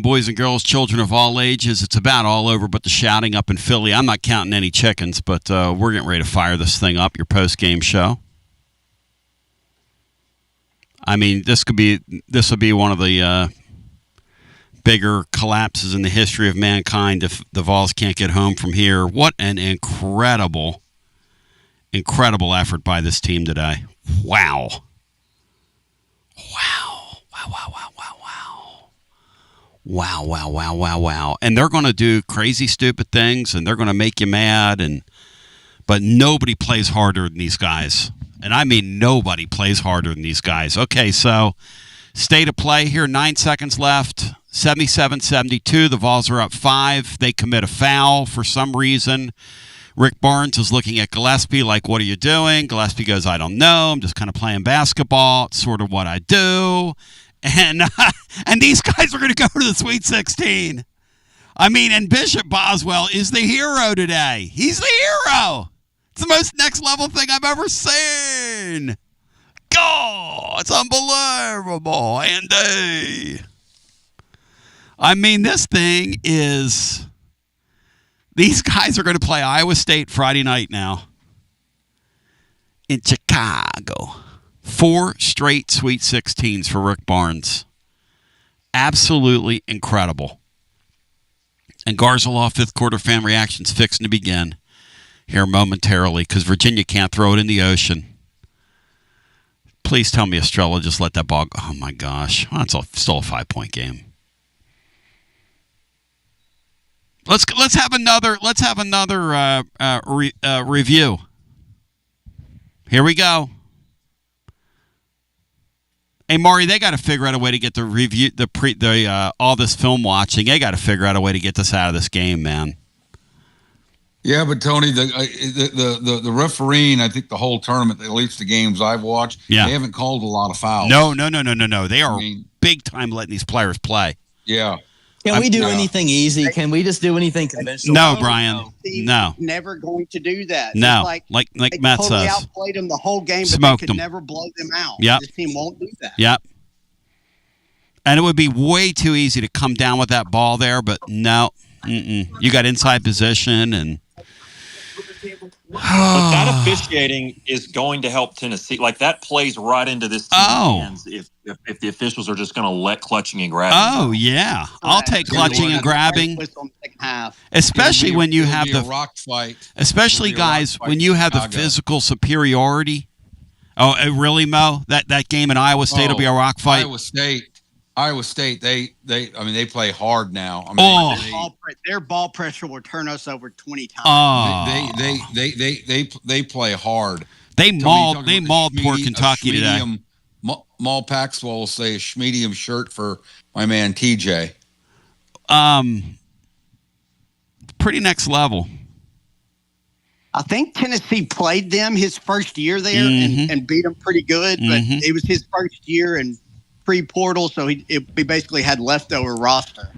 boys and girls, children of all ages. It's about all over but the shouting up in Philly. I'm not counting any chickens, but we're getting ready to fire this thing up, your post-game show. I mean, this will be one of the bigger collapses in the history of mankind if the Vols can't get home from here. What an incredible effort by this team today. Wow. Wow. And they're going to do crazy, stupid things, and they're going to make you mad, but nobody plays harder than these guys. And I mean nobody plays harder than these guys. Okay, so state of play here, 9 seconds left, 77-72. The Vols are up 5. They commit a foul for some reason. Rick Barnes is looking at Gillespie like, what are you doing? Gillespie goes, I don't know. I'm just kind of playing basketball. It's sort of what I do. And these guys are going to go to the Sweet 16. I mean, and Bishop Boswell is the hero today. He's the hero. It's the most next-level thing I've ever seen. God, it's unbelievable. Andy. I mean, this thing is... These guys are going to play Iowa State Friday night now in Chicago. 4 straight Sweet 16s for Rick Barnes. Absolutely incredible. And Garza Law 5th quarter fan reactions fixing to begin here momentarily because Virginia can't throw it in the ocean. Please tell me Estrella just let that ball go. Oh, my gosh. Well, that's still a 5-point game. Let's have another review. Here we go. Hey Maury, they got to figure out a way to get the review, all this film watching. They got to figure out a way to get this out of this game, man. Yeah, but Tony, the refereeing, I think the whole tournament, at least the games I've watched, they haven't called a lot of fouls. No. They are big time letting these players play. Yeah. Can we do anything easy? Can we just do anything conventional? No, Brian. No. Never going to do that. No. Like Matt totally says. outplayed them the whole game, but Smoked they could them. never blow them out. Yep. This team won't do that. Yep. And it would be way too easy to come down with that ball there, but no. You got inside position and... But that officiating is going to help Tennessee. Like, that plays right into this team's hands if the officials are just going to let clutching and grabbing. Oh, yeah. I'll take clutching and grabbing. Especially when you have the rock fight. Especially, guys, when you have the physical superiority. Oh, really, Mo? That game in Iowa State will be a rock fight? Iowa State, they play hard now. I mean, their ball pressure will turn us over 20 times. Oh. They play hard. They mauled poor Kentucky today. Maul Paxwell will say a schmedium shirt for my man TJ. Pretty next level. I think Tennessee played them his first year there and beat them pretty good, but it was his first year and pre-portal, so he basically had leftover roster.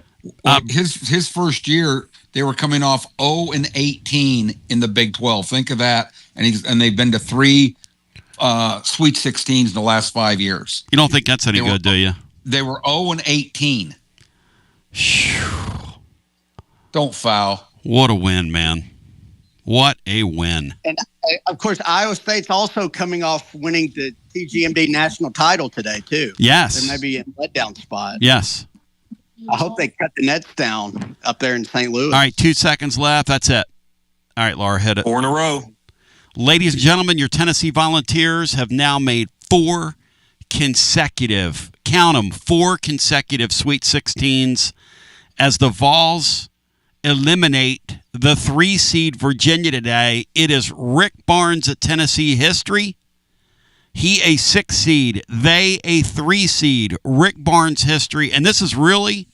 His first year, they were coming off 0-18 in the Big 12. Think of that, and they've been to 3 Sweet 16s in the last 5 years. You don't think that's any good, do you? They were 0-18. Don't foul. What a win, man! What a win! And of course, Iowa State's also coming off winning the TGMD national title today too. Yes, they may be in a letdown spot. Yes, I hope they cut the nets down up there in St. Louis. All right, 2 seconds left. That's it. All right, Laura, hit it. 4 in a row. Ladies and gentlemen, your Tennessee Volunteers have now made 4 consecutive, count them, 4 consecutive Sweet 16s as the Vols eliminate the 3-seed Virginia today. It is Rick Barnes at Tennessee history. He a 6-seed, they a 3-seed. Rick Barnes history. And this is really,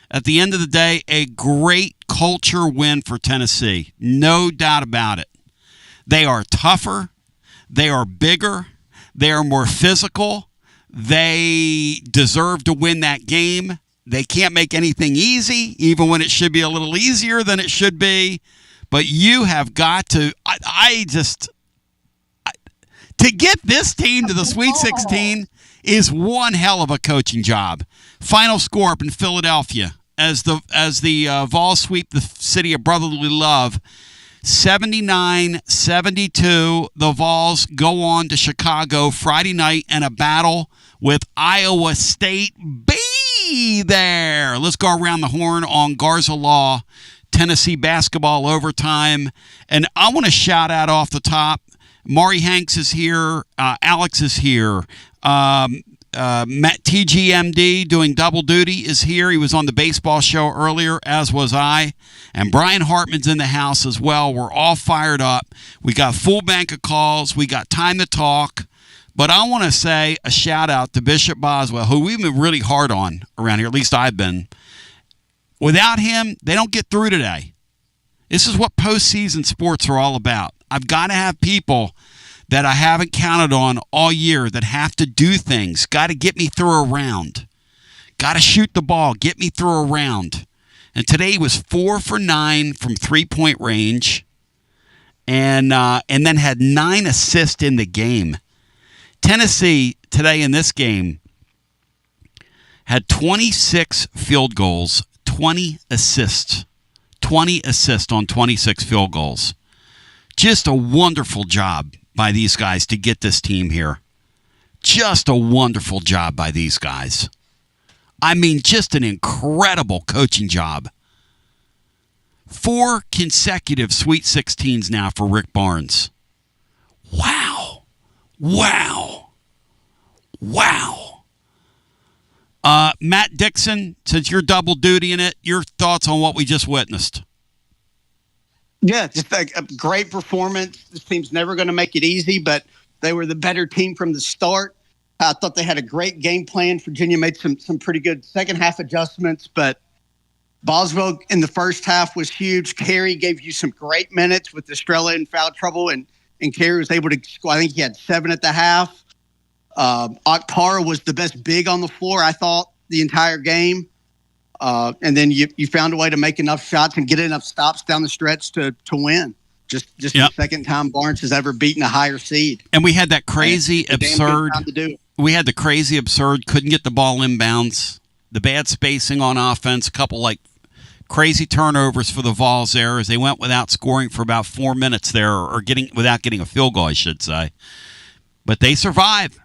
at the end of the day, a great culture win for Tennessee. No doubt about it. They are tougher. They are bigger. They are more physical. They deserve to win that game. They can't make anything easy, even when it should be a little easier than it should be. But you have got to, to get this team to the Sweet 16 is one hell of a coaching job. Final score up in Philadelphia. as the Vols sweep the city of brotherly love. 79-72, the Vols go on to Chicago Friday night in a battle with Iowa State. Be there. Let's go around the horn on Garza Law, Tennessee basketball overtime. And I want to shout out off the top, Maury Hanks is here. Alex is here. Matt TGMD doing double duty is here. He was on the baseball show earlier, as was I. And Brian Hartman's in the house as well. We're all fired up. We got full bank of calls. We got time to talk. But I want to say a shout out to Bishop Boswell, who we've been really hard on around here. At least I've been. Without him, they don't get through today. This is what postseason sports are all about. I've got to have people that I haven't counted on all year that have to do things. Got to get me through a round. Got to shoot the ball, get me through a round. And today was 4 for 9 from three-point range, and then had 9 assists in the game. Tennessee today in this game had 26 field goals, 20 assists. 20 assists on 26 field goals. Just a wonderful job by these guys to get this team here. Just a wonderful job by these guys. I mean, just an incredible coaching job. 4 consecutive Sweet 16s now for Rick Barnes. Wow. Wow. Wow. Matt Dixon, since you're double dutying it, your thoughts on what we just witnessed? Yeah, just a great performance. This team's never going to make it easy, but they were the better team from the start. I thought they had a great game plan. Virginia made some pretty good second half adjustments, but Boswell in the first half was huge. Carey gave you some great minutes with Estrella in foul trouble, and Carey was able to score. I think he had 7 at the half. Okpara was the best big on the floor, I thought, the entire game. And then you found a way to make enough shots and get enough stops down the stretch to win. Just the second time Barnes has ever beaten a higher seed. And we had that crazy absurd. We had the crazy absurd. Couldn't get the ball inbounds. The bad spacing on offense. A couple crazy turnovers for the Vols there as they went without scoring for about 4 minutes there, or without getting a field goal, I should say. But they survived.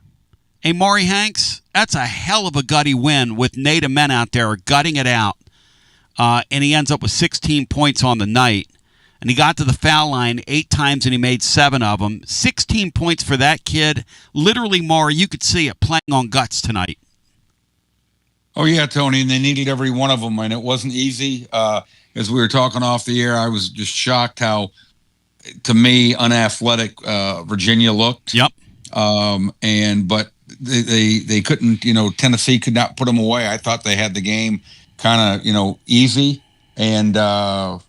Hey, Maury Hanks, that's a hell of a gutty win with Nate Men out there gutting it out. And he ends up with 16 points on the night. And he got to the foul line 8 times and he made 7 of them. 16 points for that kid. Literally, Maury, you could see it playing on guts tonight. Oh, yeah, Tony, and they needed every one of them, and it wasn't easy. As we were talking off the air, I was just shocked how, to me, unathletic Virginia looked. Yep. But they couldn't, Tennessee could not put them away. I thought they had the game kind of, easy. And, no,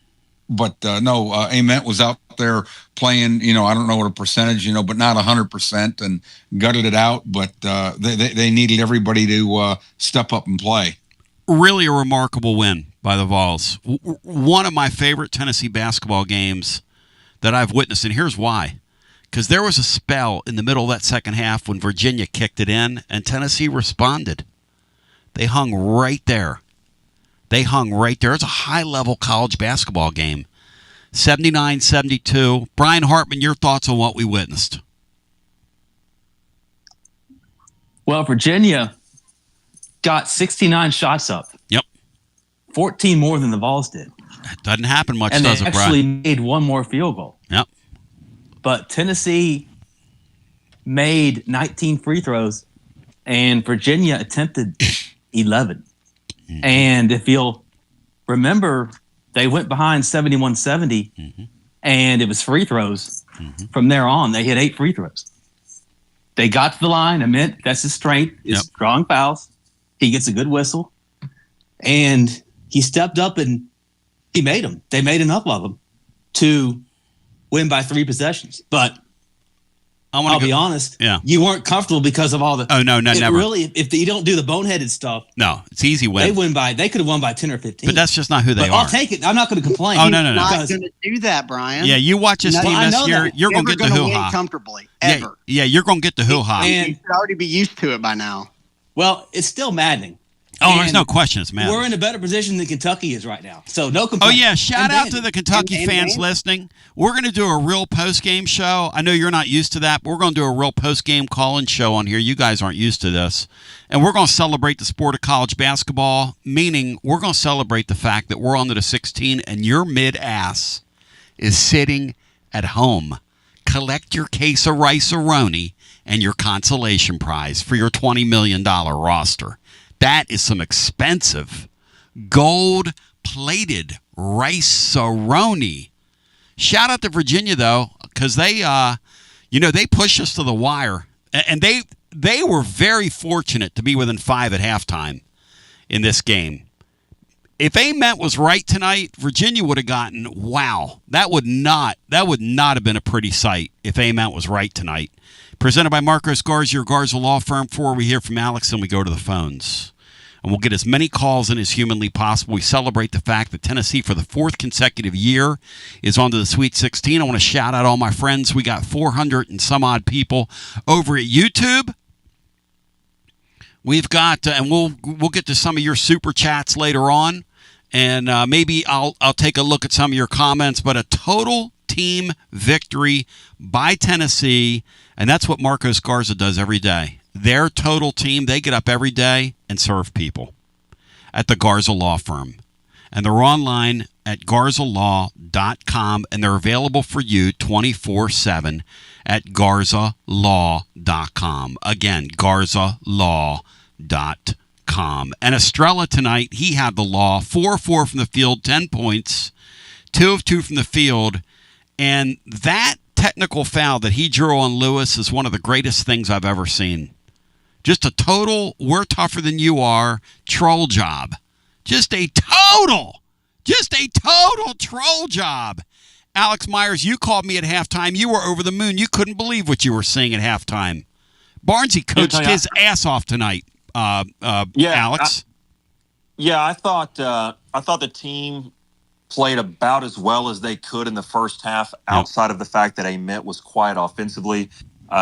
Ament was out there playing, I don't know what a percentage, but not 100%, and gutted it out. But they needed everybody to step up and play. Really a remarkable win by the Vols. One of my favorite Tennessee basketball games that I've witnessed, and here's why. Because there was a spell in the middle of that second half when Virginia kicked it in, and Tennessee responded. They hung right there. It's a high-level college basketball game. 79-72. Brian Hartman, your thoughts on what we witnessed? Well, Virginia got 69 shots up. Yep. 14 more than the Vols did. That doesn't happen much, and does they it, Brian? actually made one more field goal. Yep. But Tennessee made 19 free throws, and Virginia attempted 11. Mm-hmm. And if you'll remember, they went behind 71-70, mm-hmm. and it was free throws. Mm-hmm. From there on, they hit 8 free throws. They got to the line. Ament, that's his strength, is drawing fouls. He gets a good whistle. And he stepped up and he made them. They made enough of them to win by 3 possessions. But I'll be honest, you weren't comfortable because of all the... Oh, no, never. Really, if you don't do the boneheaded stuff... No, it's easy win. They could have won by 10 or 15. But that's just not who they are. I'll take it. I'm not going to complain. Oh, no. He's not going to do that, Brian. Yeah, you watch this team this year, you're going to get the hoo-ha. Comfortably, ever. Yeah, you're going to get the hooha. And you should already be used to it by now. Well, it's still maddening. Oh, there's no question. It's madness. We're in a better position than Kentucky is right now. So no complaints. Oh, yeah. Shout out to the Kentucky fans listening. We're going to do a real post-game show. I know you're not used to that, but we're going to do a real post-game call-in show on here. You guys aren't used to this. And we're going to celebrate the sport of college basketball, meaning we're going to celebrate the fact that we're on to the 16 and your mid-ass is sitting at home. Collect your case of rice-a-roni and your consolation prize for your $20 million roster. That is some expensive gold-plated rice-a-roni. Shout out to Virginia, though, because they pushed us to the wire. And they were very fortunate to be within 5 at halftime in this game. If Ament was right tonight, Virginia would have gotten, wow, that would not have been a pretty sight if Ament was right tonight. Presented by Marcos Garza, your Garza Law Firm. Before we hear from Alex, and we go to the phones. And we'll get as many calls in as humanly possible. We celebrate the fact that Tennessee, for the 4th consecutive year, is on to the Sweet 16. I want to shout out all my friends. We got 400 and some odd people over at YouTube. We've got, and we'll get to some of your super chats later on. And maybe I'll take a look at some of your comments. But a total team victory by Tennessee. And that's what Marcos Garza does every day. Their total team, they get up every day and serve people at the Garza Law Firm. And they're online at garzalaw.com, and they're available for you 24/7 at garzalaw.com. Again, garzalaw.com. And Estrella tonight, he had the law, 4-4 from the field, 10 points, 2 of 2 from the field. And that technical foul that he drew on Lewis is one of the greatest things I've ever seen. Just a total, we're tougher than you are, troll job. Just a total troll job. Alex Myers, you called me at halftime. You were over the moon. You couldn't believe what you were seeing at halftime. Barnesy coached his ass off tonight, Alex. I thought the team played about as well as they could in the first half, outside of the fact that Ament was quiet offensively.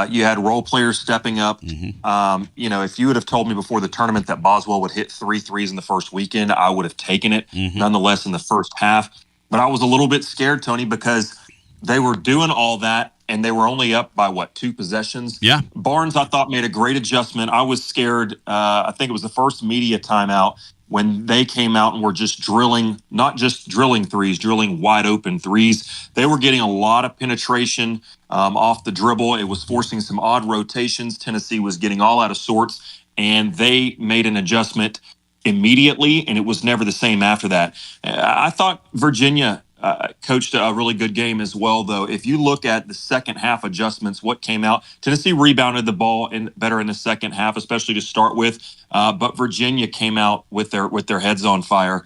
You had role players stepping up. Mm-hmm. If you would have told me before the tournament that Boswell would hit 3 threes in the first weekend, I would have taken it, nonetheless, in the first half. But I was a little bit scared, Tony, because they were doing all that, and they were only up by, 2 possessions? Yeah. Barnes, I thought, made a great adjustment. I was scared. I think it was the first media timeout when they came out and were just drilling, not just drilling threes, drilling wide open threes. They were getting a lot of penetration off the dribble. It was forcing some odd rotations. Tennessee was getting all out of sorts, and they made an adjustment immediately, and it was never the same after that. I thought Virginia coached a really good game as well, though. If you look at the second half adjustments, what came out, Tennessee rebounded the ball better in the second half, especially to start with. But Virginia came out with their heads on fire.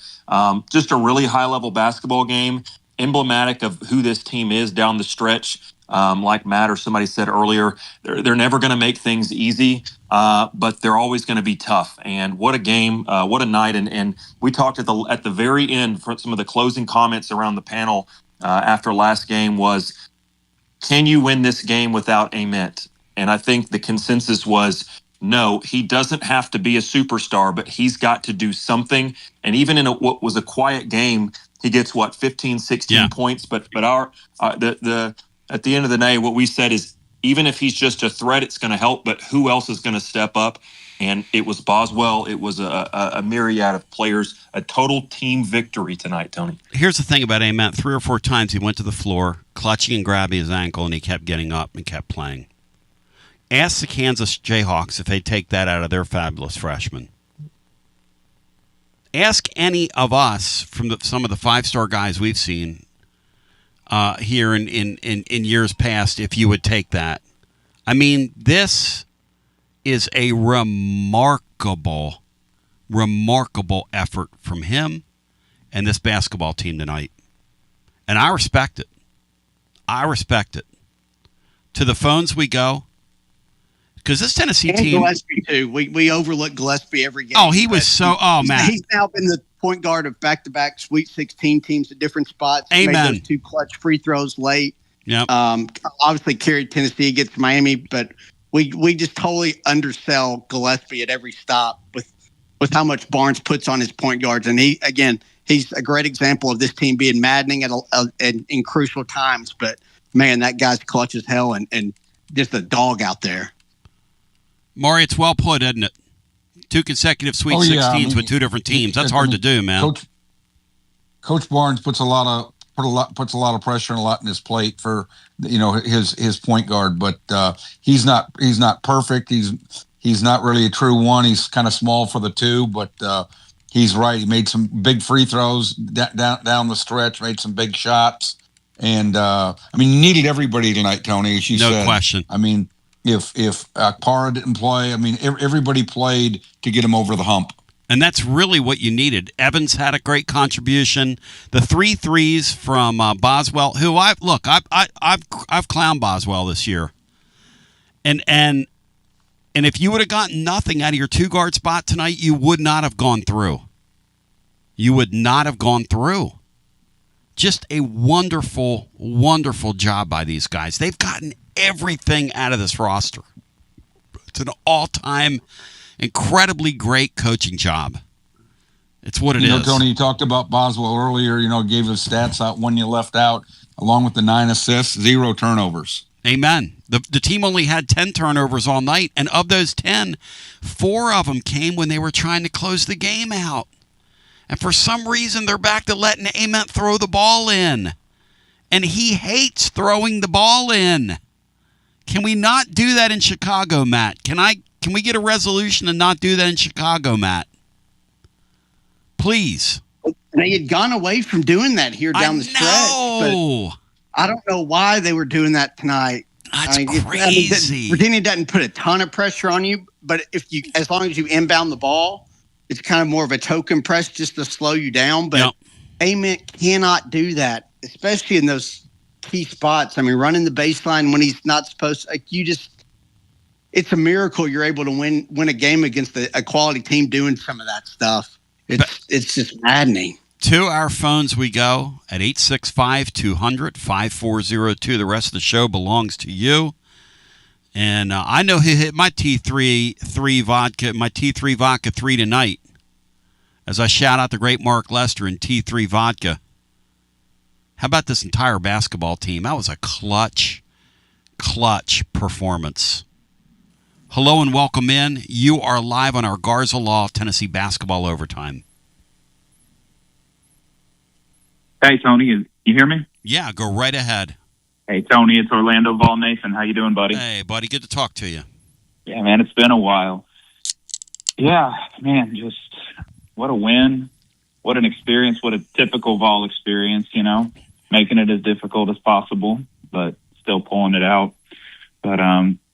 Just a really high-level basketball game, emblematic of who this team is down the stretch. Like Matt or somebody said earlier, they're never going to make things easy, but they're always going to be tough. And what a game, what a night. And we talked at the very end, for some of the closing comments around the panel after last game was, can you win this game without Ament? And I think the consensus was, no, he doesn't have to be a superstar, but he's got to do something. And even in what was a quiet game, he gets 15, 16 points. But at the end of the day, what we said is, even if he's just a threat, it's going to help. But who else is going to step up? And it was Boswell. It was a myriad of players. A total team victory tonight, Tony. Here's the thing about Ament. 3 or 4 times he went to the floor, clutching and grabbing his ankle, and he kept getting up and kept playing. Ask the Kansas Jayhawks if they take that out of their fabulous freshmen. Ask any of us from some of the 5-star guys we've seen here in years past if you would take that. I mean, this is a remarkable effort from him and this basketball team tonight. And I respect it. To the phones we go. Because this Tennessee team... Gillespie, too. We overlook Gillespie every game. Oh, he was so... Oh, man. He's now been the point guard of back-to-back Sweet 16 teams at different spots. Amen. Made those 2 clutch free throws late. Yep. Obviously carried Tennessee against Miami, but we just totally undersell Gillespie at every stop with with how much Barnes puts on his point guards. And he's a great example of this team being maddening in crucial times. But, man, that guy's clutch as hell and just a dog out there. Maury, it's well put, isn't it? 2 consecutive Sweet 16s with 2 different teams. That's hard to do, man. Coach Barnes puts a lot of pressure and a lot in his plate for his point guard, but he's not perfect. He's not really a true one. He's kind of small for the 2, but he's right. He made some big free throws down the stretch, made some big shots, and you needed everybody tonight, Tony. As you said, no question. If Akpara didn't play, everybody played to get him over the hump. And that's really what you needed. Evans had a great contribution. The 3 threes from Boswell, who I've clowned Boswell this year. And if you would have gotten nothing out of your 2-guard spot tonight, you would not have gone through. You would not have gone through. Just a wonderful, wonderful job by these guys. They've gotten everything out of this roster. It's an all-time, incredibly great coaching job. It's what it is. Tony, you talked about Boswell earlier, gave his stats out when you left out, along with the 9 assists, 0 turnovers. Amen. The team only had 10 turnovers all night, and of those 10, 4 of them came when they were trying to close the game out. And for some reason, they're back to letting Ament throw the ball in. And he hates throwing the ball in. Can we not do that in Chicago, Matt? Can we get a resolution to not do that in Chicago, Matt? Please. They had gone away from doing that here down the stretch. But I don't know why they were doing that tonight. That's crazy. Virginia doesn't put a ton of pressure on you, but as long as you inbound the ball, it's kind of more of a token press just to slow you down. But Ament cannot do that, especially in those key spots. Running the baseline when he's not supposed to. It's a miracle you're able to win a game against a quality team doing some of that stuff. It's just maddening. To our phones we go at 865-200-5402. The rest of the show belongs to you. And I know he hit my T3 vodka 3 tonight. As I shout out the great Mark Lester and T3 vodka. How about this entire basketball team? That was a clutch performance. Hello and welcome in. You are live on our Garza Law Tennessee Basketball Overtime. Hey, Tony, you hear me? Yeah, go right ahead. Hey, Tony, it's Orlando Vol Nation. How you doing, buddy? Hey, buddy, good to talk to you. Yeah, man, it's been a while. Yeah, man, just what a win. What an experience. What a typical Vol experience, making it as difficult as possible, but still pulling it out. But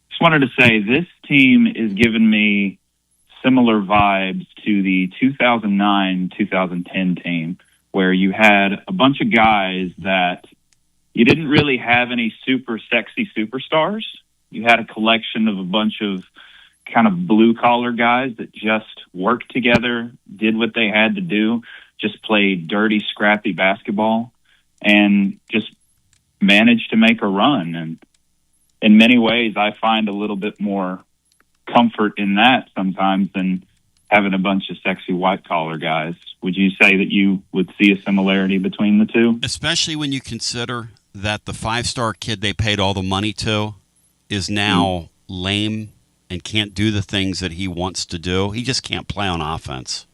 just wanted to say this team is giving me similar vibes to the 2009-2010 team, where you had a bunch of guys that you didn't really have any super sexy superstars. You had a collection of a bunch of kind of blue-collar guys that just worked together, did what they had to do, just played dirty, scrappy basketball, and just managed to make a run. And in many ways, I find a little bit more comfort in that sometimes than having a bunch of sexy white-collar guys. Would you say that you would see a similarity between the two? Especially when you consider that the 5-star kid they paid all the money to is now lame and can't do the things that he wants to do. He just can't play on offense.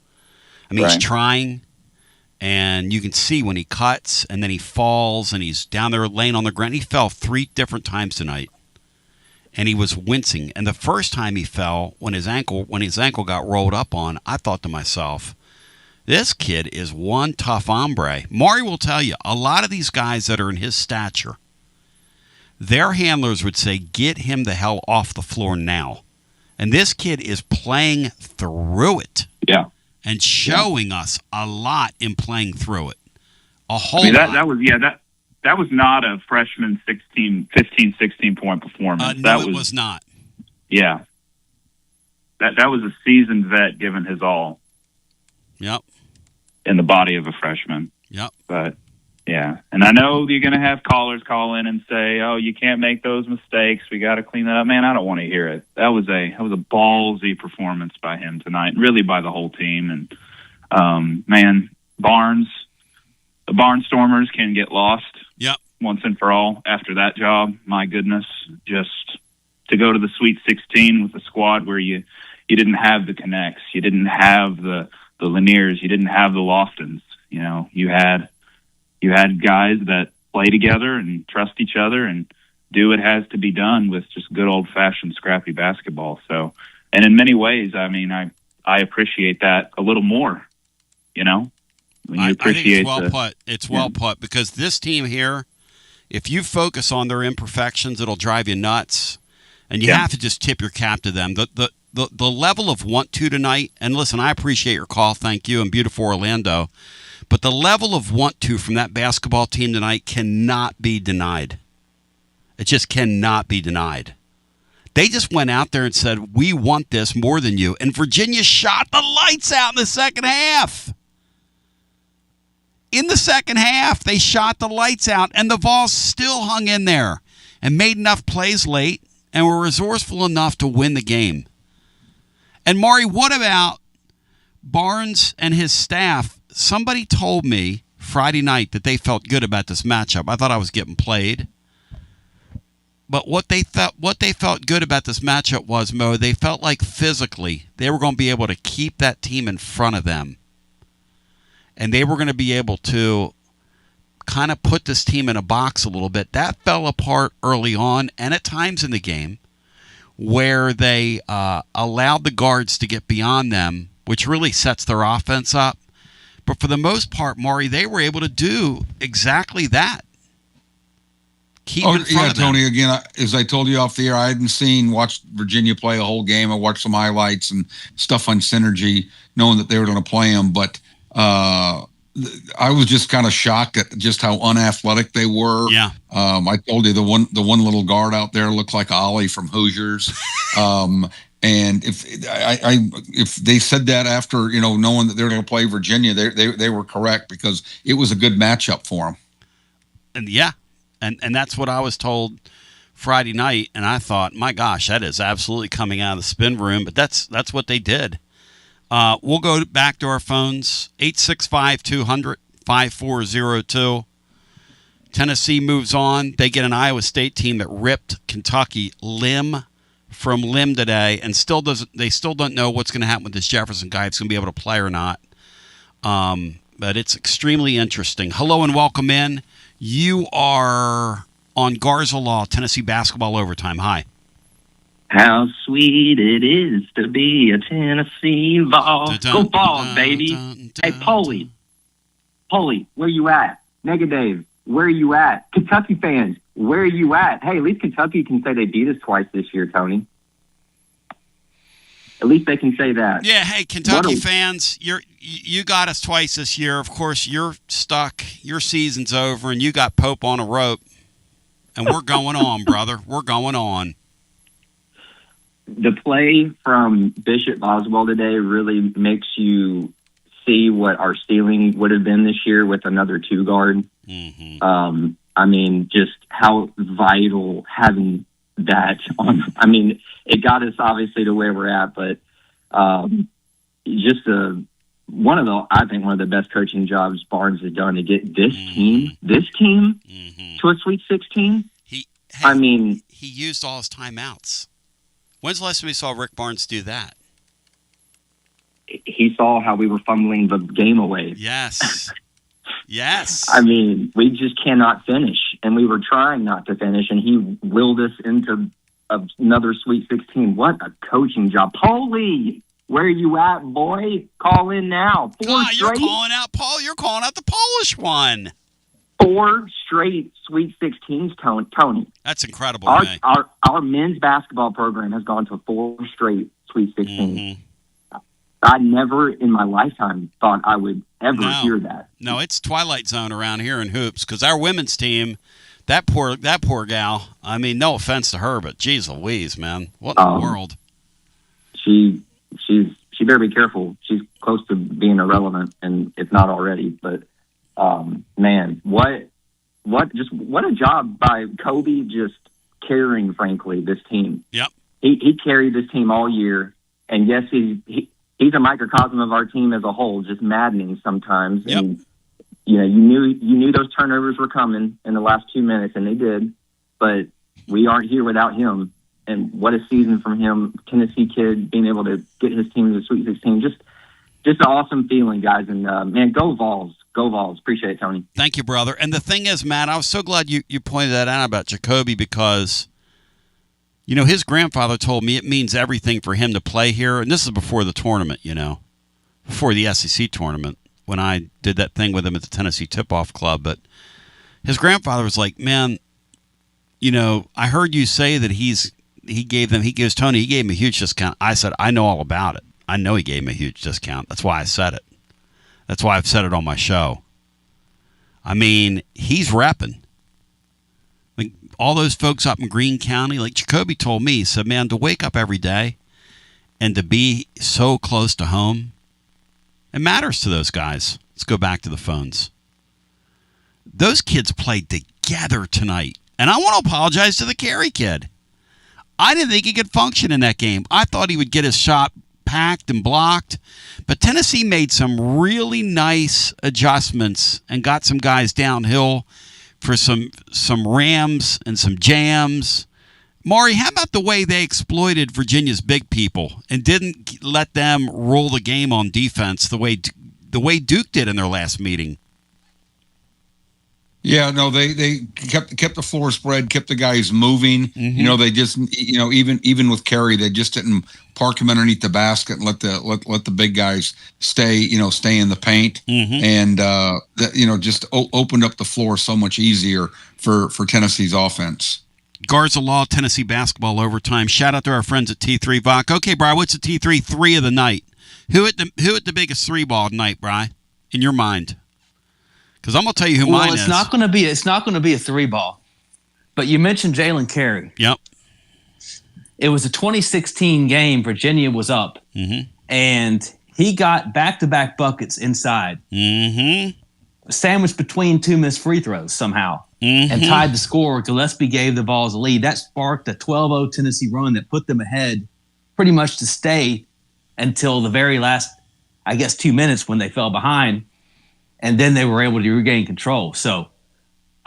He's trying, and you can see when he cuts and then he falls and he's down there laying on the ground. He fell 3 different times tonight, and he was wincing. And the first time he fell, when his ankle got rolled up on, I thought to myself, this kid is one tough hombre. Maury will tell you, a lot of these guys that are in his stature, their handlers would say, get him the hell off the floor now. And this kid is playing through it. Yeah. And showing us a lot in playing through it. A whole lot. That was not a freshman 15, 16-point performance. No, it was not. Yeah. That was a seasoned vet giving his all. Yep. In the body of a freshman. Yep. But, Yeah, and I know you're going to have callers call in and say, "Oh, you can't make those mistakes. We got to clean that up." Man, I don't want to hear it. That was a ballsy performance by him tonight, really by the whole team. And man, the Barnstormers can get lost. Yep. Once and for all after that job. My goodness, just to go to the Sweet 16 with a squad where you didn't have the Connects, you didn't have the Laniers, you didn't have the Loftons. You know, you had guys that play together and trust each other and do what has to be done with just good old-fashioned scrappy basketball. So, and in many ways, I mean, I appreciate that a little more, you know? When you appreciate I think it's well put. It's well put, because this team here, if you focus on their imperfections, it'll drive you nuts, and you have to just tip your cap to them. The level of want-to tonight, and listen, I appreciate your call, thank you, and beautiful Orlando, but the level of want-to from that basketball team tonight cannot be denied. It just cannot be denied. They just went out there and said, we want this more than you, and Virginia shot the lights out in the second half. In the second half, they shot the lights out, and the Vols still hung in there and made enough plays late and were resourceful enough to win the game. And, Maury, what about Barnes and his staff? Somebody told me Friday night that they felt good about this matchup. I thought I was getting played. But what they felt good about this matchup was, Mo, they felt like physically they were going to be able to keep that team in front of them. And they were going to be able to kind of put this team in a box a little bit. That fell apart early on and at times in the game, where they allowed the guards to get beyond them, which really sets their offense up. But for the most part, Maury, they were able to do exactly that. Keep in front of them. Tony, again, as I told you off the air, I hadn't watched Virginia play a whole game. I watched some highlights and stuff on Synergy, knowing that they were going to play them. But I was just kind of shocked at just how unathletic they were. Yeah. I told you the one little guard out there looked like Ollie from Hoosiers. And if they said that after, you know, knowing that they're going to play Virginia, they were correct, because it was a good matchup for them. And yeah, and that's what I was told Friday night, and I thought, my gosh, that is absolutely coming out of the spin room. But that's what they did. We'll go back to our phones, 865-200-5402. Tennessee moves on. They get an Iowa State team that ripped Kentucky limb from limb today, and they still don't know what's going to happen with this Jefferson guy, if he's going to be able to play or not. But it's extremely interesting. Hello and welcome in. You are on Garza Law, Tennessee Basketball Overtime. Hi. How sweet it is to be a Tennessee Vol. Go Vols, baby. Hey, Polly, where you at? Negative, where you at? Kentucky fans, where are you at? Hey, at least Kentucky can say they beat us twice this year, Tony. At least they can say that. Yeah, hey, Kentucky fans, you got us twice this year. Of course, you're stuck. Your season's over, and you got Pope on a rope. And we're going on, brother. We're going on. The play from Bishop Boswell today really makes you see what our ceiling would have been this year with another two guard. Mm-hmm. I mean, just how vital having that on. I mean, it got us obviously to where we're at, but just one of the best coaching jobs Barnes has done to get this team to a Sweet 16. He used all his timeouts. When's the last time we saw Rick Barnes do that? He saw how we were fumbling the game away. Yes. Yes. I mean, we just cannot finish, and we were trying not to finish, and he willed us into another Sweet 16. What a coaching job. Polly, where are you at, boy? Call in now. You're calling out Paul. You're calling out the Polish one. 4 straight Sweet 16s, Tony. That's incredible. Our men's basketball program has gone to 4 straight Sweet 16s. Mm-hmm. I never in my lifetime thought I would ever hear that. No, it's Twilight Zone around here in hoops, because our women's team, that poor gal, I mean, no offense to her, but geez Louise, man. What in the world? She better be careful. She's close to being irrelevant, and if not already, but Man, what a job by Kobe just carrying, frankly, this team. Yep. He carried this team all year, and yes, he's a microcosm of our team as a whole, just maddening sometimes. Yep. And you knew those turnovers were coming in the last 2 minutes, and they did. But we aren't here without him. And what a season from him, Tennessee kid, being able to get his team to the Sweet 16. Just an awesome feeling, guys. And man, go Vols. Go Vols. Appreciate it, Tony. Thank you, brother. And the thing is, Matt, I was so glad you pointed that out about Jacoby because, his grandfather told me it means everything for him to play here. And this is before the tournament, before the SEC tournament when I did that thing with him at the Tennessee Tip-Off Club. But his grandfather was like, man, I heard you say that he gave him a huge discount. I said, I know all about it. I know he gave him a huge discount. That's why I said it. That's why I've said it on my show. I mean, he's repping. Like all those folks up in Greene County, like Jacoby told me, he said, man, to wake up every day and to be so close to home, it matters to those guys. Let's go back to the phones. Those kids played together tonight. And I want to apologize to the Carey kid. I didn't think he could function in that game. I thought he would get his shot packed and blocked. But Tennessee made some really nice adjustments and got some guys downhill for some rams and some jams. Maury, how about the way they exploited Virginia's big people and didn't let them roll the game on defense the way Duke did in their last meeting? Yeah, no, they kept the floor spread, kept the guys moving. Mm-hmm. They just even with Carey, they just didn't park him underneath the basket and let the big guys stay in the paint, mm-hmm. and just opened up the floor so much easier for Tennessee's offense. Garza Law, Tennessee basketball overtime. Shout out to our friends at T3 Vodka. Okay, Bri, what's the T3 3 of the night? Who hit the biggest 3-ball tonight, Bri? In your mind? Because I'm gonna tell you who mine is. It's not going to be a 3-ball. But you mentioned Jalen Carey. Yep. It was a 2016 game. Virginia was up, mm-hmm. and he got back-to-back buckets inside, mm-hmm. sandwiched between 2 missed free throws somehow, mm-hmm. and tied the score. Gillespie gave the Vols a lead. That sparked a 12-0 Tennessee run that put them ahead, pretty much to stay until the very last, 2 minutes when they fell behind. And then they were able to regain control. So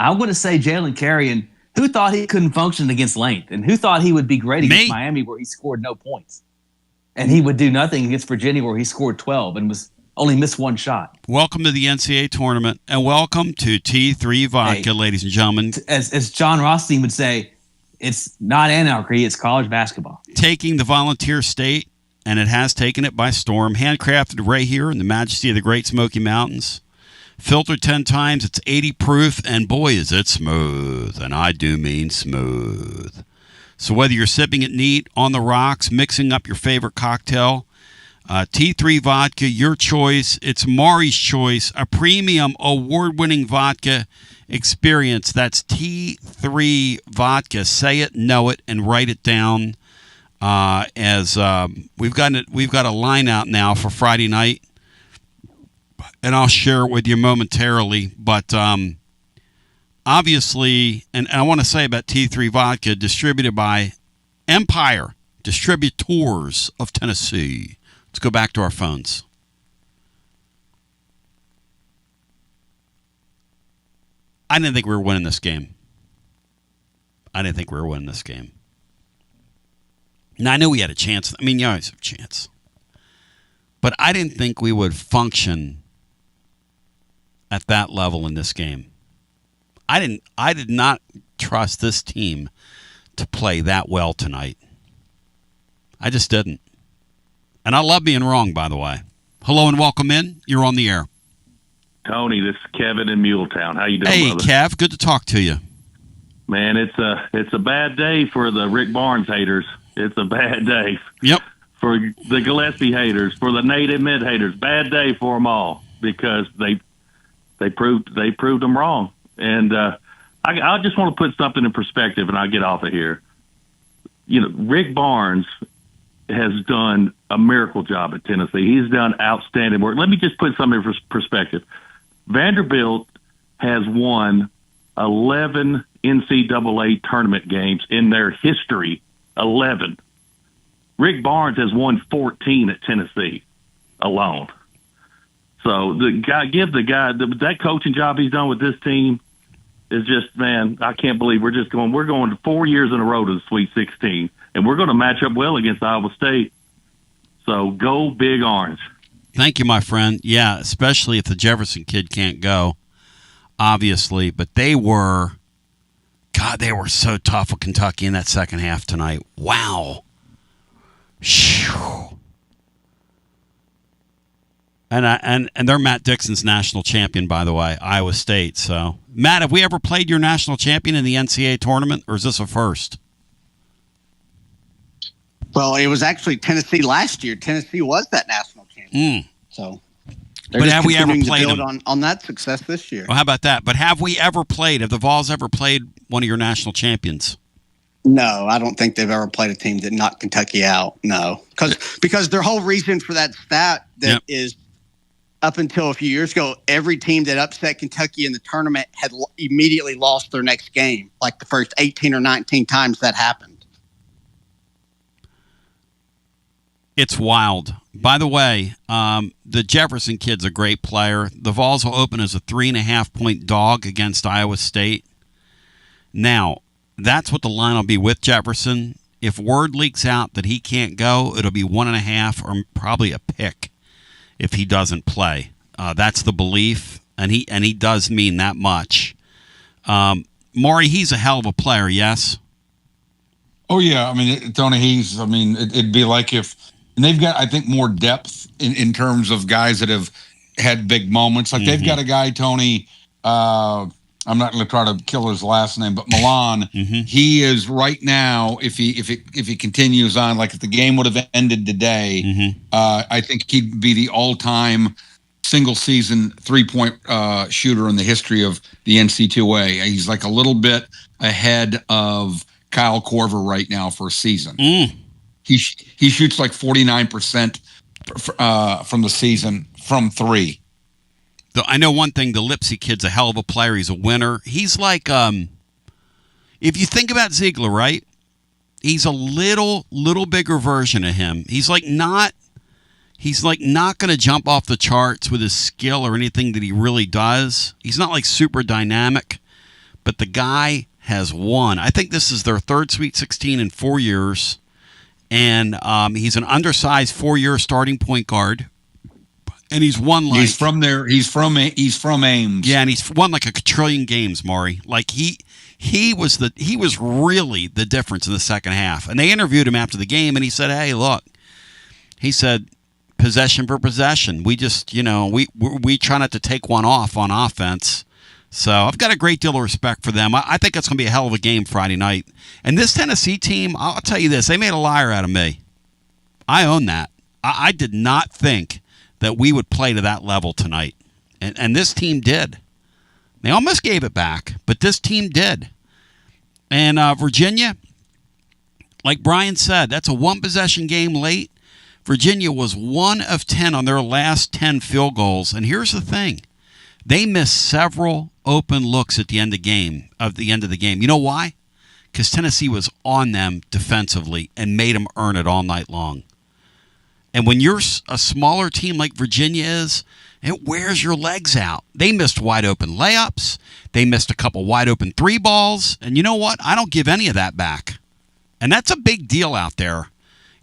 I'm going to say Jalen Carey. And who thought he couldn't function against length? And who thought he would be great against Miami where he scored no points? And he would do nothing against Virginia where he scored 12 and only missed 1 shot. Welcome to the NCAA tournament. And welcome to T3 Vodka, ladies and gentlemen. As John Rothstein would say, it's not anarchy, it's college basketball. Taking the volunteer state, and it has taken it by storm. Handcrafted right here in the majesty of the Great Smoky Mountains. Filtered 10 times, it's 80 proof, and boy, is it smooth. And I do mean smooth. So whether you're sipping it neat, on the rocks, mixing up your favorite cocktail, T3 Vodka, your choice. It's Maury's choice, a premium award-winning vodka experience. That's T3 Vodka. Say it, know it, and write it down. As we've got a line out now for Friday night. And I'll share it with you momentarily. But obviously, and I want to say about T3 Vodka, distributed by Empire Distributors of Tennessee. Let's go back to our phones. I didn't think we were winning this game. Now, I know we had a chance. I mean, you always have a chance. But I didn't think we would function at that level in this game. I did not trust this team to play that well tonight. I just didn't. And I love being wrong, by the way. Hello and welcome in. You're on the air. Tony, this is Kevin in Muletown. How you doing, Hey, brother? Kev. Good to talk to you. Man, it's a bad day for the Rick Barnes haters. It's a bad day. Yep. For the Gillespie haters, for the Native Mid haters, bad day for them all because they proved them wrong. And I just want to put something in perspective, and I'll get off of here. Rick Barnes has done a miracle job at Tennessee. He's done outstanding work. Let me just put something in perspective. Vanderbilt has won 11 NCAA tournament games in their history. 11. Rick Barnes has won 14 at Tennessee alone. So that coaching job he's done with this team is just, man, I can't believe we're going 4 years in a row to the Sweet 16, and we're going to match up well against Iowa State. So go Big Orange. Thank you, my friend. Yeah, especially if the Jefferson kid can't go, obviously. But they were so tough with Kentucky in that second half tonight. Wow. Whew. And they're Matt Dixon's national champion, by the way, Iowa State. So, Matt, have we ever played your national champion in the NCAA tournament, or is this a first? Well, it was actually Tennessee last year. Tennessee was that national champion. So, but have we ever played them on that success this year? Well, how about that? But have the Vols ever played one of your national champions? No, I don't think they've ever played a team that knocked Kentucky out. No, because their whole reason for that stat is up until a few years ago, every team that upset Kentucky in the tournament had immediately lost their next game, like the first 18 or 19 times that happened. It's wild. By the way, the Jefferson kid's a great player. The Vols will open as a 3.5-point dog against Iowa State. Now, that's what the line will be with Jefferson. If word leaks out that he can't go, it'll be 1.5 or probably a pick if he doesn't play. That's the belief, and he does mean that much. Maury, he's a hell of a player, yes? Oh, yeah. I mean, Tony, it'd be like if – and they've got, I think, more depth in terms of guys that have had big moments. Like they've got a guy, Tony, I'm not going to try to kill his last name, but Milan, he is right now, if he continues on, like if the game would have ended today, I think he'd be the all-time single-season three-point shooter in the history of the NCAA. He's like a little bit ahead of Kyle Korver right now for a season. He shoots like 49% from the season from three. I know one thing, the Lipsy kid's a hell of a player. He's a winner. He's like, if you think about Ziegler, right? He's a little bigger version of him. He's not going to jump off the charts with his skill or anything that he really does. He's not like super dynamic, but the guy has won. I think this is their third Sweet 16 in 4 years. And he's an undersized 4-year starting point guard, and he's won like he's from there. He's from Ames. Yeah, and he's won like a quadrillion games, Maury. Like he was really the difference in the second half. And they interviewed him after the game, and he said, "Hey, look," he said, "possession for possession. We just we try not to take one off on offense." So I've got a great deal of respect for them. I think it's going to be a hell of a game Friday night. And this Tennessee team, I'll tell you this, they made a liar out of me. I own that. I did not think that we would play to that level tonight. And this team did. They almost gave it back, but this team did. And Virginia, like Brian said, that's a one-possession game late. Virginia was 1 of 10 on their last 10 field goals. And here's the thing. They missed several open looks at the end of the game. You know why? Because Tennessee was on them defensively and made them earn it all night long. And when you're a smaller team like Virginia is, it wears your legs out. They missed wide open layups. They missed a couple wide open 3 balls. And you know what? I don't give any of that back. And that's a big deal out there.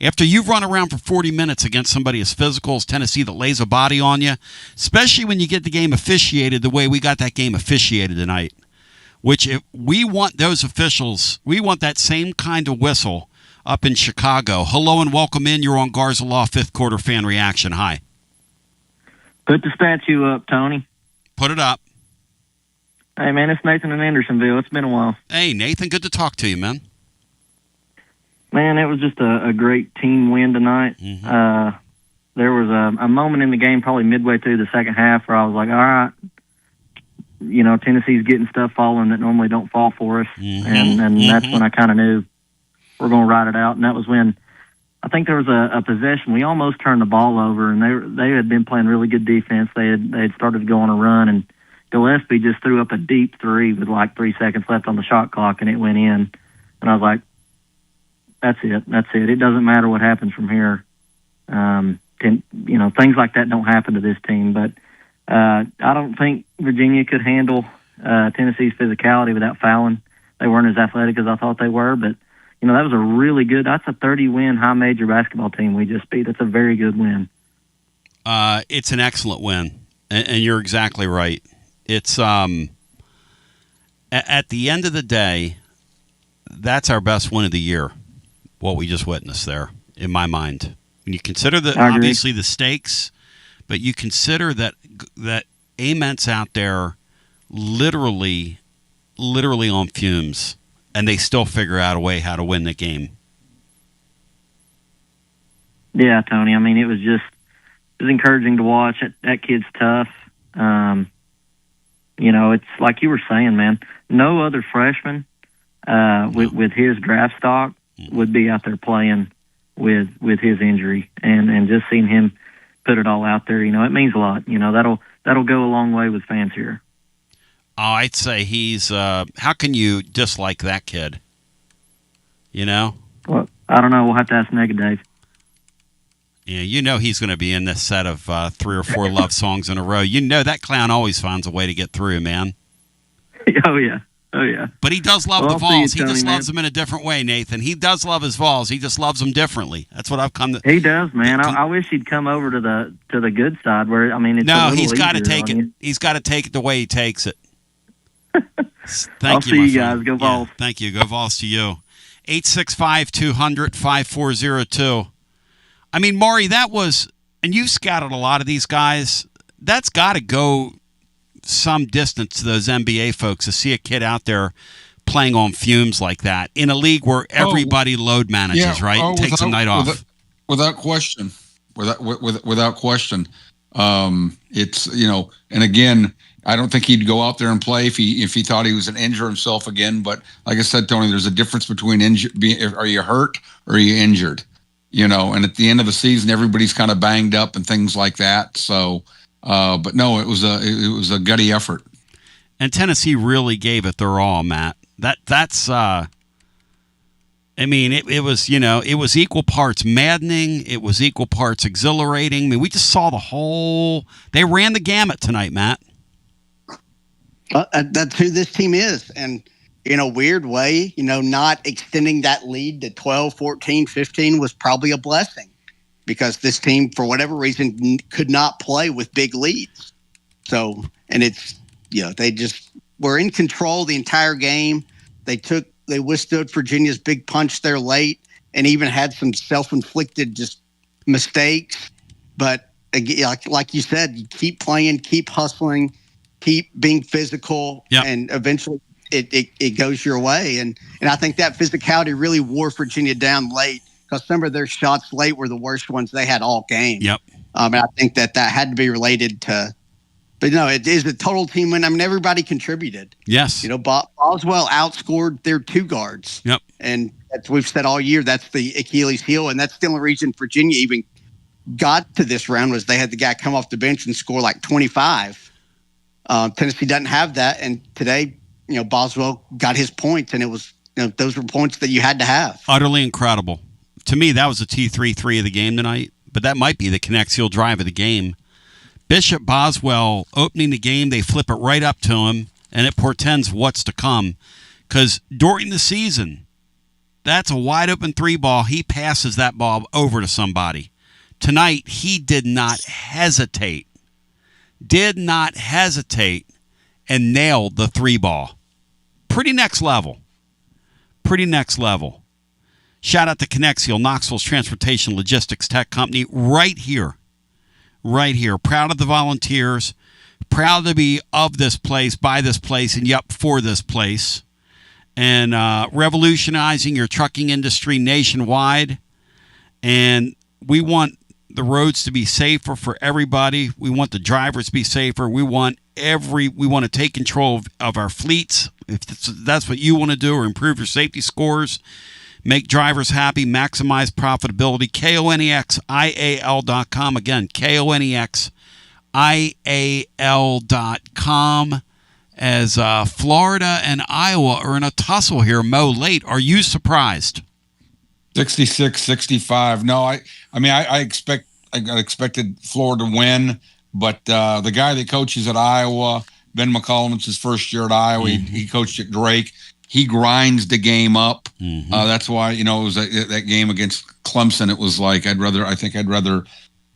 After you've run around for 40 minutes against somebody as physical as Tennessee that lays a body on you, especially when you get the game officiated the way we got that game officiated tonight, which if we want those officials, we want that same kind of whistle up in Chicago. Hello and welcome in. You're on Garza Law, 5th Quarter Fan Reaction. Hi. Put the statue up, Tony. Put it up. Hey, man, it's Nathan in Andersonville. It's been a while. Hey, Nathan, good to talk to you, man. Man, it was just a great team win tonight. There was a moment in the game, probably midway through the second half, where I was like, all right, Tennessee's getting stuff falling that normally don't fall for us. And that's when I kind of knew we're going to ride it out. And that was when I think there was a possession. We almost turned the ball over, and they had been playing really good defense. They had started to go on a run, and Gillespie just threw up a deep three with like 3 seconds left on the shot clock, and it went in. And I was like, that's it. It doesn't matter what happens from here. Things like that don't happen to this team. But I don't think Virginia could handle Tennessee's physicality without fouling. They weren't as athletic as I thought they were, but that was that's a 30-win high major basketball team we just beat. That's a very good win. It's an excellent win, and you're exactly right. It's at the end of the day, that's our best win of the year, what we just witnessed there, in my mind. When you consider obviously the stakes, but you consider that Ament's out there literally on fumes, and they still figure out a way how to win the game. Yeah, Tony. I mean, it was encouraging to watch. That kid's tough. It's like you were saying, man. No other freshman with his draft stock would be out there playing with his injury, and just seeing him put it all out there, it means a lot. That'll go a long way with fans here. Oh, I'd say he's. How can you dislike that kid? Well, I don't know. We'll have to ask Nega Dave. Yeah, he's going to be in this set of 3 or 4 love songs in a row. That clown always finds a way to get through, man. Oh yeah. But he does love the Vols. He just loves them in a different way, Nathan. He does love his Vols. He just loves them differently. That's what I've come to. He does, man. I wish he'd come over to the good side where it's he's got to take it. He's got to take it the way he takes it. I'll see you guys. Go Vols. Yeah, thank you. Go Vols to you. 865-200-5402. I mean, Maury, that was, and you've scouted a lot of these guys. That's got to go some distance to those NBA folks to see a kid out there playing on fumes like that in a league where everybody load manages, right? And takes a night off. Without question. Without question. It's, and again, I don't think he'd go out there and play if he thought he was an injure himself again. But like I said, Tony, there's a difference between are you hurt or are you injured? And at the end of the season, everybody's kind of banged up and things like that. So, but no, it was a gutty effort. And Tennessee really gave it their all, Matt. That's it was, it was equal parts maddening. It was equal parts exhilarating. I mean, we just saw they ran the gamut tonight, Matt. That's who this team is. And in a weird way, not extending that lead to 12, 14, 15 was probably a blessing because this team, for whatever reason, could not play with big leads. So, and it's, they just were in control the entire game. They withstood Virginia's big punch there late and even had some self-inflicted just mistakes. But again, like you said, you keep playing, keep hustling, keep being physical, and eventually it goes your way. And I think that physicality really wore Virginia down late because some of their shots late were the worst ones they had all game. Yep. And I think that had to be related to – but no, it is a total team win. I mean, everybody contributed. Yes. Boswell outscored their 2 guards. Yep. And as we've said all year, that's the Achilles heel, and that's the only reason Virginia even got to this round was they had the guy come off the bench and score like 25. Tennessee doesn't have that, and today, Boswell got his points, and it was, those were points that you had to have. Utterly incredible. To me, that was the T3-3 of the game tonight, but that might be the Conexial drive of the game. Bishop Boswell opening the game, they flip it right up to him, and it portends what's to come. Because during the season, that's a wide-open 3 ball. He passes that ball over to somebody. Tonight, he did not hesitate. And nailed the 3 ball. Pretty next level. Shout out to Conexial, Knoxville's transportation logistics tech company, right here. Proud of the volunteers, proud to be of this place, by this place, and for this place. And revolutionizing your trucking industry nationwide. And we want the roads to be safer for everybody. We want the drivers to be safer. We want to take control of our fleets. If that's what you want to do, or improve your safety scores, Make drivers happy, maximize profitability. KONEXIAL.com. Again, KONEXIAL.com. As Florida and Iowa are in a tussle here. Mo, late. Are you surprised? 66-65. No, I expected Florida to win, but the guy that coaches at Iowa, Ben McCollum, it's his first year at Iowa. He coached at Drake. He grinds the game up. That's why, it was that game against Clemson. It was like I think I'd rather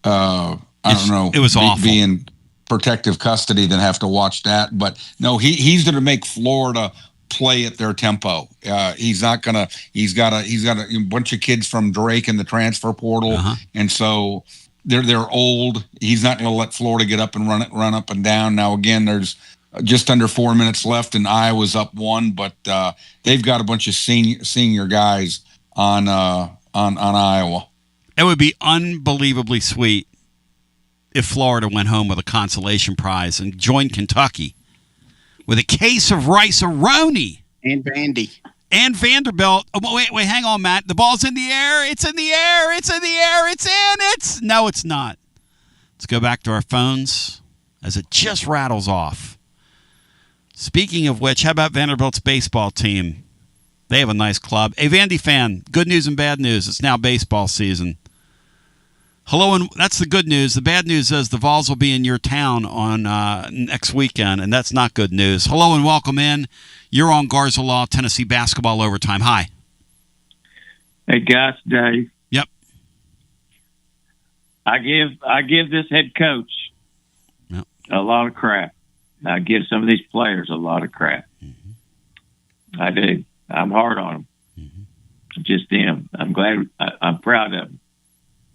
I don't know. It was awful. Be in protective custody than have to watch that. But no, he's going to make Florida play at their tempo. He's not gonna. He's got a bunch of kids from Drake in the transfer portal, and so they're old. He's not going to let Florida get up and run up and down. Now again, there's just under 4 minutes left, and Iowa's up 1, but they've got a bunch of senior guys on Iowa. It would be unbelievably sweet if Florida went home with a consolation prize and joined Kentucky with a case of rice-a-roni. And Vandy. And Vanderbilt. Oh, wait, hang on, Matt. The ball's in the air. It's in the air. It's in the air. It's in. No, it's not. Let's go back to our phones as it just rattles off. Speaking of which, how about Vanderbilt's baseball team? They have a nice club. Hey, Vandy fan, good news and bad news. It's now baseball season. Hello, and that's the good news. The bad news is the Vols will be in your town on next weekend, and that's not good news. Hello and welcome in. You're on Garza Law, Tennessee Basketball Overtime. Hi. Hey, guys, Dave. Yep. I give this head coach a lot of crap. I give some of these players a lot of crap. I do. I'm hard on them. Just them. I'm glad. I'm proud of them.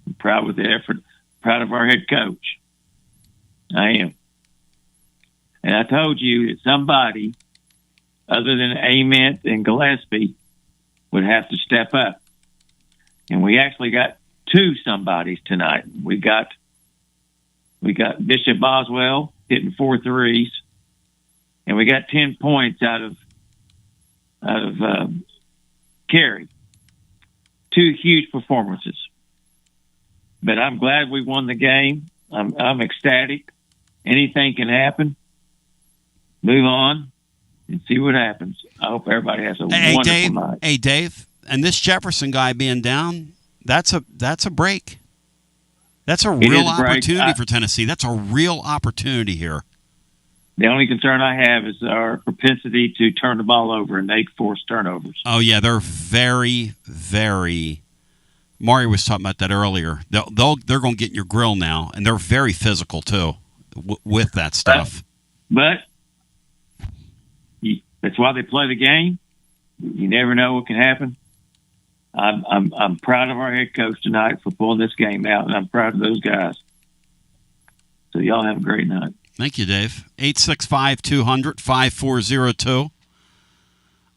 I'm proud with the effort. Proud of our head coach. I am. And I told you that somebody other than Ament and Gillespie would have to step up. And we actually got two somebodies tonight. We got Bishop Boswell hitting 4 threes, and we got 10 points out of Carey. 2 huge performances. But I'm glad we won the game. I'm ecstatic. Anything can happen. Move on and see what happens. I hope everybody has a wonderful night. Hey, Dave, and this Jefferson guy being down, that's a break. That's a real opportunity for Tennessee. That's a real opportunity here. The only concern I have is our propensity to turn the ball over and make forced turnovers. Oh, yeah, they're very, very – Maury was talking about that earlier. They're going to get in your grill now, and they're very physical too with that stuff. But that's why they play the game. You never know what can happen. I'm proud of our head coach tonight for pulling this game out, and I'm proud of those guys. So y'all have a great night. Thank you, Dave. 865-200-5402.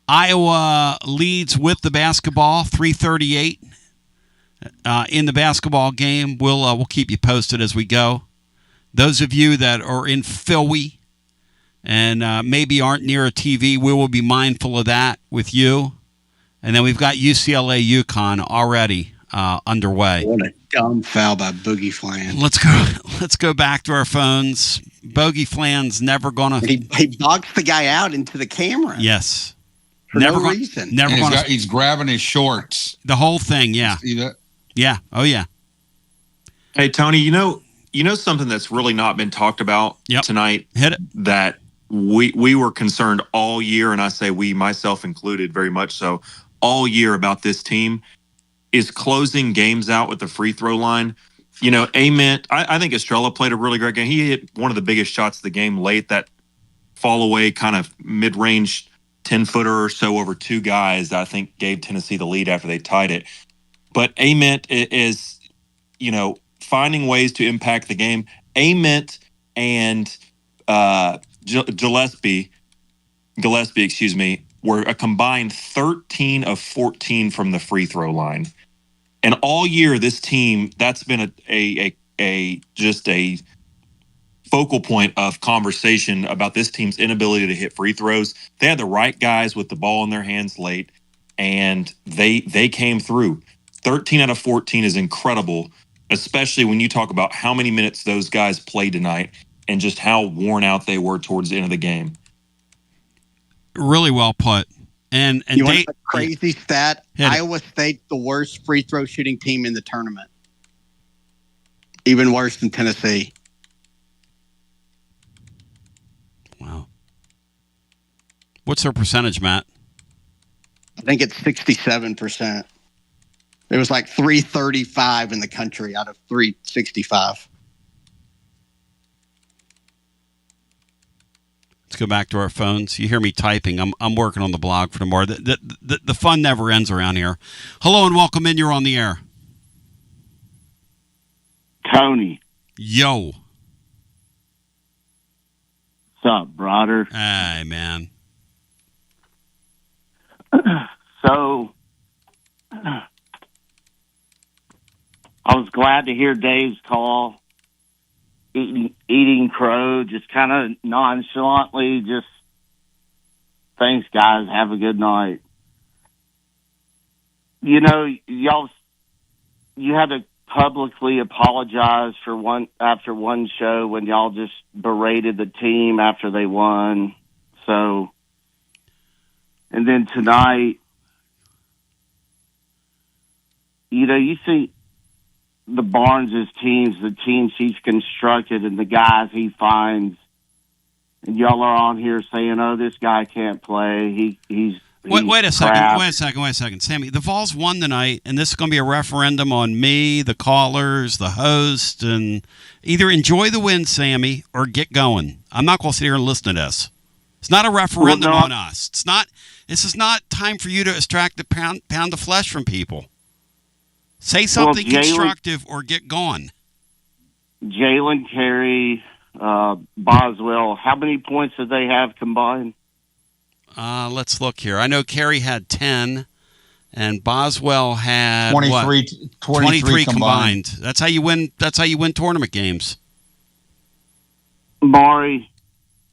Iowa leads with the basketball, 3:38 in the basketball game. We'll keep you posted as we go. Those of you that are in Philly and maybe aren't near a TV, we will be mindful of that with you. And then we've got UCLA UConn already underway. What a dumb foul by Boogie Flan. Let's go back to our phones. Bogey Flan's never gonna. He boxed the guy out into the camera. Yes. For no reason. He's grabbing his shorts. The whole thing. Yeah. See that? Yeah. Oh yeah. Hey Tony, you know something that's really not been talked about tonight. Hit it. That we were concerned all year, and I say we, myself included, very much so, all year about this team is closing games out with the free throw line. You know, Ament, I think Estrella played a really great game. He hit one of the biggest shots of the game late, that fall away kind of mid-range 10-footer or so over 2 guys that I think gave Tennessee the lead after they tied it. But Ament is, finding ways to impact the game. Ament and Gillespie, were a combined 13 of 14 from the free throw line. And all year, this team, that's been a focal point of conversation about this team's inability to hit free throws. They had the right guys with the ball in their hands late. and they came through. 13 out of 14 is incredible, especially when you talk about how many minutes those guys played tonight and just how worn out they were towards the end of the game. Really well put. And you want a crazy stat? Iowa State, the worst free throw shooting team in the tournament. Even worse than Tennessee. Wow. What's their percentage, Matt? I think it's 67%. It was like 335 in the country out of 365. Let's go back to our phones. You hear me typing. I'm working on the blog for tomorrow. The fun never ends around here. Hello and welcome in. You're on the air. Tony. Yo. What's up, brother? Hey, man. So, I was glad to hear Dave's call. Eating crow, just kind of nonchalantly, just thanks, guys. Have a good night. You know, you had to publicly apologize for after one show when y'all just berated the team after they won. So, and then tonight, you know, you see the Barnes' teams, the teams he's constructed and the guys he finds, and y'all are on here saying, oh, this guy can't play. Wait a second. Sammy, the Vols won tonight, and this is going to be a referendum on me, the callers, the host, and either enjoy the win, Sammy, or get going. I'm not going to sit here and listen to this. It's not a referendum on us. This is not time for you to extract the pound of flesh from people. Say something constructive or get gone. Jalen, Carey, Boswell, how many points did they have combined? Let's look here. I know Carey had 10, and Boswell had 23 combined. That's how you win. That's how you win tournament games. Maury,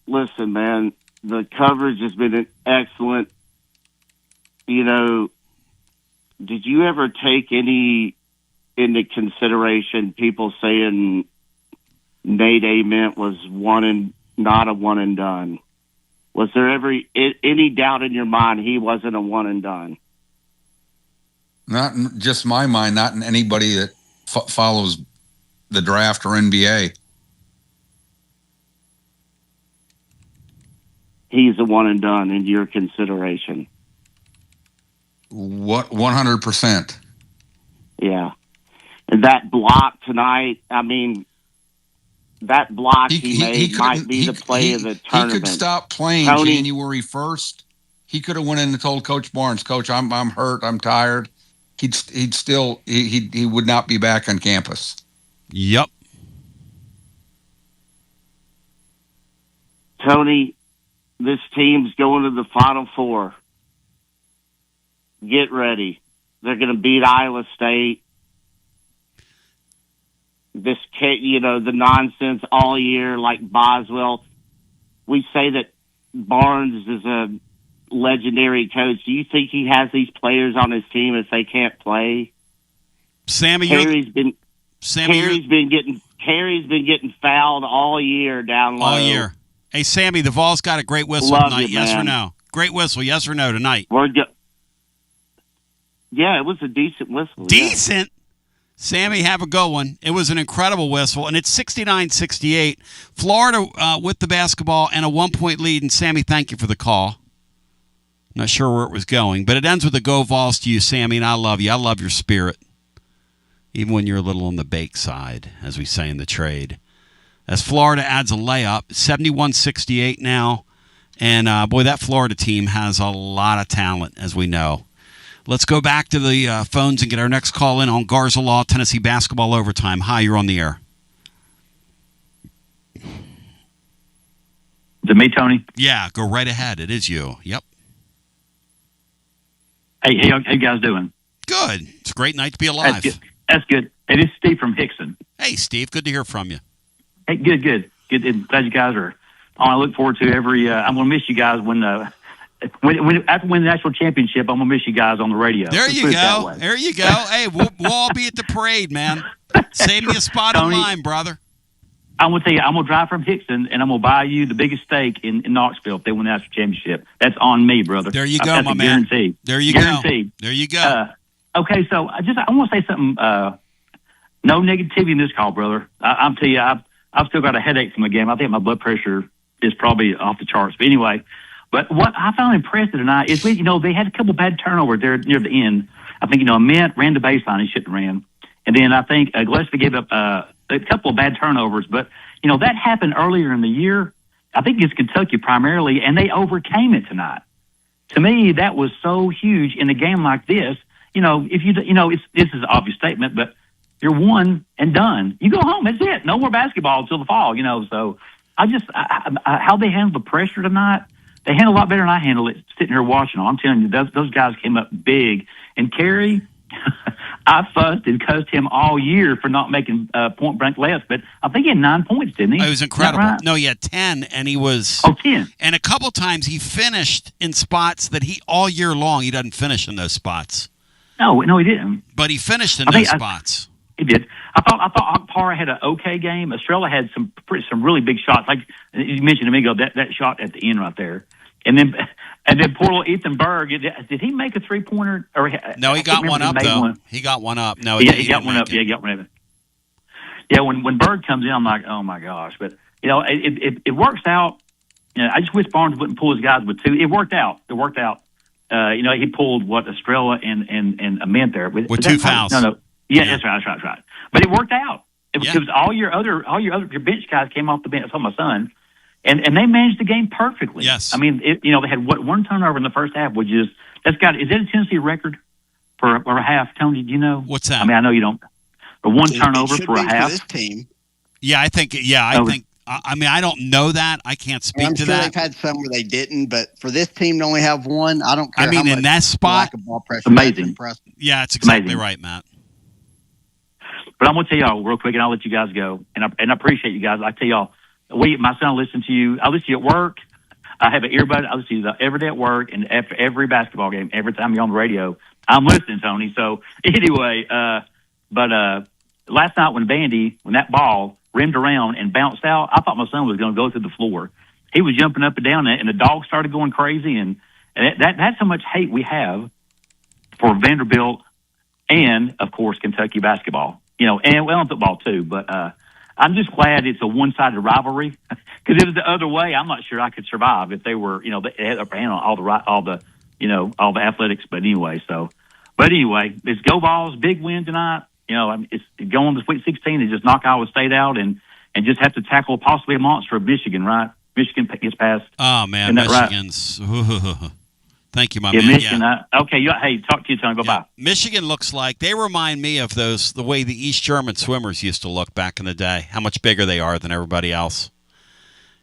listen, man, the coverage has been excellent. You know, did you ever take any into consideration people saying Nate Ament was not a one and done? Was there ever any doubt in your mind he wasn't a one and done? Not in just my mind, not in anybody that follows the draft or NBA. He's a one and done in your consideration. What 100%? Yeah, and that block tonight. I mean, that block he made might be the play of the tournament. He could stop playing January 1st. He could have went in and told Coach Barnes, "Coach, I'm hurt. I'm tired." He would not be back on campus. Yep. Tony, this team's going to the Final Four. Get ready. They're going to beat Iowa State. The nonsense all year, like Boswell. We say that Barnes is a legendary coach. Do you think he has these players on his team if they can't play? Sammy, Carey's been getting fouled all year down low. All year. Hey, Sammy, the Vols got a great whistle tonight. Yes or no? Great whistle. Yes or no tonight? Yeah, it was a decent whistle. Decent? Yeah. Sammy, have a good one. It was an incredible whistle, and it's 69-68. Florida with the basketball and a 1-point lead. And, Sammy, thank you for the call. Not sure where it was going, but it ends with a go Vols to you, Sammy, and I love you. I love your spirit, even when you're a little on the bake side, as we say in the trade. As Florida adds a layup, 71-68 now. And, boy, that Florida team has a lot of talent, as we know. Let's go back to the phones and get our next call in on Garza Law, Tennessee basketball overtime. Hi, you're on the air. Is it me, Tony? Yeah, go right ahead. It is you. Yep. Hey, how you guys doing? Good. It's a great night to be alive. That's good. Hey, this is Steve from Hickson. Hey, Steve. Good to hear from you. Hey, good. Glad you guys are on. I look forward to every. I'm going to miss you guys when after winning the national championship, I'm gonna miss you guys on the radio. There Let's you put it that go. way. There you go. Hey, we'll all be at the parade, man. Save me a spot Tony, in line, brother. I'm gonna tell you, I'm gonna drive from Hickson and I'm gonna buy you the biggest steak in Knoxville if they win the national championship. That's on me, brother. There you go, That's my a man. guarantee. There you Guaranteed. go. There you go. Okay, so I want to say something. No negativity in this call, brother. I'm telling you, I've still got a headache from the game. I think my blood pressure is probably off the charts. But anyway, but what I found impressive tonight is they had a couple bad turnovers there near the end. I think Ament ran the baseline he shouldn't have ran, and then I think Gillespie gave up a couple of bad turnovers. But that happened earlier in the year. I think it's Kentucky primarily, and they overcame it tonight. To me, that was so huge in a game like this. If this is an obvious statement, but you're one and done. You go home. That's it. No more basketball until the fall. So how they handled the pressure tonight, they handled a lot better than I handled it sitting here watching them. I'm telling you, those guys came up big. And Kerry, I fussed and cussed him all year for not making point blank layups, but I think he had 9 points, didn't he? It was incredible. Right? No, he had 10, and he was 10. And a couple times he finished in spots that he all year long he doesn't finish in those spots. No, he didn't. But he finished in those spots. He did. I thought Akpara had an okay game. Estrella had some really big shots, like you mentioned a minute ago. That shot at the end right there, and then poor little Ethan Berg. Did he make a 3-pointer? No, he got one up though. He got one up. No, he got one up. Yeah, he got one up. Yeah, when Berg comes in, I'm like, oh my gosh! But it works out. I just wish Barnes wouldn't pull his guys with two. It worked out. He pulled Estrella and Ament there with two fouls. No. Yeah, that's right. But it worked out. It was all your bench guys came off the bench. I saw my son, and they managed the game perfectly. Yes. I mean, they had one turnover in the first half, which is is that a Tennessee record for a half? Tony, do you know? What's that? I mean, I know you don't. But one turnover for a half. For this team. Yeah, I think. I mean, I don't know that. I can't speak I'm to sure that. They've had some where they didn't, but for this team to only have one, I don't care. I mean, how in much that spot, lack of ball pressure, amazing. Yeah, it's exactly amazing. Right, Matt. But I'm going to tell y'all real quick, and I'll let you guys go. And I appreciate you guys. I tell y'all, my son listens to you. I listen to you at work. I have an earbud. I listen to you every day at work and after every basketball game. Every time you're on the radio, I'm listening, Tony. So anyway, but last night when that ball rimmed around and bounced out, I thought my son was going to go through the floor. He was jumping up and down, and the dog started going crazy. And that's how much hate we have for Vanderbilt and, of course, Kentucky basketball. And football too. But I'm just glad it's a one-sided rivalry because if it was the other way, I'm not sure I could survive if they were, they had upper hand on all the athletics. But anyway, it's go Vols, big win tonight. It's going to Sweet 16 and just knock Iowa State out and just have to tackle possibly a monster of Michigan, right? Michigan gets past. Oh man, Michigan's. Right? Thank you, my man. Michigan. Okay. Hey, talk to you, Tony. Bye-bye. Michigan looks like they remind me of the way the East German swimmers used to look back in the day. How much bigger they are than everybody else.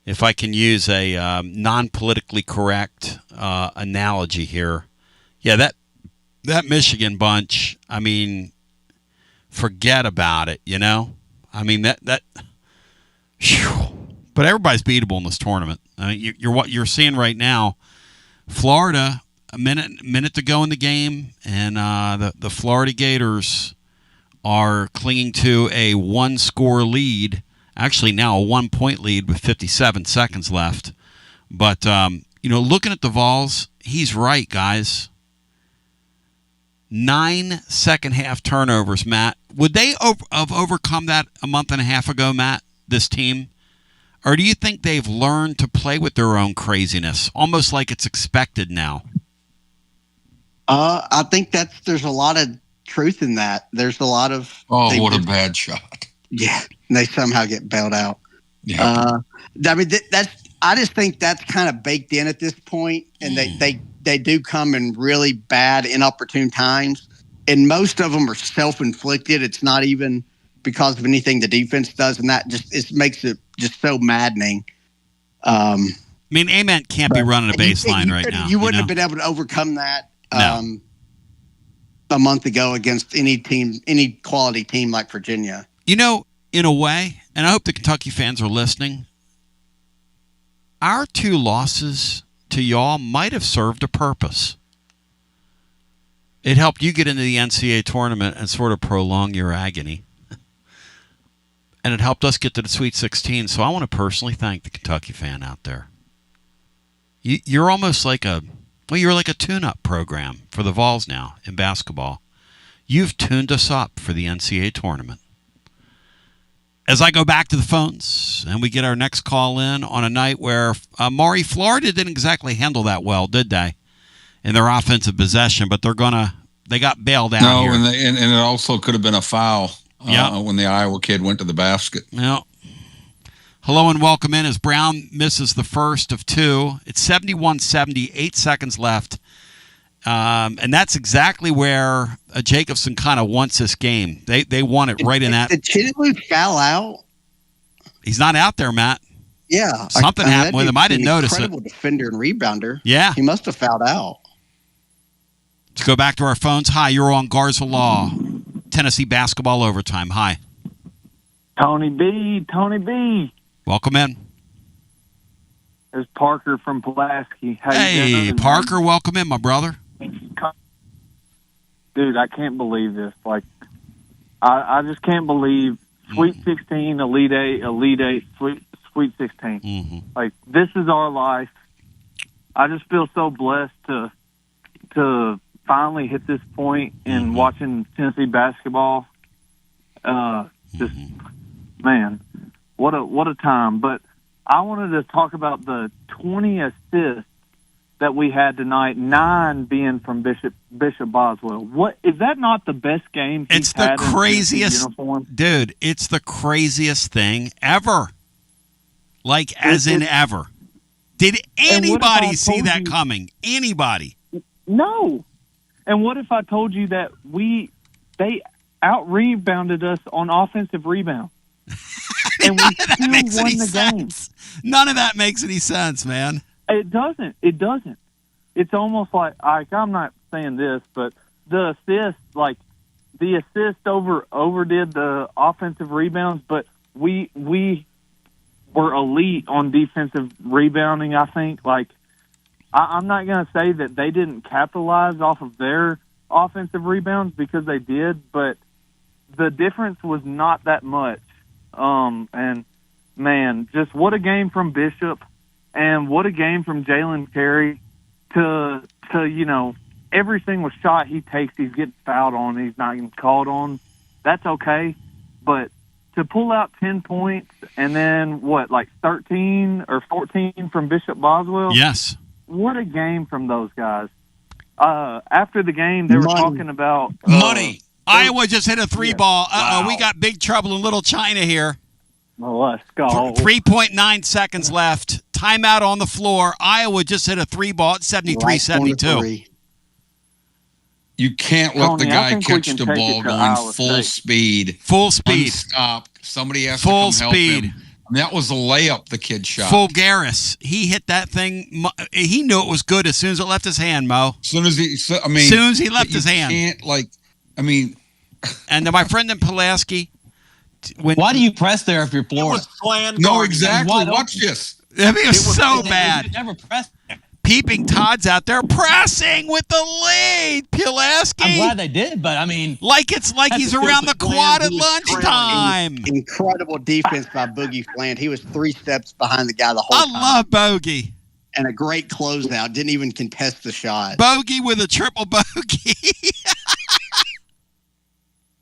If I can use a non-politically correct analogy here, that Michigan bunch. I mean, forget about it. I mean that. Whew. But everybody's beatable in this tournament. I mean, what you're seeing right now. Florida, a minute to go in the game, and the Florida Gators are clinging to a one-score lead. Actually, now a 1-point lead with 57 seconds left. But looking at the Vols, he's right, guys. 9 second-half turnovers, Matt. Would they have overcome that a month and a half ago, Matt? This team. Or do you think they've learned to play with their own craziness, almost like it's expected now? I think there's a lot of truth in that. There's a lot of what a bad shot. Yeah, and they somehow get bailed out. Yeah. I mean, I just think that's kind of baked in at this point, and they do come in really bad, inopportune times, and most of them are self-inflicted. It's not even because of anything the defense does, and that just makes it just so maddening. I mean, Ament can't be running a baseline right now. You wouldn't have been able to overcome that a month ago against any quality team like Virginia. In a way, and I hope the Kentucky fans are listening, our two losses to y'all might have served a purpose. It helped you get into the NCAA tournament and sort of prolong your agony. And it helped us get to the Sweet 16. So I want to personally thank the Kentucky fan out there. You're almost like you're like a tune-up program for the Vols now in basketball. You've tuned us up for the NCAA tournament. As I go back to the phones and we get our next call in on a night where Maury, Florida didn't exactly handle that well, did they? In their offensive possession, but they got bailed out. No, here. and it also could have been a foul when the Iowa kid went to the basket. Yeah. Hello and welcome in as Brown misses the first of two. It's 71-70, 8 seconds left. And that's exactly where Jacobson kind of wants this game. They want it right in that. Did Chinelu foul out? He's not out there, Matt. Yeah. Something happened with him. I didn't notice it. Incredible defender and rebounder. Yeah. He must have fouled out. Let's go back to our phones. Hi, you're on Garza Law. Tennessee basketball overtime. Hi. Tony B. Welcome in. There's Parker from Pulaski. Hey, Parker, welcome in, my brother. Dude, I can't believe this. Like, I just can't believe Sweet 16, Elite 8, Sweet 16. Mm-hmm. Like, this is our life. I just feel so blessed to finally hit this point in watching Tennessee basketball. Man, what a time. But I wanted to talk about the 20 assists that we had tonight, 9 being from Bishop Boswell. What is that not the best game he's had? It's the craziest, uniform? dude. It's the craziest thing ever. Like, as in ever. Did anybody see that coming? Anybody? No. And what if I told you that they out-rebounded us on offensive rebound? And we still won the game. None of that makes any sense, man. It doesn't. It's almost like I'm not saying this, but the assist overdid the offensive rebounds, but we were elite on defensive rebounding, I think. Like, I'm not going to say that they didn't capitalize off of their offensive rebounds, because they did, but the difference was not that much. And man, just what a game from Bishop, and what a game from Jalen Carey to every single shot he takes, he's getting fouled on, he's not getting called on. That's okay. But to pull out 10 points and then 13 or 14 from Bishop Boswell? Yes. What a game from those guys. After the game, they were talking about money. Iowa just hit a 3-ball. Wow. We got big trouble in Little China here. Well, let's go. 3.9 seconds left. Timeout on the floor. Iowa just hit a 3-ball at 73-72. You can't let the guy catch the ball going full speed. Full speed. Unstopped. Somebody has to come help him. I mean, that was a layup the kid shot. Fulgaris. He hit that thing. He knew it was good as soon as it left his hand, Mo. As soon as he left his hand. And then my friend in Pulaski. Why do you press there if you're Florida? No, exactly. Watch this. I mean, it was so bad. You never press there. Peeping Todd's out there pressing with the lead. Pulaski. I'm glad they did, but I mean, like he's around the quad at lunchtime. Incredible defense by Boogie Fland. He was 3 steps behind the guy the whole time. I love Bogey. And a great closeout. Didn't even contest the shot. Bogey with a triple bogey.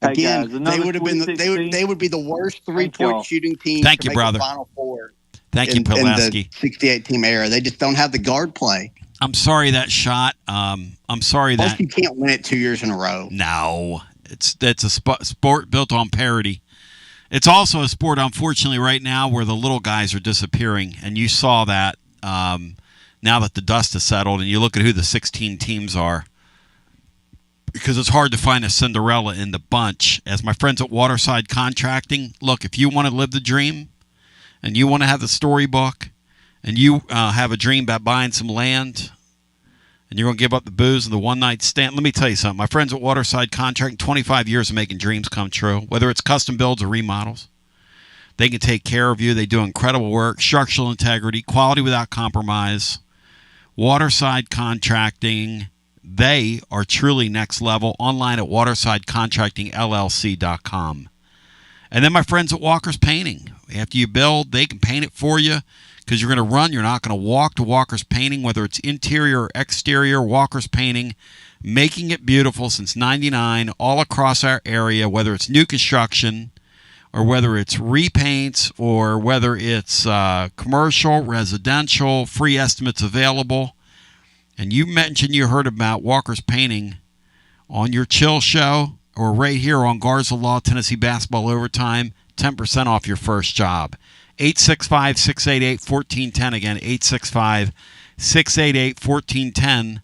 Again, guys, they would have been they would be the worst 3-point shooting team. Thank to you, make brother. The Final Four. Thank you, Pulaski. In the 68 team era, they just don't have the guard play. I'm sorry that shot. I'm sorry that you can't win it 2 years in a row. No, it's a sport built on parity. It's also a sport, unfortunately, right now where the little guys are disappearing, and you saw that now that the dust has settled, and you look at who the 16 teams are. Because it's hard to find a Cinderella in the bunch. As my friends at Waterside Contracting, look, if you want to live the dream and you want to have the storybook and you have a dream about buying some land and you're going to give up the booze and the one-night stand, let me tell you something. My friends at Waterside Contracting, 25 years of making dreams come true, whether it's custom builds or remodels. They can take care of you. They do incredible work, structural integrity, quality without compromise. Waterside Contracting. They are truly next level. Online at watersidecontractingllc.com. And then my friends at Walker's Painting. After you build, they can paint it for you because you're going to run. You're not going to walk to Walker's Painting, whether it's interior or exterior. Walker's Painting, making it beautiful since '99 all across our area, whether it's new construction or whether it's repaints or whether it's commercial, residential, free estimates available. And you mentioned you heard about Walker's Painting on your Chill Show or right here on Garza Law, Tennessee Basketball Overtime, 10% off your first job. 865-688-1410. Again, 865-688-1410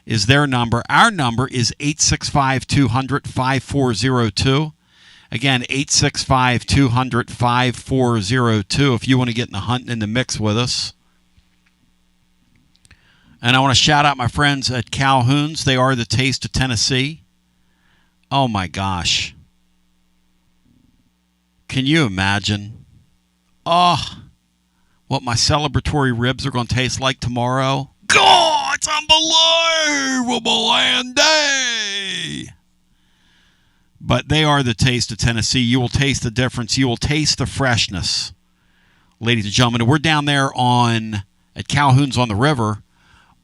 is their number. Our number is 865-200-5402. Again, 865-200-5402 if you want to get in the hunt and in the mix with us. And I want to shout out my friends at Calhoun's. They are the taste of Tennessee. Oh, my gosh. Can you imagine? Oh, what my celebratory ribs are going to taste like tomorrow? God, it's unbelievable, Andy. But they are the taste of Tennessee. You will taste the difference. You will taste the freshness, ladies and gentlemen. And we're down there at Calhoun's on the river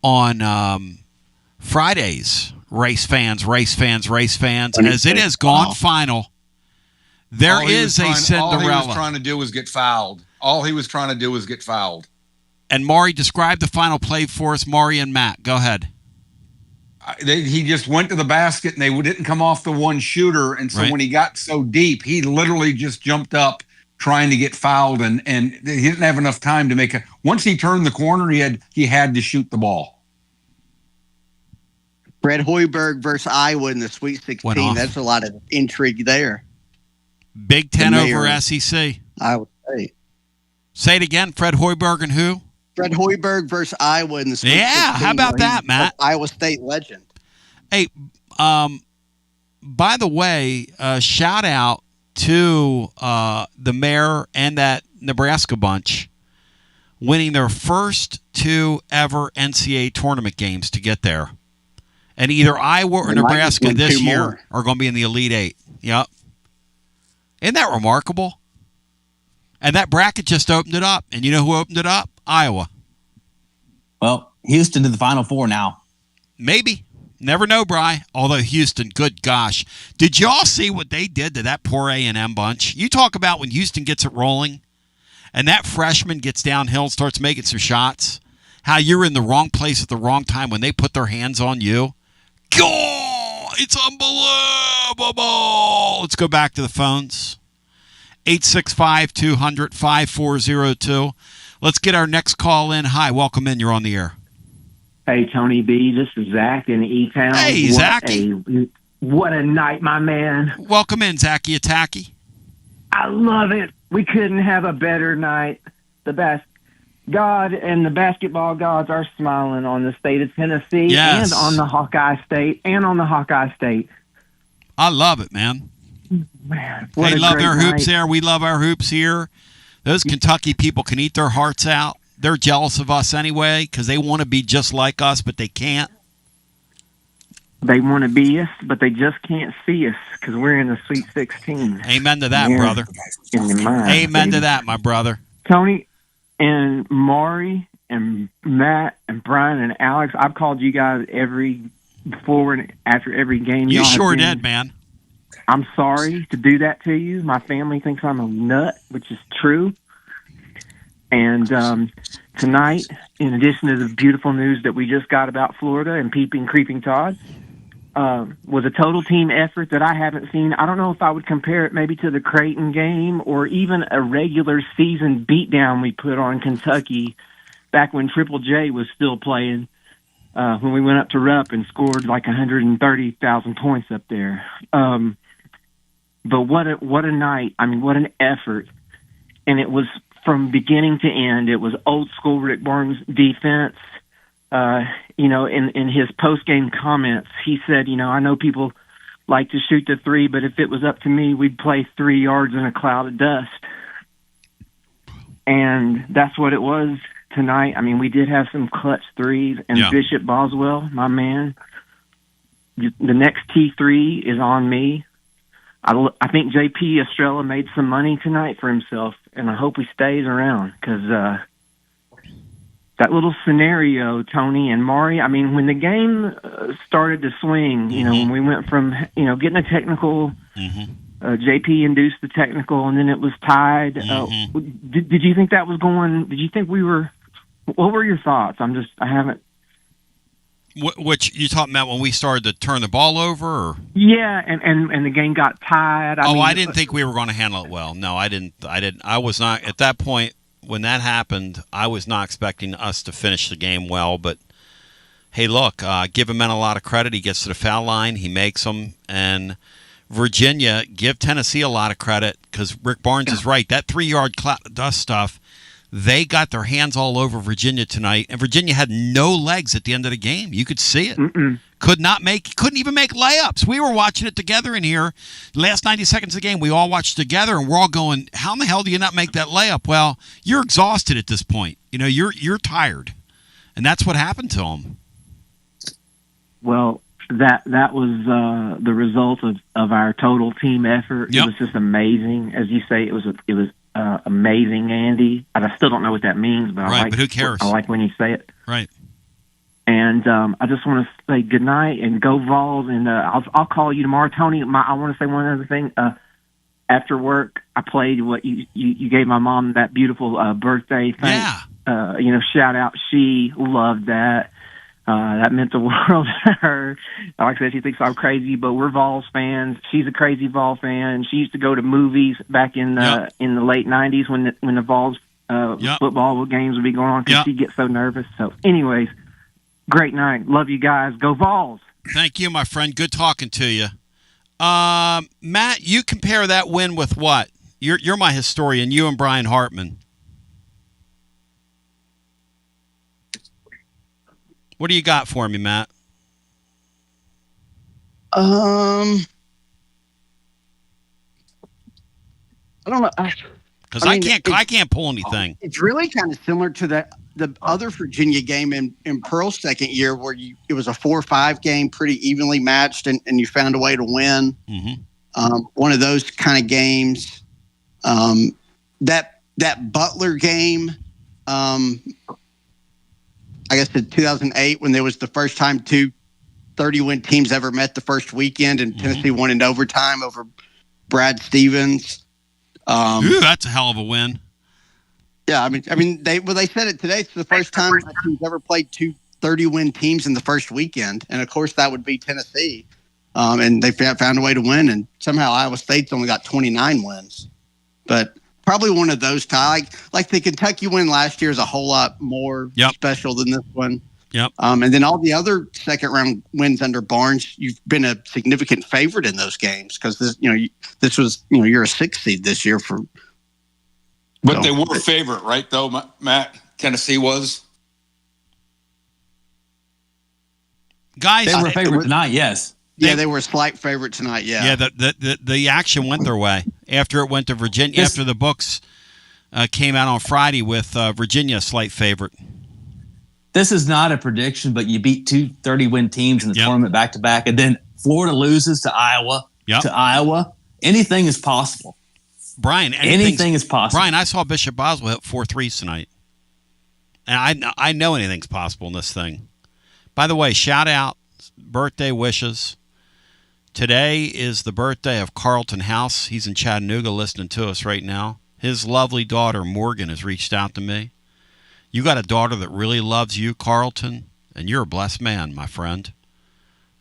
on Fridays. Race fans. As it has gone final, there is a Cinderella. All he was trying to do was get fouled. And Maury, describe the final play for us. Maury and Matt, go ahead. He just went to the basket, and they didn't come off the one shooter. And so when he got so deep, he literally just jumped up trying to get fouled, and he didn't have enough time to make a. Once he turned the corner, he had to shoot the ball. Fred Hoiberg versus Iowa in the Sweet 16. That's a lot of intrigue there. Big Ten over SEC. Iowa State. Say it again. Fred Hoiberg and who? Fred Hoiberg versus Iowa in the Sweet 16. How about that, Matt? Iowa State legend. Hey, by the way, shout out to the mayor and that Nebraska bunch winning their first 2 ever NCAA tournament games to get there. And either Iowa or Nebraska this year are going to be in the Elite Eight. Yep. Isn't that remarkable? And that bracket just opened it up. And you know who opened it up? Iowa. Well, Houston to the Final Four now. Maybe. Never know, Bri. Although Houston, good gosh. Did y'all see what they did to that poor A&M bunch? You talk about when Houston gets it rolling and that freshman gets downhill and starts making some shots, how you're in the wrong place at the wrong time when they put their hands on you. God, it's unbelievable. Let's go back to the phones. 865-200-5402. Let's get our next call in. Hi, welcome in. You're on the air. Hey, Tony B. This is Zach in E-Town. Hey, Zachy. What a night, my man. Welcome in, Zachy Attacky. I love it. We couldn't have a better night. The best. God and the basketball gods are smiling on the state of Tennessee and on the Hawkeye State I love it, man. Man, they love their hoops there. We love our hoops here. Those Kentucky people can eat their hearts out. They're jealous of us anyway because they want to be just like us, but they can't. They want to be us, but they just can't see us because we're in the Sweet 16. Amen to that, brother. Amen to that, my brother. Tony and Maury and Matt and Brian and Alex, I've called you guys before and after every game. You sure did, man. I'm sorry to do that to you. My family thinks I'm a nut, which is true. And tonight, in addition to the beautiful news that we just got about Florida and Creeping Todd, was a total team effort that I haven't seen. I don't know if I would compare it maybe to the Creighton game or even a regular season beatdown we put on Kentucky back when Triple J was still playing, when we went up to Rupp and scored like 130,000 points up there. But what a night. I mean, what an effort. And it was from beginning to end. It was old school Rick Barnes defense. In his post-game comments, he said, I know people like to shoot the three, but if it was up to me, we'd play 3 yards in a cloud of dust. And that's what it was tonight. I mean, we did have some clutch threes, and Bishop Boswell, my man, the next T3 is on me. I think JP Estrella made some money tonight for himself, and I hope he stays around because that little scenario, Tony and Maury, I mean, when the game started to swing, you know, when we went from, you know, getting a technical, JP induced the technical, and then it was tied. Did you think that was going, did you think we were, what were your thoughts? I haven't. Which you talking about when we started to turn the ball over? Or? Yeah, and the game got tied. I didn't think we were going to handle it well. No, I didn't. I was not, at that point, when that happened, I was not expecting us to finish the game well. But, hey, look, give him a lot of credit. He gets to the foul line. He makes them. And Virginia, give Tennessee a lot of credit because Rick Barnes is right. That 3-yard dust stuff, they got their hands all over Virginia tonight, and Virginia had no legs at the end of the game. You could see it. Couldn't even make layups. We were watching it together in here. The last 90 seconds of the game, we all watched together, and we're all going, how in the hell do you not make that layup? Well, you're exhausted at this point. You know, you're tired, and that's what happened to them. Well, that was the result of our total team effort. It was just amazing. As you say, it was amazing, Andy. I still don't know what that means, but but who cares? I like when you say it. Right. And I just want to say good night and go Vols. And I'll call you tomorrow, Tony. I want to say one other thing. After work, I played what you gave my mom, that beautiful birthday thing. Yeah. Shout out. She loved that. That meant the world to her. Like I said, she thinks I'm crazy, but we're Vols fans. She's a crazy Vol fan. She used to go to movies back in the late '90s when the Vols football games would be going on because she'd get so nervous. So, anyways, great night. Love you guys. Go Vols. Thank you, my friend. Good talking to you. Matt, you compare that win with what? You're my historian. You and Brian Hartman. What do you got for me, Matt? I don't know. Because I can't pull anything. It's really kind of similar to the other Virginia game in Pearl's second year, where it was a 4-5 game, pretty evenly matched, and you found a way to win. One of those kind of games. That Butler game. I guess in 2008, when there was the first time two 30-win teams ever met the first weekend, and Tennessee won in overtime over Brad Stevens. That's a hell of a win. Yeah, I mean, they said it today. It's the first time a team's ever played two 30-win teams in the first weekend, and of course that would be Tennessee. And they found a way to win, and somehow Iowa State's only got 29 wins, but. Probably one of those ties. Like the Kentucky win last year is a whole lot more special than this one. And then all the other second-round wins under Barnes, you've been a significant favorite in those games because this was you're a 6th seed this year for. But they were a favorite, right? Though Matt, Tennessee was. Guys, they were a favorite tonight. Yes. Yeah, they were a slight favorite tonight. Yeah, the action went their way after it went to Virginia. After the books came out on Friday with Virginia a slight favorite. This is not a prediction, but you beat two 30-win teams in the tournament back to back, and then Florida loses to Iowa. To Iowa, anything is possible. Brian, anything is possible. Brian, I saw Bishop Boswell hit 4 threes tonight, and I know anything's possible in this thing. By the way, shout out birthday wishes. Today is the birthday of Carlton House. He's in Chattanooga listening to us right now. His lovely daughter, Morgan, has reached out to me. You got a daughter that really loves you, Carlton, and you're a blessed man, my friend.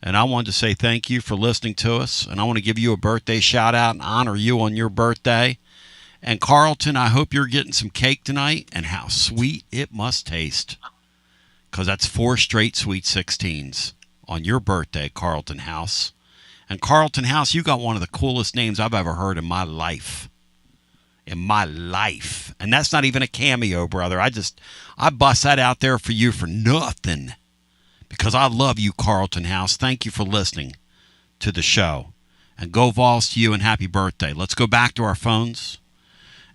And I wanted to say thank you for listening to us, and I want to give you a birthday shout-out and honor you on your birthday. And, Carlton, I hope you're getting some cake tonight, and how sweet it must taste, because that's 4 straight Sweet 16s on your birthday, Carlton House. And Carlton House, you got one of the coolest names I've ever heard in my life. And that's not even a cameo, brother. I bust that out there for you for nothing. Because I love you, Carlton House. Thank you for listening to the show. And go Vols to you and happy birthday. Let's go back to our phones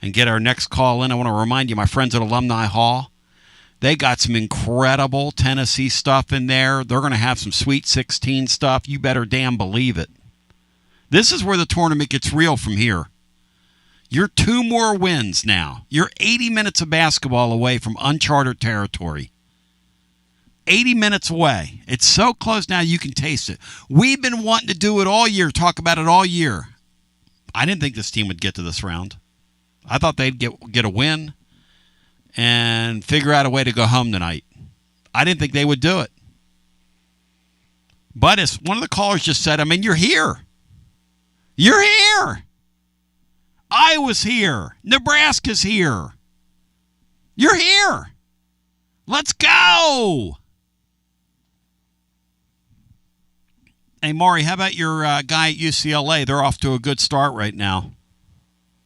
and get our next call in. I want to remind you, my friends at Alumni Hall, They got some incredible Tennessee stuff in there. They're going to have some Sweet 16 stuff. You better damn believe it. This is where the tournament gets real from here. You're 2 more wins now. You're 80 minutes of basketball away from uncharted territory. 80 minutes away. It's so close now you can taste it. We've been wanting to do it all year, talk about it all year. I didn't think this team would get to this round. I thought they'd get a win and figure out a way to go home tonight. I didn't think they would do it. But as one of the callers just said, I mean, you're here. You're here. Iowa's here. Nebraska's here. You're here. Let's go. Hey, Maury, how about your guy at UCLA? They're off to a good start right now.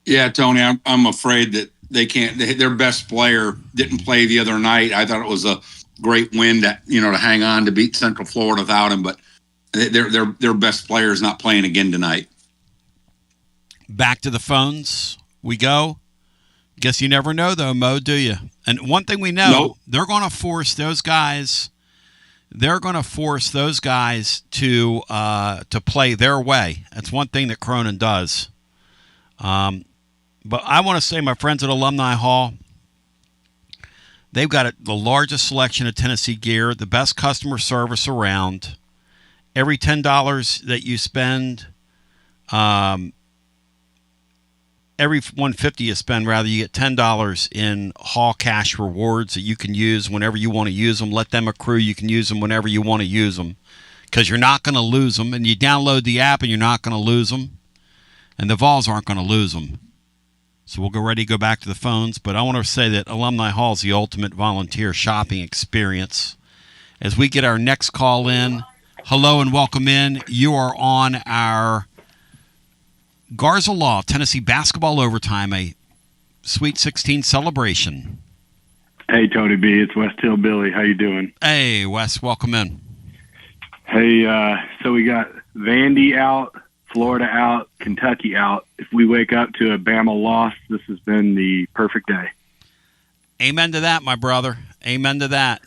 Yeah, Tony, I'm afraid that they can't. Their best player didn't play the other night. I thought it was a great win to hang on to beat Central Florida without him, but their best player is not playing again tonight. Back to the phones we go. Guess you never know, though, Mo, do you? And one thing we know, Nope. They're going to force those guys. They're going to force those guys to play their way. That's one thing that Cronin does. But I want to say, my friends at Alumni Hall, they've got the largest selection of Tennessee gear, the best customer service around. Every $10 that you spend, every $150 you spend, rather, you get $10 in Hall cash rewards that you can use whenever you want to use them. Let them accrue. You can use them whenever you want to use them because you're not going to lose them. And you download the app and you're not going to lose them. And the Vols aren't going to lose them. So we'll go back to the phones. But I want to say that Alumni Hall is the ultimate volunteer shopping experience. As we get our next call in, hello and welcome in. You are on our Garza Law, Tennessee basketball overtime, a Sweet 16 celebration. Hey, Tony B, it's West Hill Billy. How you doing? Hey, Wes, welcome in. Hey, so we got Vandy out, Florida out, Kentucky out. If we wake up to a Bama loss, this has been the perfect day. Amen to that, my brother. Amen to that.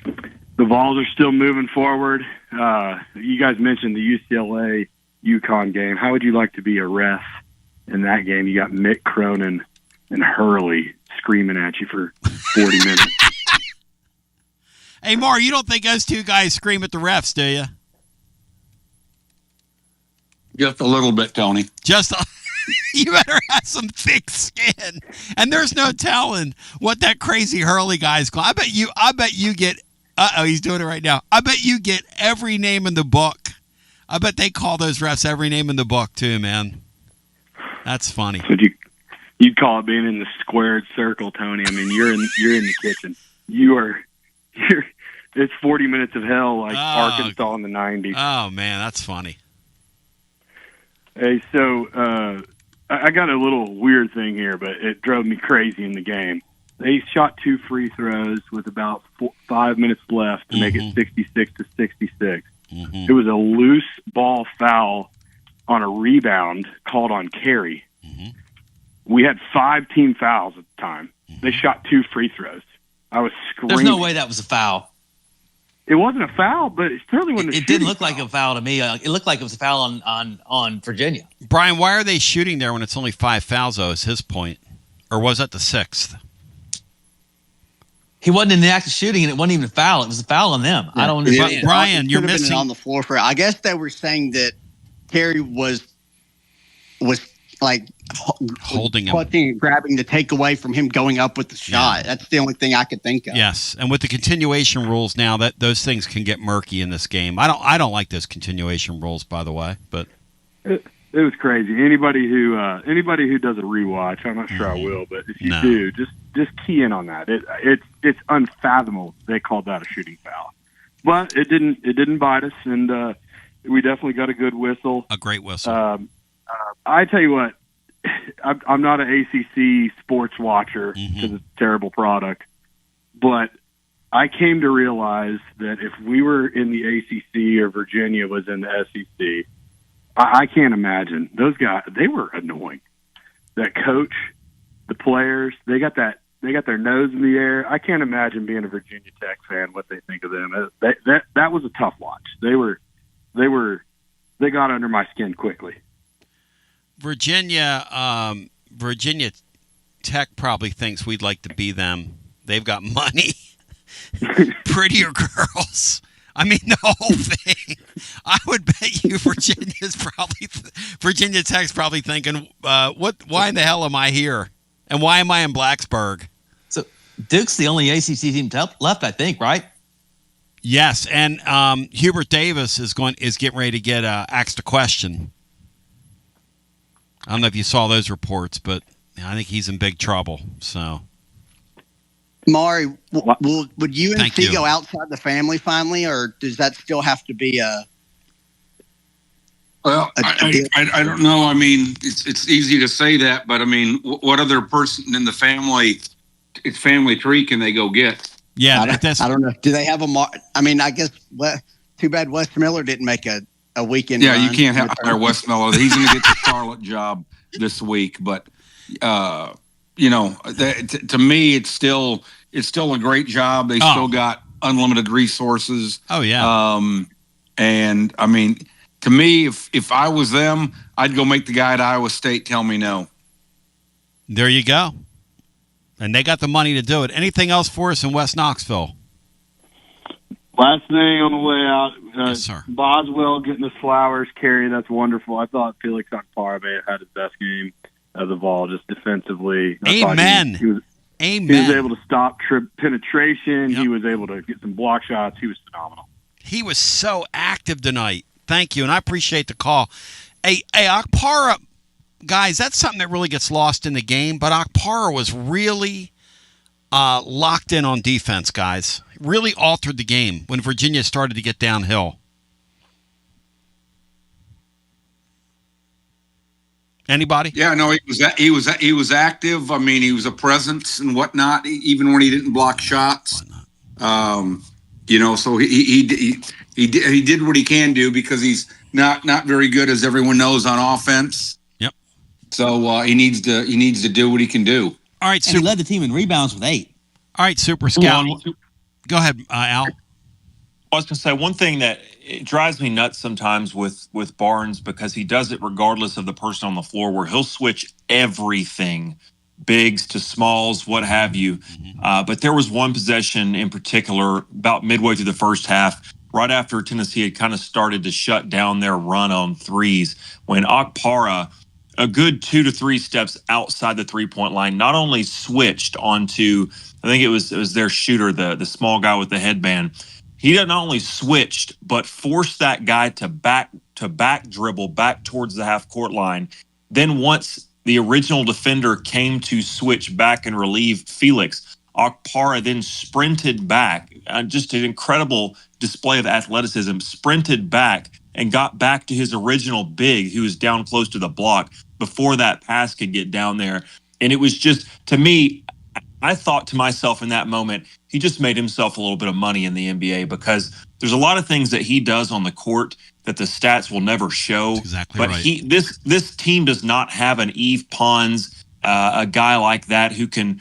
The Vols are still moving forward. You guys mentioned the UCLA UConn game. How would you like to be a ref in that game? You got Mick Cronin and Hurley screaming at you for 40 minutes. Hey, Mar, you don't think those two guys scream at the refs, do you? Just a little bit, Tony. You better have some thick skin. And there's no telling what that crazy Hurley guy's called. I bet you get, he's doing it right now. I bet you get every name in the book. I bet they call those refs every name in the book too, man. That's funny. So you'd call it being in the squared circle, Tony. I mean, you're in the kitchen. It's 40 minutes of hell like Arkansas in the 90s. Oh man, that's funny. Hey, so I got a little weird thing here, but it drove me crazy in the game. They shot 2 free throws with about 5 minutes left to make it 66-66. It was a loose ball foul on a rebound called on Carey. We had 5 team fouls at the time. They shot 2 free throws. I was screaming. There's no way that was a foul. It wasn't a foul, but it certainly wasn't. It didn't look like a foul to me. It looked like it was a foul on Virginia. Brian, why are they shooting there when it's only 5 fouls, though, is his point? Or was that the 6th? He wasn't in the act of shooting, and it wasn't even a foul. It was a foul on them. I don't understand. Brian, you're missing. Been on the floor for. I guess they were saying that Terry was like holding him, clutching and grabbing to take away from him going up with the shot. Yeah. That's the only thing I could think of. Yes, and with the continuation rules now, that those things can get murky in this game. I don't like those continuation rules, by the way, but it was crazy. Anybody who does a rewatch, I'm not sure I will, but if you do, just key in on that. It's unfathomable they called that a shooting foul, but it didn't bite us, and we definitely got a good whistle, a great whistle. I tell you what, I'm not an ACC sports watcher because it's a terrible product, but I came to realize that if we were in the ACC or Virginia was in the SEC, I can't imagine. Those guys, they were annoying. That coach, the players, they got that their nose in the air. I can't imagine being a Virginia Tech fan what they think of them. That was a tough watch. They got under my skin quickly. Virginia Tech probably thinks we'd like to be them. They've got money, prettier girls. I mean, the whole thing. I would bet you Virginia Tech's probably thinking, why in the hell am I here? And why am I in Blacksburg? So Duke's the only ACC team left, I think, right? Yes, and Hubert Davis is getting ready to get asked a question. I don't know if you saw those reports, but I think he's in big trouble. So, Maury, would UNC go outside the family finally, or does that still have to be a? Well, I don't know. I mean, it's easy to say that, but I mean, what other person in the family tree can they go get? Yeah, I don't know. Do they have I mean, I guess. Too bad Wes Miller didn't make a weekend. Yeah, you can't hire Wes Miller. He's going to get the Charlotte job this week, but to me, it's still a great job. They still got unlimited resources. Oh yeah. And I mean, to me, if I was them, I'd go make the guy at Iowa State tell me no. There you go. And they got the money to do it. Anything else for us in West Knoxville? Last thing on the way out, yes, sir. Boswell getting the flowers, Carey, that's wonderful. I thought Felix Akpara may have had his best game of the ball, just defensively. Amen. He was able to stop penetration. Yep. He was able to get some block shots. He was phenomenal. He was so active tonight. Thank you, and I appreciate the call. Hey, Akpara, guys, that's something that really gets lost in the game, but Akpara was really locked in on defense, guys. Really altered the game when Virginia started to get downhill. Anybody? Yeah, no, he was active. I mean, he was a presence and whatnot, even when he didn't block shots. So he did what he can do because he's not very good, as everyone knows, on offense. Yep. So he needs to do what he can do. All right, and he led the team in rebounds with 8. All right, Super Scout. Go ahead, Al. I was going to say one thing that it drives me nuts sometimes with Barnes, because he does it regardless of the person on the floor, where he'll switch everything, bigs to smalls, what have you. But there was one possession in particular about midway through the first half, right after Tennessee had kind of started to shut down their run on threes, when Akpara, a good 2 to 3 steps outside the three-point line, not only switched onto, I think it was their shooter, the small guy with the headband. He not only switched, but forced that guy to back dribble back towards the half-court line. Then once the original defender came to switch back and relieve Felix, Akpara then sprinted back, just an incredible display of athleticism, sprinted back and got back to his original big, who was down close to the block, before that pass could get down there. And it was just, to me, I thought to myself in that moment, he just made himself a little bit of money in the NBA, because there's a lot of things that he does on the court that the stats will never show. That's exactly but right. This team does not have an Yves Pons, a guy like that who can,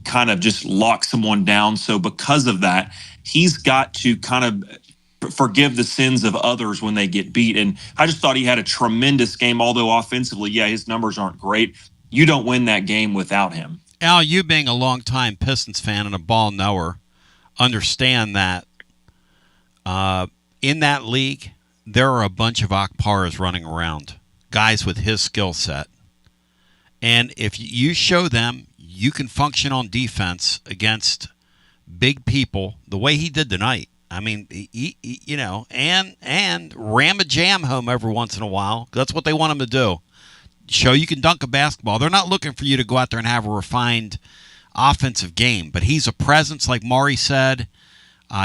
kind of just lock someone down. So because of that, he's got to kind of forgive the sins of others when they get beat. And I just thought he had a tremendous game, although offensively, his numbers aren't great. You don't win that game without him. Al, you being a longtime Pistons fan and a ball knower, understand that in that league, there are a bunch of Akparas running around, guys with his skill set. And if you show them you can function on defense against big people the way he did tonight, I mean, and ram a jam home every once in a while. That's what they want him to do. Show you can dunk a basketball. They're not looking for you to go out there and have a refined offensive game, but he's a presence, like Maury said.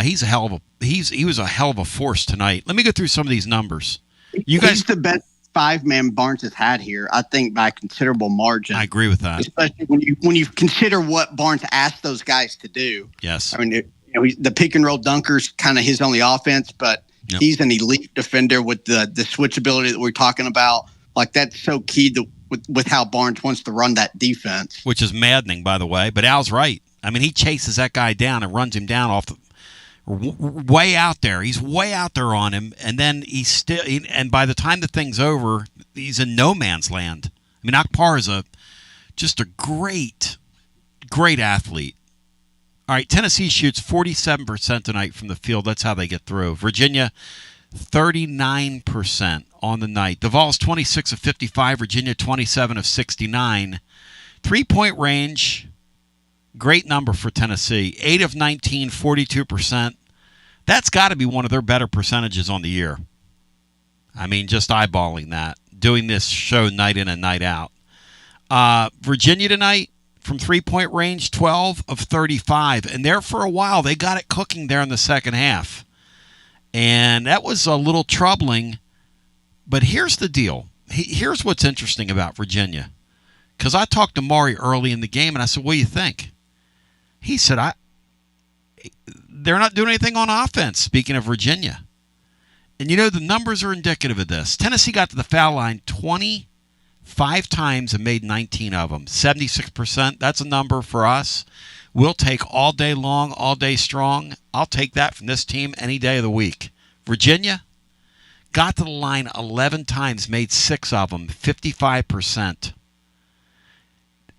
He was a hell of a force tonight. Let me go through some of these numbers. He's the best 5-man Barnes has had here, I think, by a considerable margin. I agree with that, especially when you consider what Barnes asked those guys to do. Yes, I mean, the pick and roll dunker's kind of his only offense, but he's an elite defender with the switchability that we're talking about. Like, that's so key with how Barnes wants to run that defense. Which is maddening, by the way. But Al's right. I mean, he chases that guy down and runs him down off the way out there. He's way out there on him, and then and by the time the thing's over, he's in no man's land. I mean, Akbar is just a great athlete. All right, Tennessee shoots 47% tonight from the field. That's how they get through. Virginia, 39% on the night. The Vols, 26 of 55. Virginia, 27 of 69. 3-point range, great number for Tennessee. 8 of 19, 42%. That's got to be one of their better percentages on the year. I mean, just eyeballing that. Doing this show night in and night out. Virginia tonight, from 3-point range, 12 of 35. And there for a while, they got it cooking there in the second half. And that was a little troubling. But here's the deal. Here's what's interesting about Virginia. Because I talked to Maury early in the game, and I said, what do you think? He said, they're not doing anything on offense, speaking of Virginia. And, the numbers are indicative of this. Tennessee got to the foul line 25 times and made 19 of them. 76%, that's a number for us. We'll take all day long, all day strong. I'll take that from this team any day of the week. Virginia got to the line 11 times, made 6 of them, 55%.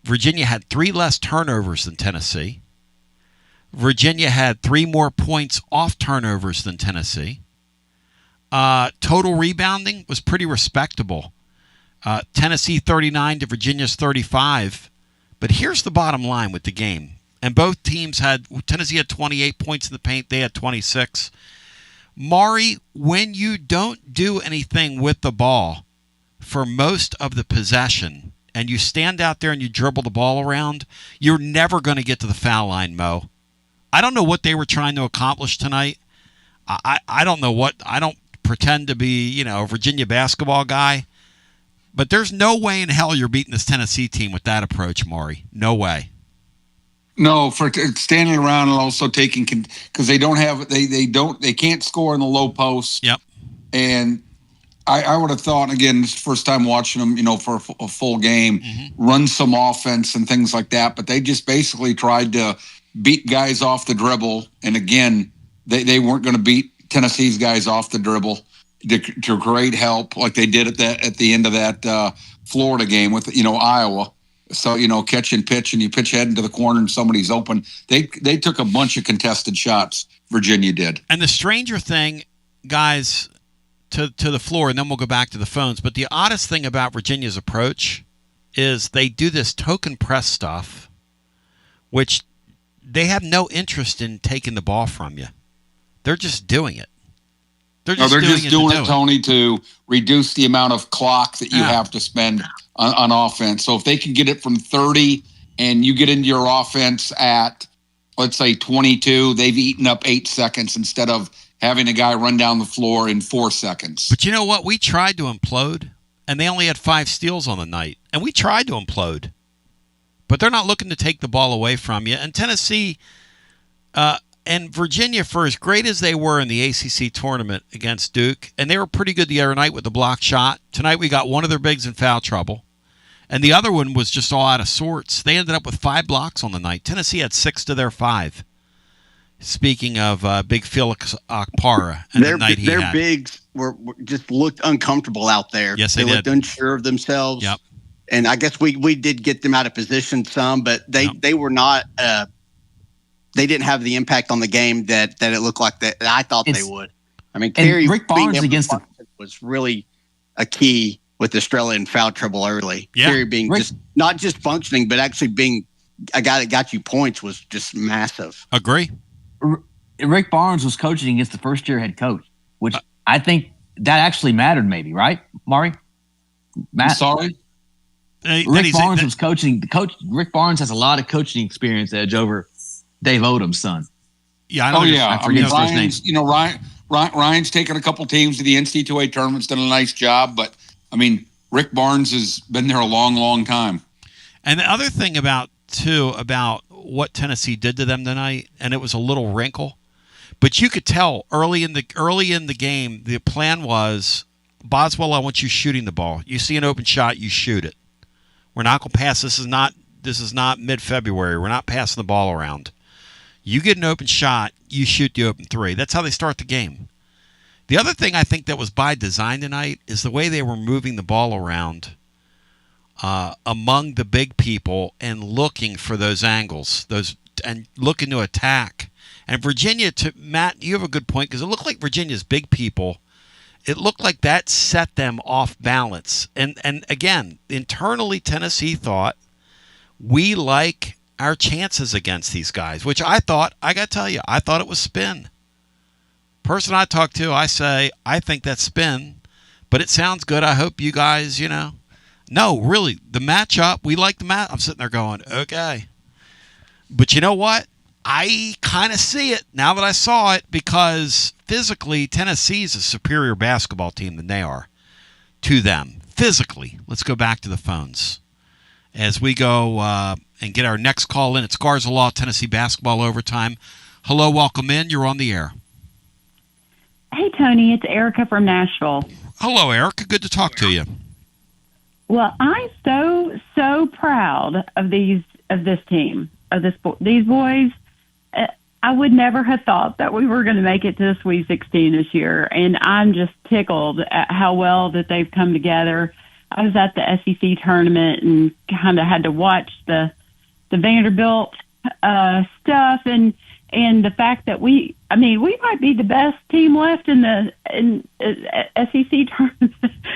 Virginia had 3 less turnovers than Tennessee. Virginia had 3 more points off turnovers than Tennessee. Total rebounding was pretty respectable. Tennessee 39 to Virginia's 35. But here's the bottom line with the game. And both teams Tennessee had 28 points in the paint. They had 26. Maury, when you don't do anything with the ball for most of the possession and you stand out there and you dribble the ball around, you're never going to get to the foul line, Mo. I don't know what they were trying to accomplish tonight. I don't know what. I don't pretend to be, a Virginia basketball guy. But there's no way in hell you're beating this Tennessee team with that approach, Maury. No way. No, for standing around and also taking, because they can't score in the low post. Yep. And I would have thought, again, this is the first time watching them, for a full game, run some offense and things like that. But they just basically tried to beat guys off the dribble. And again, they weren't going to beat Tennessee's guys off the dribble to great help, like they did at the end of that Florida game with Iowa. So catch and pitch, and you pitch head into the corner, and somebody's open. They took a bunch of contested shots. Virginia did. And the stranger thing, guys, to the floor, and then we'll go back to the phones. But the oddest thing about Virginia's approach is they do this token press stuff, which they have no interest in taking the ball from you. They're just doing it. They're just doing it, Tony, to reduce the amount of clock that you have to spend on offense. So if they can get it from 30 and you get into your offense at, let's say, 22, they've eaten up 8 seconds instead of having a guy run down the floor in 4 seconds. But you know what? We tried to implode, and they only had 5 steals on the night. And we tried to implode. But they're not looking to take the ball away from you. And Tennessee and Virginia, for as great as they were in the ACC tournament against Duke, and they were pretty good the other night with the block shot. Tonight we got one of their bigs in foul trouble, and the other one was just all out of sorts. They ended up with 5 blocks on the night. Tennessee had 6 to their 5. Speaking of Big Felix Akpara and the night he had. Their bigs were just looked uncomfortable out there. Yes, they looked unsure of themselves. Yep. And I guess we did get them out of position some, but they were not. They didn't have the impact on the game that it looked like that I thought they would. I mean, Kerry Rick Barnes against was really a key with the Australian foul trouble early. Yeah. Kerry being just not just functioning, but actually being a guy that got you points was just massive. Agree. Rick Barnes was coaching against the first-year head coach, which I think that actually mattered maybe, right, Maury? I'm sorry? Rick Barnes was coaching. Rick Barnes has a lot of coaching experience edge over Dave Odom's son. Yeah, I know. I forget his name. Ryan's taken a couple teams to the NCAA tournaments, done a nice job, but I mean, Rick Barnes has been there a long, long time. And the other thing about what Tennessee did to them tonight, and it was a little wrinkle, but you could tell early in the game, the plan was, Boswell, I want you shooting the ball. You see an open shot, you shoot it. We're not going to pass. This is not mid-February. We're not passing the ball around. You get an open shot, you shoot the open three. That's how they start the game. The other thing I think that was by design tonight is the way they were moving the ball around among the big people and looking for those angles, and looking to attack. And Virginia, Matt, you have a good point, because it looked like Virginia's big people, it looked like that set them off balance. And again, internally, Tennessee thought, we like our chances against these guys, which I got to tell you, I thought it was spin. Person I talked to, I say, I think that's spin, but it sounds good. I hope you guys, No, really, the matchup, we like the match. I'm sitting there going, okay. But you know what? I kind of see it now that I saw it, because physically, Tennessee's a superior basketball team than they are to them. Physically. Let's go back to the phones. As we go and get our next call in, it's Garza Law, Tennessee basketball overtime. Hello, welcome in. You're on the air. Hey, Tony, it's Erica from Nashville. Hello, Erica. Good to talk to you. Well, I'm so proud of these boys. I would never have thought that we were going to make it to the Sweet 16 this year, and I'm just tickled at how well that they've come together. I was at the SEC tournament and kind of had to watch the Vanderbilt stuff, and the fact that we might be the best team left in SEC tournament,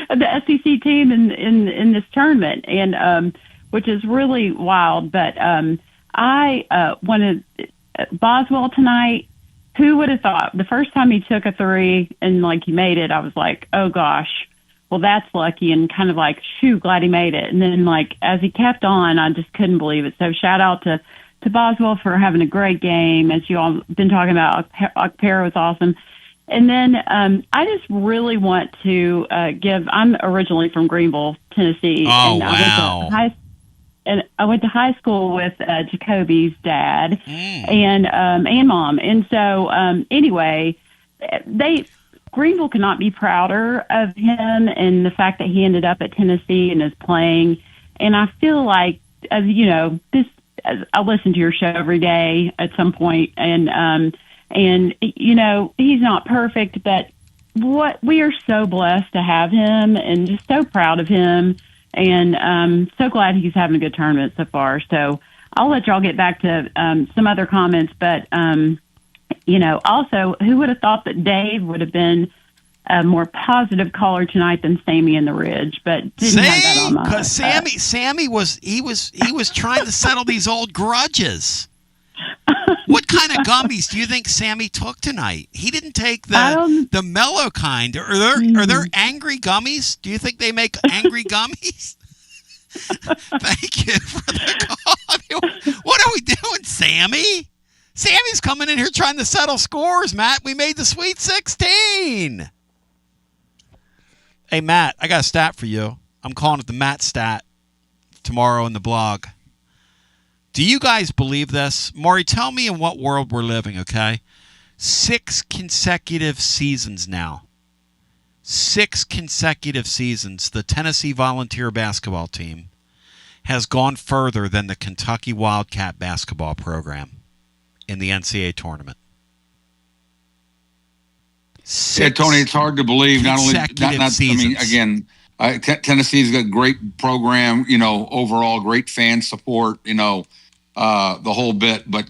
the SEC team in this tournament, and which is really wild. But I wanted Boswell tonight. Who would have thought? The first time he took a three and he made it, I was like, oh gosh, well that's lucky, and kind of like, shoot, glad he made it. And then as he kept on, I just couldn't believe it. So shout out to Boswell for having a great game, as you all been talking about. Okpara was awesome. And then I just really want to I'm originally from Greenville, Tennessee. Oh, and wow. I went to high school with Jacoby's dad and mom. And so anyway, Greenville could not be prouder of him and the fact that he ended up at Tennessee and is playing. And I feel like, I listen to your show every day at some point, and he's not perfect, but we are so blessed to have him, and just so proud of him, and so glad he's having a good tournament so far. So I'll let y'all get back to some other comments, but also, who would have thought that Dave would have been a more positive caller tonight than Sammy in the Ridge, but didn't have that on my because Sammy was trying to settle these old grudges. What kind of gummies do you think Sammy took tonight? He didn't take the mellow kind. Are there angry gummies? Do you think they make angry gummies? Thank you for the call. What are we doing, Sammy? Sammy's coming in here trying to settle scores, Matt. We made the Sweet 16. Hey, Matt, I got a stat for you. I'm calling it the Matt stat tomorrow in the blog. Do you guys believe this? Maury, tell me in what world we're living, okay? 6 consecutive seasons now. 6 consecutive seasons. The Tennessee Volunteer basketball team has gone further than the Kentucky Wildcat basketball program in the NCAA tournament. Yeah, Tony, it's hard to believe. Tennessee's got a great program, overall great fan support, the whole bit. But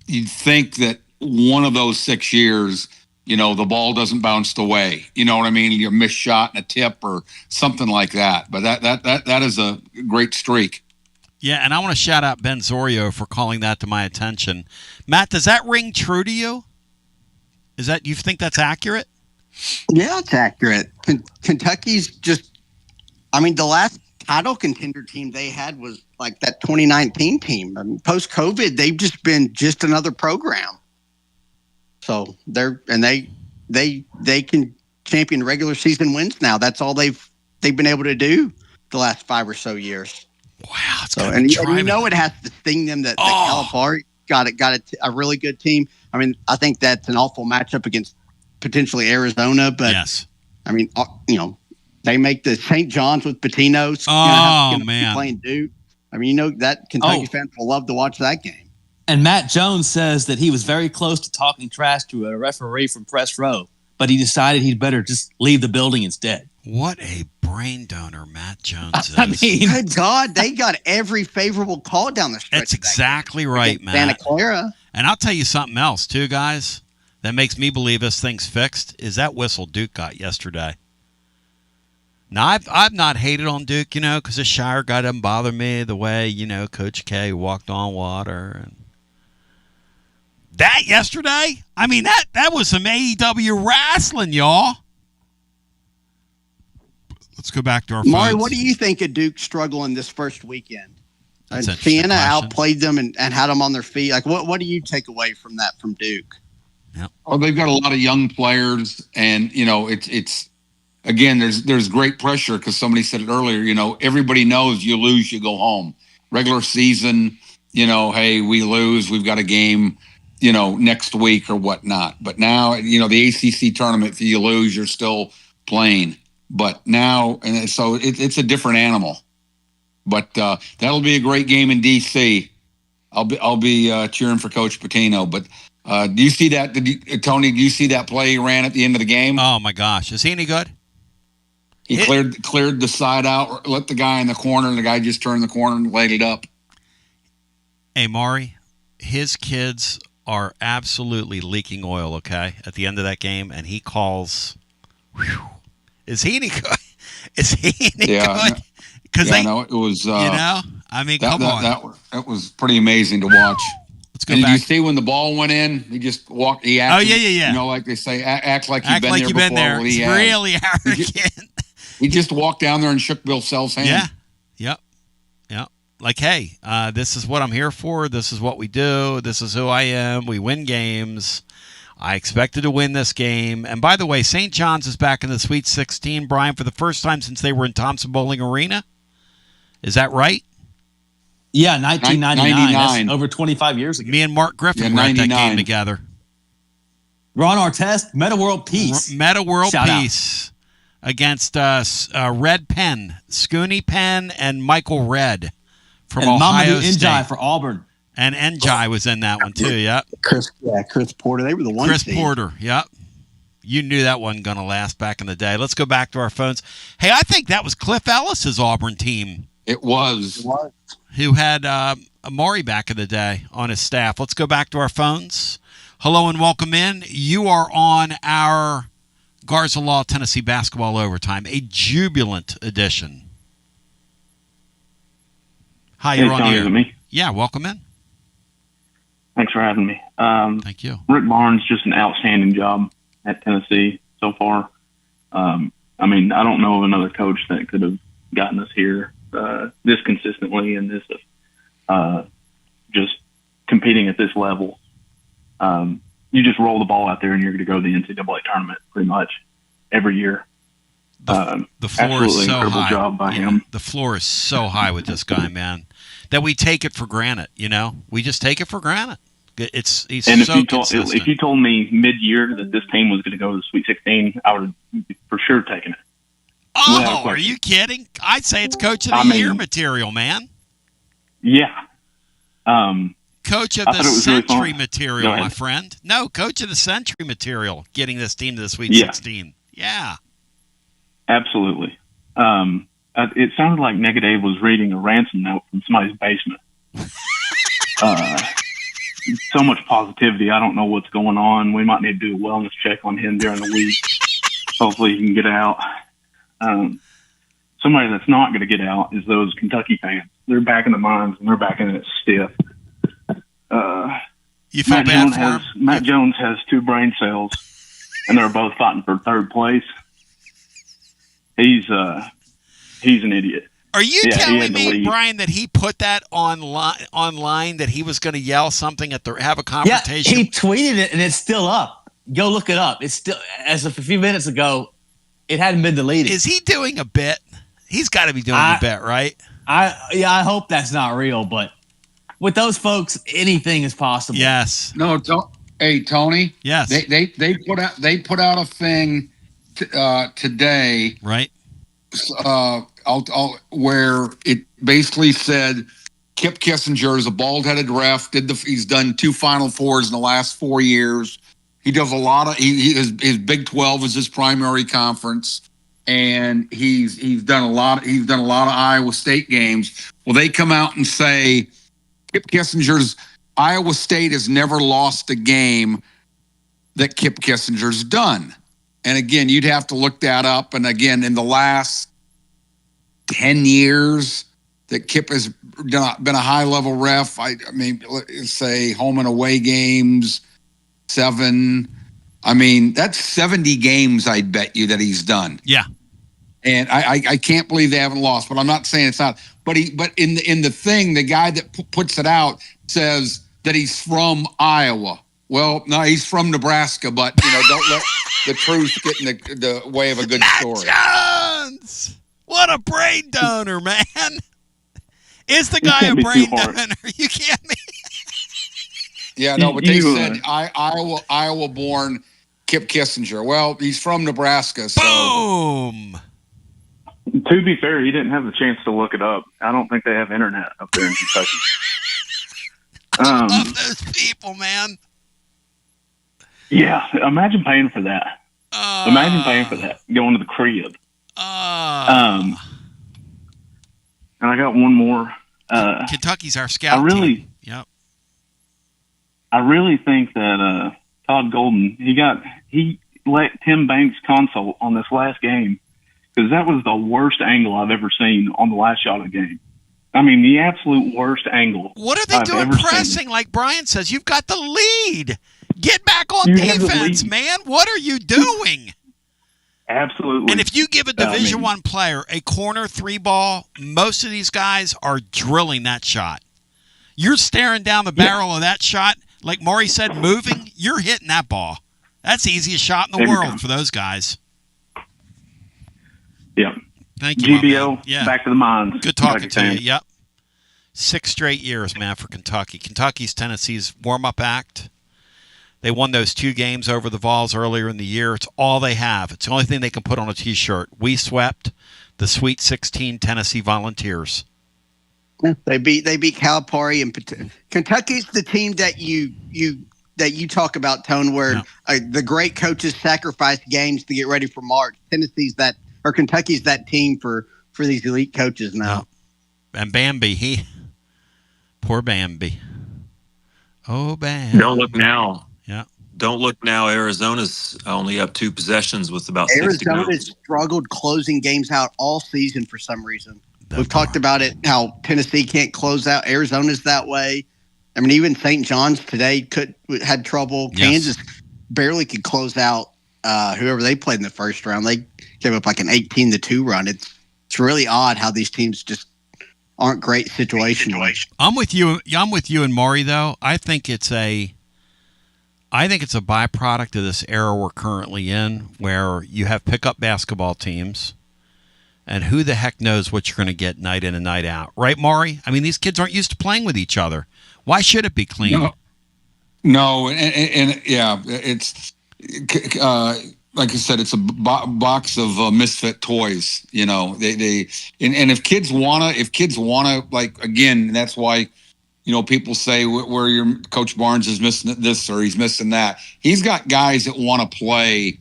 you'd think that one of those 6 years, the ball doesn't bounce away. You know what I mean? You miss shot and a tip or something like that. But that is a great streak. Yeah, and I want to shout out Ben Zorio for calling that to my attention. Matt, does that ring true to you? You think that's accurate? Yeah, it's accurate. Kentucky's just, the last title contender team they had was like that 2019 team. Post-COVID, they've just been just another program. So they can champion regular season wins now. That's all they've been able to do the last 5 or so years. Wow. It has to sting them that Calipari got a really good team. I think that's an awful matchup against potentially Arizona, but yes. They make the St. John's with Pitino's. Oh, man. Playing Duke. I mean, that Kentucky fans will love to watch that game. And Matt Jones says that he was very close to talking trash to a referee from press row, but he decided he'd better just leave the building instead. What a brain donor Matt Jones is. I mean, good God, they got every favorable call down the stretch. That's exactly right, Matt. Santa Clara. And I'll tell you something else, too, guys, that makes me believe this thing's fixed, is that whistle Duke got yesterday. Now, I've not hated on Duke, because the Shire guy doesn't bother me the way, Coach K walked on water. And that yesterday, I mean, that was some AEW wrestling, y'all. Let's go back to our Maury, phones. what do you think of Duke struggling this first weekend? That's and Siena outplayed them and had them on their feet. Like, what do you take away from that from Duke? Yep. Oh, they've got a lot of young players, and it's again, there's great pressure because somebody said it earlier. Everybody knows you lose, you go home. Regular season, hey, we lose, we've got a game, next week or whatnot. But now, the ACC tournament, if you lose, you're still playing. But now, and so it's a different animal. But that'll be a great game in DC. I'll be cheering for Coach Pitino. But do you see that, Tony? Do you see that play he ran at the end of the game? Oh my gosh, is he any good? He cleared the side out, let the guy in the corner, and the guy just turned the corner and laid it up. Hey, Maury, his kids are absolutely leaking oil. Okay, at the end of that game, and he calls. Whew, is he any good? Is he any good? Because it was. I mean, come on. That was pretty amazing to watch. Let's go and back. Did you see when the ball went in? He just walked. He acted, yeah. Like they say, act like you've been there before. There. It's really arrogant. He just walked down there and shook Bill Self's hand. Yeah. Yep. Like, hey, this is what I'm here for. This is what we do. This is who I am. We win games. I expected to win this game. And by the way, St. John's is back in the Sweet 16, Brian, for the first time since they were in Thompson Bowling Arena. Is that right? Yeah, 1999. That's over 25 years ago. Me and Mark Griffin were at that game together. Ron Artest, Meta World Peace. Meta World Peace against Red Penn, Scooney Penn, and Michael Red from Ohio Mamadou State. Njai for Auburn. And Njai was in that one too, yep. Chris Porter. They were the one Chris seed. Porter, yep. You knew that wasn't going to last back in the day. Let's go back to our phones. Hey, I think that was Cliff Ellis's Auburn team. It was. Who had Amari back in the day on his staff. Let's go back to our phones. Hello and welcome in. You are on our Garza Law Tennessee Basketball Overtime, a jubilant edition. Hi, you're on the air. Me? Yeah, welcome in. Thanks for having me. Thank you. Rick Barnes, just an outstanding job at Tennessee so far. I mean, I don't know of another coach that could have gotten us here this consistently and this just competing at this level. You just roll the ball out there and you're going to go to the NCAA tournament pretty much every year. The floor is so incredible high. job by him. The floor is so high with this guy, man, that we take it for granted. We just take it for granted. He's and so consistent. if you told me mid-year that this team was going to go to the Sweet 16, I would have for sure taken it. Oh, are you kidding? I'd say it's Coach of the Year material, man. Yeah. Coach of the Century material, my friend. No, Coach of the Century material, getting this team to the Sweet 16. Yeah. Absolutely. It sounded like Negative was reading a ransom note from somebody's basement. So much positivity. I don't know what's going on. We might need to do a wellness check on him during the week. Hopefully he can get out. Somebody that's not going to get out is those Kentucky fans. They're back in the mines and they're back in it stiff. You feel bad for him? Matt Jones has 2 brain cells, and they're both fighting for 3rd place. He's an idiot. Are you telling me, Brian, that he put that online that he was going to yell something have a confrontation? Yeah, he tweeted it, and it's still up. Go look it up. It's still, as of a few minutes ago, it hadn't been deleted. Is he doing a bit? He's got to be doing a bit, right? I hope that's not real, but with those folks, anything is possible. Yes. No, hey Tony. Yes. They put out a thing today, right? Where it basically said Kip Kissinger is a bald-headed ref. He's done 2 Final Fours in the last 4 years. He does a lot of his Big 12 is his primary conference, and he's done a lot of Iowa State games. Well, they come out and say Kip Kissinger's Iowa State has never lost a game that Kip Kissinger's done. And again, you'd have to look that up. And again, in the last 10 years that Kip has been a high-level ref, I mean, let's say home and away games, 7. I mean, that's 70 games, I'd bet you, that he's done. Yeah. And I can't believe they haven't lost, but I'm not saying it's not. But in the thing, the guy that puts it out says that he's from Iowa. Well, no, he's from Nebraska, but don't let the truth get in the way of a good story. Jones! What a brain donor, man! Is the guy a brain donor? You can't be. Yeah, no, but they said Iowa-born Kip Kissinger. Well, he's from Nebraska, so. Boom! To be fair, he didn't have the chance to look it up. I don't think they have internet up there in Kentucky. I love those people, man. Yeah, imagine paying for that. Imagine paying for that, going to the crib. And I got one more. Kentucky's our scout team. Yep. I really think that Todd Golden, he let Tim Banks consult on this last game, because that was the worst angle I've ever seen on the last shot of the game. I mean, the absolute worst angle. What are they doing pressing? Like Brian says, you've got the lead. Get back on defense, man. What are you doing? Absolutely. And if you give a Division I player a corner 3 ball, most of these guys are drilling that shot. You're staring down the barrel of that shot. Like Maury said, moving, you're hitting that ball. That's the easiest shot in the world for those guys. Yeah. Thank you, GBO, back to the mines. Good talking to you. Yep. 6 straight years, man, for Kentucky. Kentucky's Tennessee's warm-up act. They won those 2 games over the Vols earlier in the year. It's all they have. It's the only thing they can put on a T-shirt. We swept the Sweet 16 Tennessee Volunteers. They beat Calipari, and Kentucky's the team that you talk about, Tone, where the great coaches sacrifice games to get ready for March. Kentucky's that team for these elite coaches now. And Bambi, poor Bambi. Oh, Bambi. Don't look now. Yeah. Don't look now. Arizona's only up 2 possessions with about 60 Arizona goals. struggled closing games out all season for some reason. We've talked about it, how Tennessee can't close out. Arizona's that way. I mean, even St. John's today had trouble. Yes. Kansas barely could close out whoever they played in the first round. They gave up like an 18-2 run. It's really odd how these teams just aren't great situationally. I'm with you and Maury, though. I think it's a byproduct of this era we're currently in, where you have pickup basketball teams, and who the heck knows what you're going to get night in and night out. Right, Maury? I mean, these kids aren't used to playing with each other. Why should it be clean? No, and yeah, it's like I said, it's a box of misfit toys. They if kids wanna, like, again, that's why people say where your Coach Barnes is missing this or he's missing that. He's got guys that want to play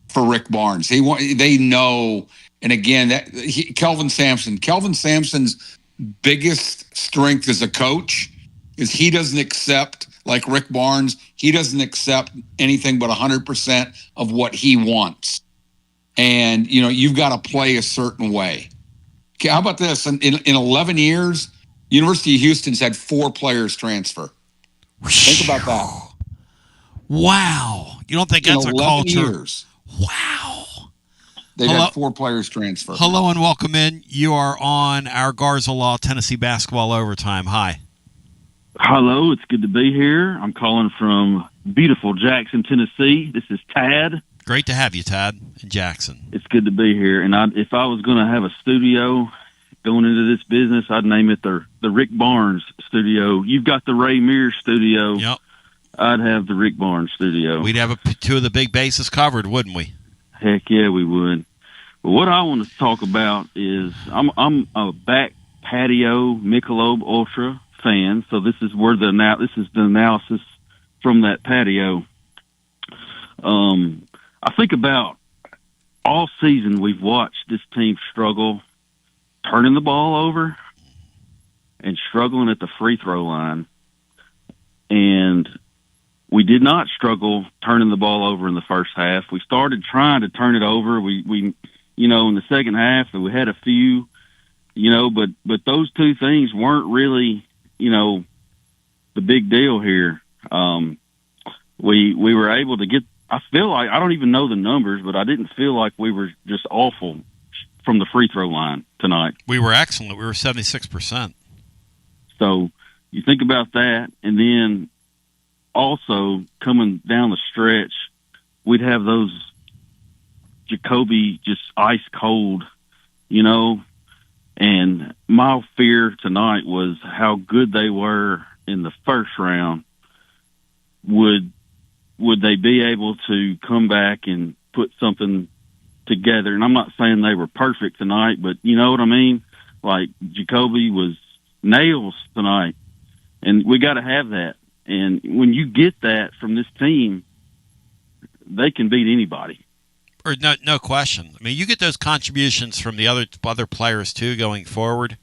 for Rick Barnes. They know. And again, Kelvin Sampson's biggest strength as a coach is he doesn't accept, like Rick Barnes, he doesn't accept anything but 100% of what he wants. And, you've got to play a certain way. Okay, how about this? In 11 years, University of Houston's had 4 players transfer. Think about that. Wow. You don't think that's a culture? Years. Wow. They've had 4 players transfer. Hello and welcome in. You are on our Garza Law Tennessee Basketball Overtime. Hi. Hello, it's good to be here. I'm calling from beautiful Jackson, Tennessee. This is Tad. Great to have you, Tad, in Jackson. It's good to be here. And if I was going to have a studio going into this business, I'd name it the Rick Barnes Studio. You've got the Ray Mears Studio. Yep. I'd have the Rick Barnes Studio. We'd have 2 of the big bases covered, wouldn't we? Heck yeah, we would. But what I want to talk about is I'm a back patio Michelob Ultra fan, so this is the analysis from that patio. I think about all season we've watched this team struggle turning the ball over and struggling at the free throw line. And we did not struggle turning the ball over in the first half. We started trying to turn it over. We in the second half, we had a few, but those two things weren't really, the big deal here. We were able to get, I feel like, I don't even know the numbers, but I didn't feel like we were just awful from the free throw line tonight. We were excellent. We were 76%. So you think about that, and then also coming down the stretch, we'd have those Jacoby just ice cold, and my fear tonight was how good they were in the first round. Would they be able to come back and put something together? And I'm not saying they were perfect tonight, but you know what I mean? Like, Jacoby was nails tonight, and we got to have that. And when you get that from this team, they can beat anybody. Or no question. I mean, you get those contributions from the other players too going forward.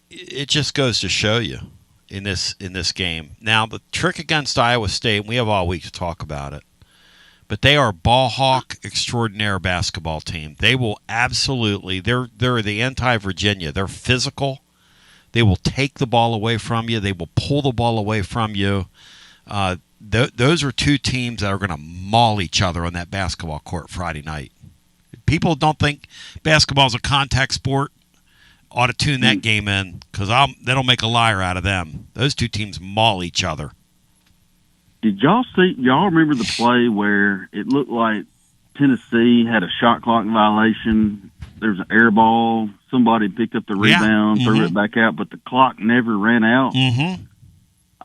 It just goes to show you in this game. Now, the trick against Iowa State, we have all week to talk about it, but they are a ball hawk extraordinaire basketball team. They will absolutely, they're the anti-Virginia. They're physical. They will take the ball away from you. They will pull the ball away from you. Those are two teams that are going to maul each other on that basketball court Friday night. People don't think basketball is a contact sport. Ought to tune that game in, because that'll make a liar out of them. Those two teams maul each other. Did y'all remember the play where it looked like Tennessee had a shot clock violation? There's an air ball. Somebody picked up the rebound, threw it back out, but the clock never ran out. Mm-hmm.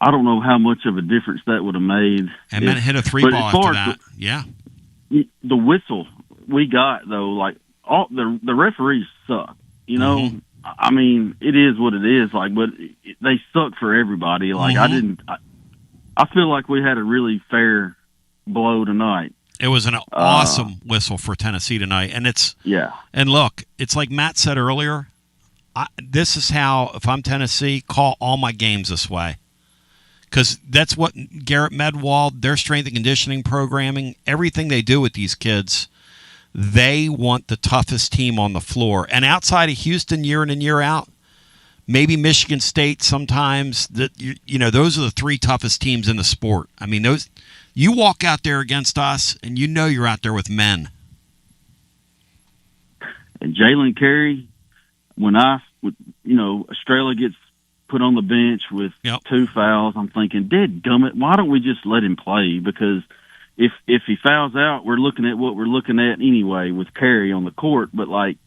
I don't know how much of a difference that would have made. And then hit a three ball after that. Yeah. The whistle we got, though, like, the referees suck. Mm-hmm. I mean, it is what it is. Like, but they suck for everybody. Like, I feel like we had a really fair blow tonight. It was an awesome whistle for Tennessee tonight, and And look, it's like Matt said earlier. This is how, if I'm Tennessee, call all my games this way, because that's what Garrett Medwald, their strength and conditioning programming, everything they do with these kids. They want the toughest team on the floor. And outside of Houston, year in and year out, maybe Michigan State sometimes, those are the three toughest teams in the sport. I mean, you walk out there against us, and you're out there with men. And Jalen Carey, when Estrella gets put on the bench with 2 fouls, I'm thinking, dadgummit, why don't we just let him play? Because if he fouls out, we're looking at what we're looking at anyway with Carey on the court. But, like,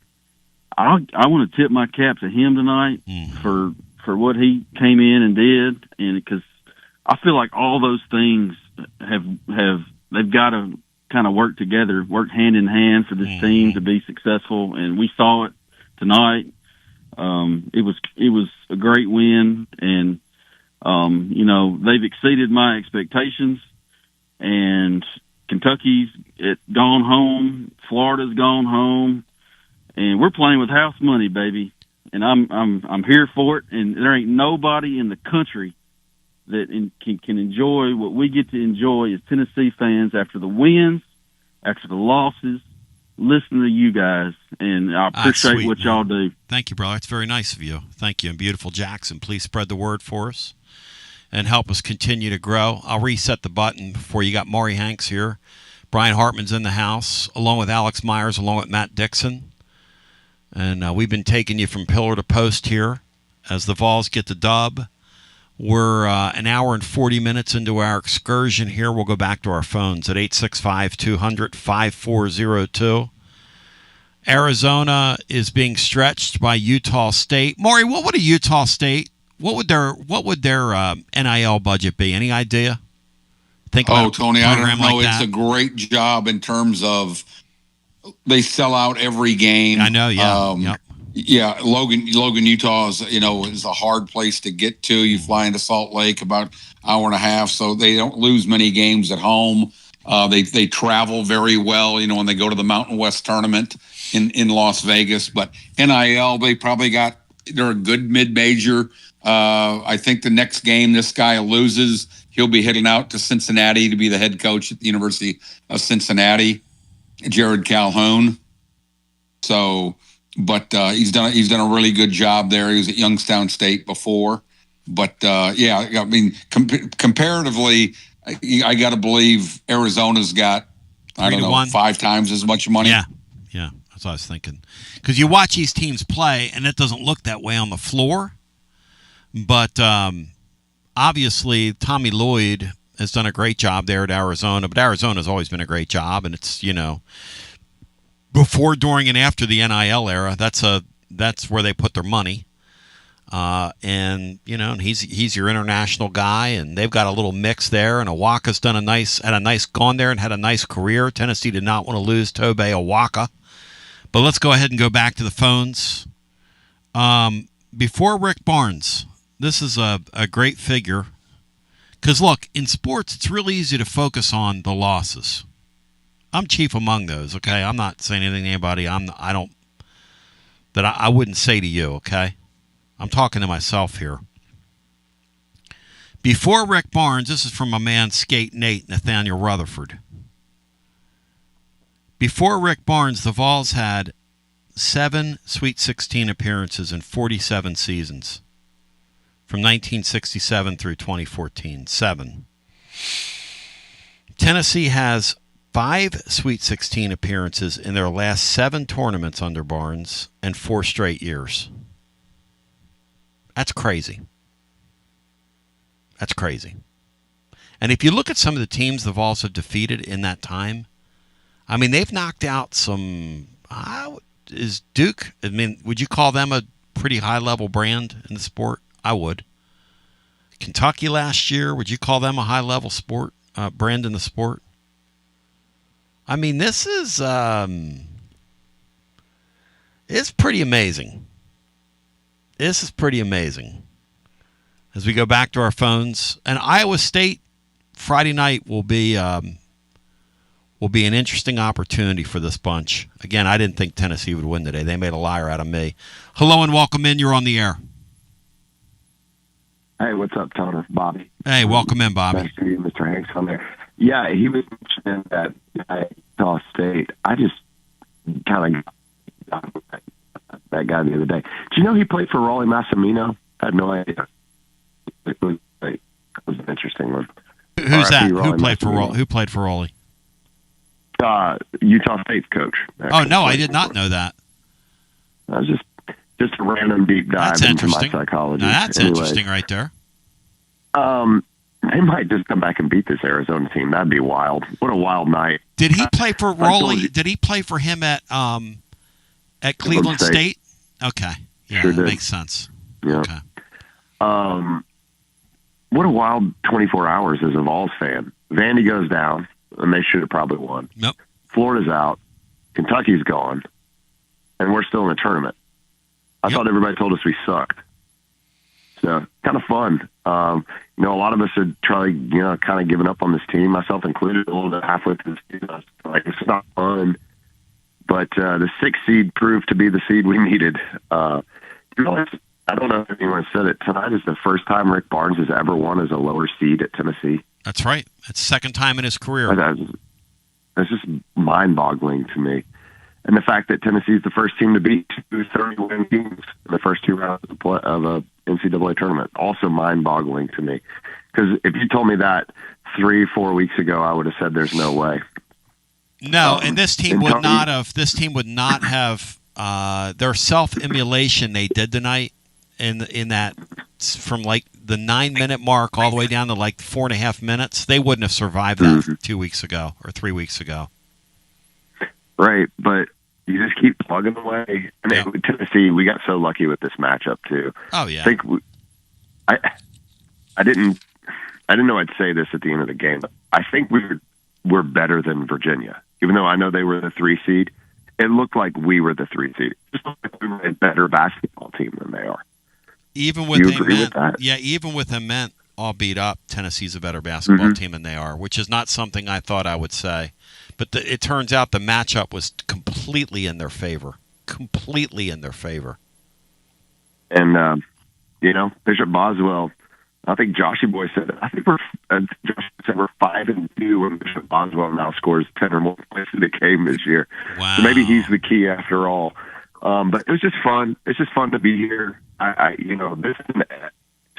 I want to tip my cap to him tonight for what he came in and did, and because I feel like all those things they've got to kind of work together, work hand in hand for this team to be successful, and we saw it tonight. It was a great win, and they've exceeded my expectations. And Kentucky's gone home, Florida's gone home, and we're playing with house money, baby. And I'm here for it. And there ain't nobody in the country that can enjoy what we get to enjoy as Tennessee fans after the wins, after the losses. Listen to you guys, and I appreciate what y'all do. Thank you, brother. It's very nice of you. Thank you. And beautiful Jackson, please spread the word for us and help us continue to grow. I'll reset the button before you got Maury Hanks here. Brian Hartman's in the house, along with Alex Myers, along with Matt Dixon. And we've been taking you from pillar to post here as the Vols get the dub. We're an hour and 40 minutes into our excursion here. We'll go back to our phones at 865-200-5402. Arizona is being stretched by Utah State. Maury, what would a Utah State, what would their NIL budget be? Any idea? Tony, I don't know. It's a great job in terms of they sell out every game. I know, yeah. Yeah, Logan, Utah is a hard place to get to. You fly into Salt Lake about hour and a half, so they don't lose many games at home. They travel very well, when they go to the Mountain West tournament in Las Vegas. But NIL, they're a good mid-major. I think the next game this guy loses, he'll be heading out to Cincinnati to be the head coach at the University of Cincinnati, Jared Calhoun. So, but he's done a really good job there. He was at Youngstown State before. But comparatively, I got to believe Arizona's got 5 times as much money. Yeah, that's what I was thinking. Because you watch these teams play, and it doesn't look that way on the floor. But obviously, Tommy Lloyd has done a great job there at Arizona. But Arizona's always been a great job, and it's before, during, and after the NIL era, that's where they put their money. And he's your international guy, and they've got a little mix there. And Awaka's gone there and had a nice career. Tennessee did not want to lose Tobe Awaka. But let's go ahead and go back to the phones. Before Rick Barnes, this is a great figure. Because look, in sports, it's really easy to focus on the losses. I'm chief among those, okay? I'm not saying anything to anybody. I wouldn't say to you, okay? I'm talking to myself here. Before Rick Barnes, this is from my man Skate Nate, Nathaniel Rutherford. Before Rick Barnes, the Vols had 7 Sweet 16 appearances in 47 seasons. From 1967 through 2014. 7. Tennessee has 5 Sweet 16 appearances in their last 7 tournaments under Barnes and 4 straight years. That's crazy. That's crazy. And if you look at some of the teams the Vols have defeated in that time, I mean, they've knocked out some... is Duke... I mean, would you call them a pretty high-level brand in the sport? I would. Kentucky last year, would you call them a high-level brand in the sport? I mean, this is it's pretty amazing. This is pretty amazing. As we go back to our phones, and Iowa State Friday night will be an interesting opportunity for this bunch. Again, I didn't think Tennessee would win today. They made a liar out of me. Hello and welcome in. You're on the air. Hey, what's up, Toner? Bobby. Hey, welcome in, Bobby. Nice to meet you, Mr. Hanks on there. Yeah, he was mentioning that Utah State. I just kind of got that guy the other day. Do you know he played for Raleigh Massimino? I had no idea. It was an interesting one. Who's that? Who played for Raleigh? Who played for Raleigh? Utah State's coach. Oh, no, I did not know that. I was just a random deep dive into my psychology. Now, that's interesting right there. They might just come back and beat this Arizona team. That'd be wild. What a wild night. Did he play for Raleigh? Did he play for him at Cleveland State? Okay. Yeah, sure that makes sense. Yeah. Okay. What a wild 24 hours as a Vols fan. Vandy goes down, and they should have probably won. Nope. Florida's out. Kentucky's gone. And we're still in the tournament. I thought everybody told us we sucked. So, kind of fun. A lot of us had tried, kind of given up on this team, myself included, a little bit halfway through the season. I was like, it's not fun. But the 6th seed proved to be the seed we needed. I don't know if anyone said it. Tonight is the first time Rick Barnes has ever won as a lower seed at Tennessee. That's right. It's the second time in his career. That's just mind-boggling to me. And the fact that Tennessee is the first team to beat 2 30-win teams in the first 2 rounds of a NCAA tournament, also mind-boggling to me. Because if you told me that 3-4 weeks ago, I would have said there's no way. No, and this team would not have. This team would not have their self-immolation they did tonight in that from like the 9-minute mark all the way down to like 4.5 minutes. They wouldn't have survived that 2 weeks ago or 3 weeks ago. Right, but you just keep plugging away. And Tennessee, we got so lucky with this matchup too. Oh yeah. I didn't know I'd say this at the end of the game. But I think we're better than Virginia, even though I know they were the 3 seed. it looked like we were the 3 seed. It just looked like we were a better basketball team than they are. Even with even with Ament all beat up, Tennessee's a better basketball team than they are, which is not something I thought I would say. But it turns out the matchup was completely in their favor. Completely in their favor. And, Bishop Boswell, I think Joshy Boy said it. I think Josh said we're 5-2 when Bishop Boswell now scores 10 or more points in the game this year. Wow. So maybe he's the key after all. But it was just fun. It's just fun to be here. This is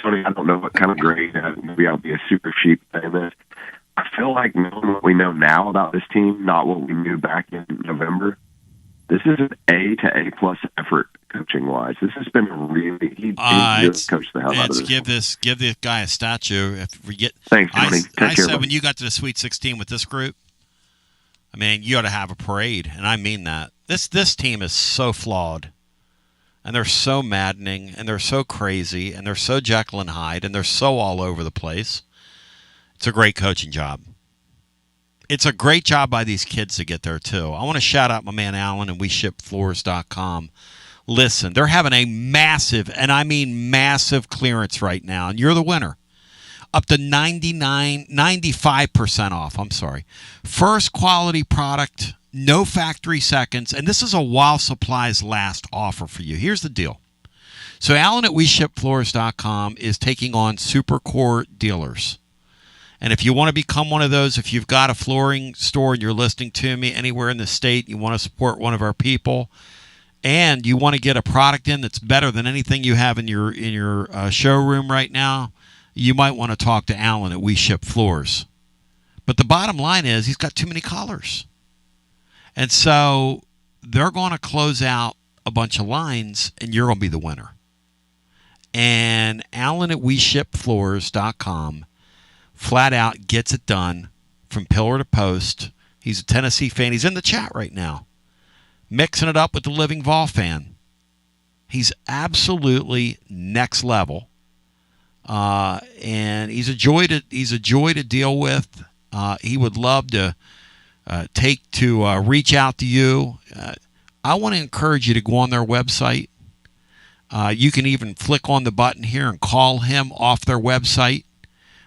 Tony, I don't know what kind of grade. Maybe I'll be a super sheep saying this. I feel like knowing what we know now about this team, not what we knew back in November, this is an A to A+ effort coaching wise. This has been he coached the hell out of this. Give this guy a statue. If we get thanks, Tony. I said when you got to the Sweet 16 with this group, I mean, you ought to have a parade, and I mean that. This team is so flawed, and they're so maddening, and they're so crazy, and they're so Jekyll and Hyde, and they're so all over the place. It's a great coaching job. It's a great job by these kids to get there, too. I want to shout out my man Alan and WeShipFloors.com. Listen, they're having a massive, and I mean massive clearance right now, and you're the winner. Up to 95% off, First quality product, no factory seconds, and this is a while supplies last offer for you. Here's the deal. So Alan at WeShipFloors.com is taking on Supercore dealers. And if you want to become one of those, if you've got a flooring store and you're listening to me anywhere in the state, you want to support one of our people, and you want to get a product in that's better than anything you have in your showroom right now, you might want to talk to Alan at We Ship Floors. But the bottom line is he's got too many colors. And so they're going to close out a bunch of lines, and you're going to be the winner. And Alan at WeShipFloors.com flat out gets it done from pillar to post. He's a Tennessee fan. He's in the chat right now, mixing it up with the living Vol fan. He's absolutely next level. And he's a joy to deal with. He would love to reach out to you. I want to encourage you to go on their website. You can even flick on the button here and call him off their website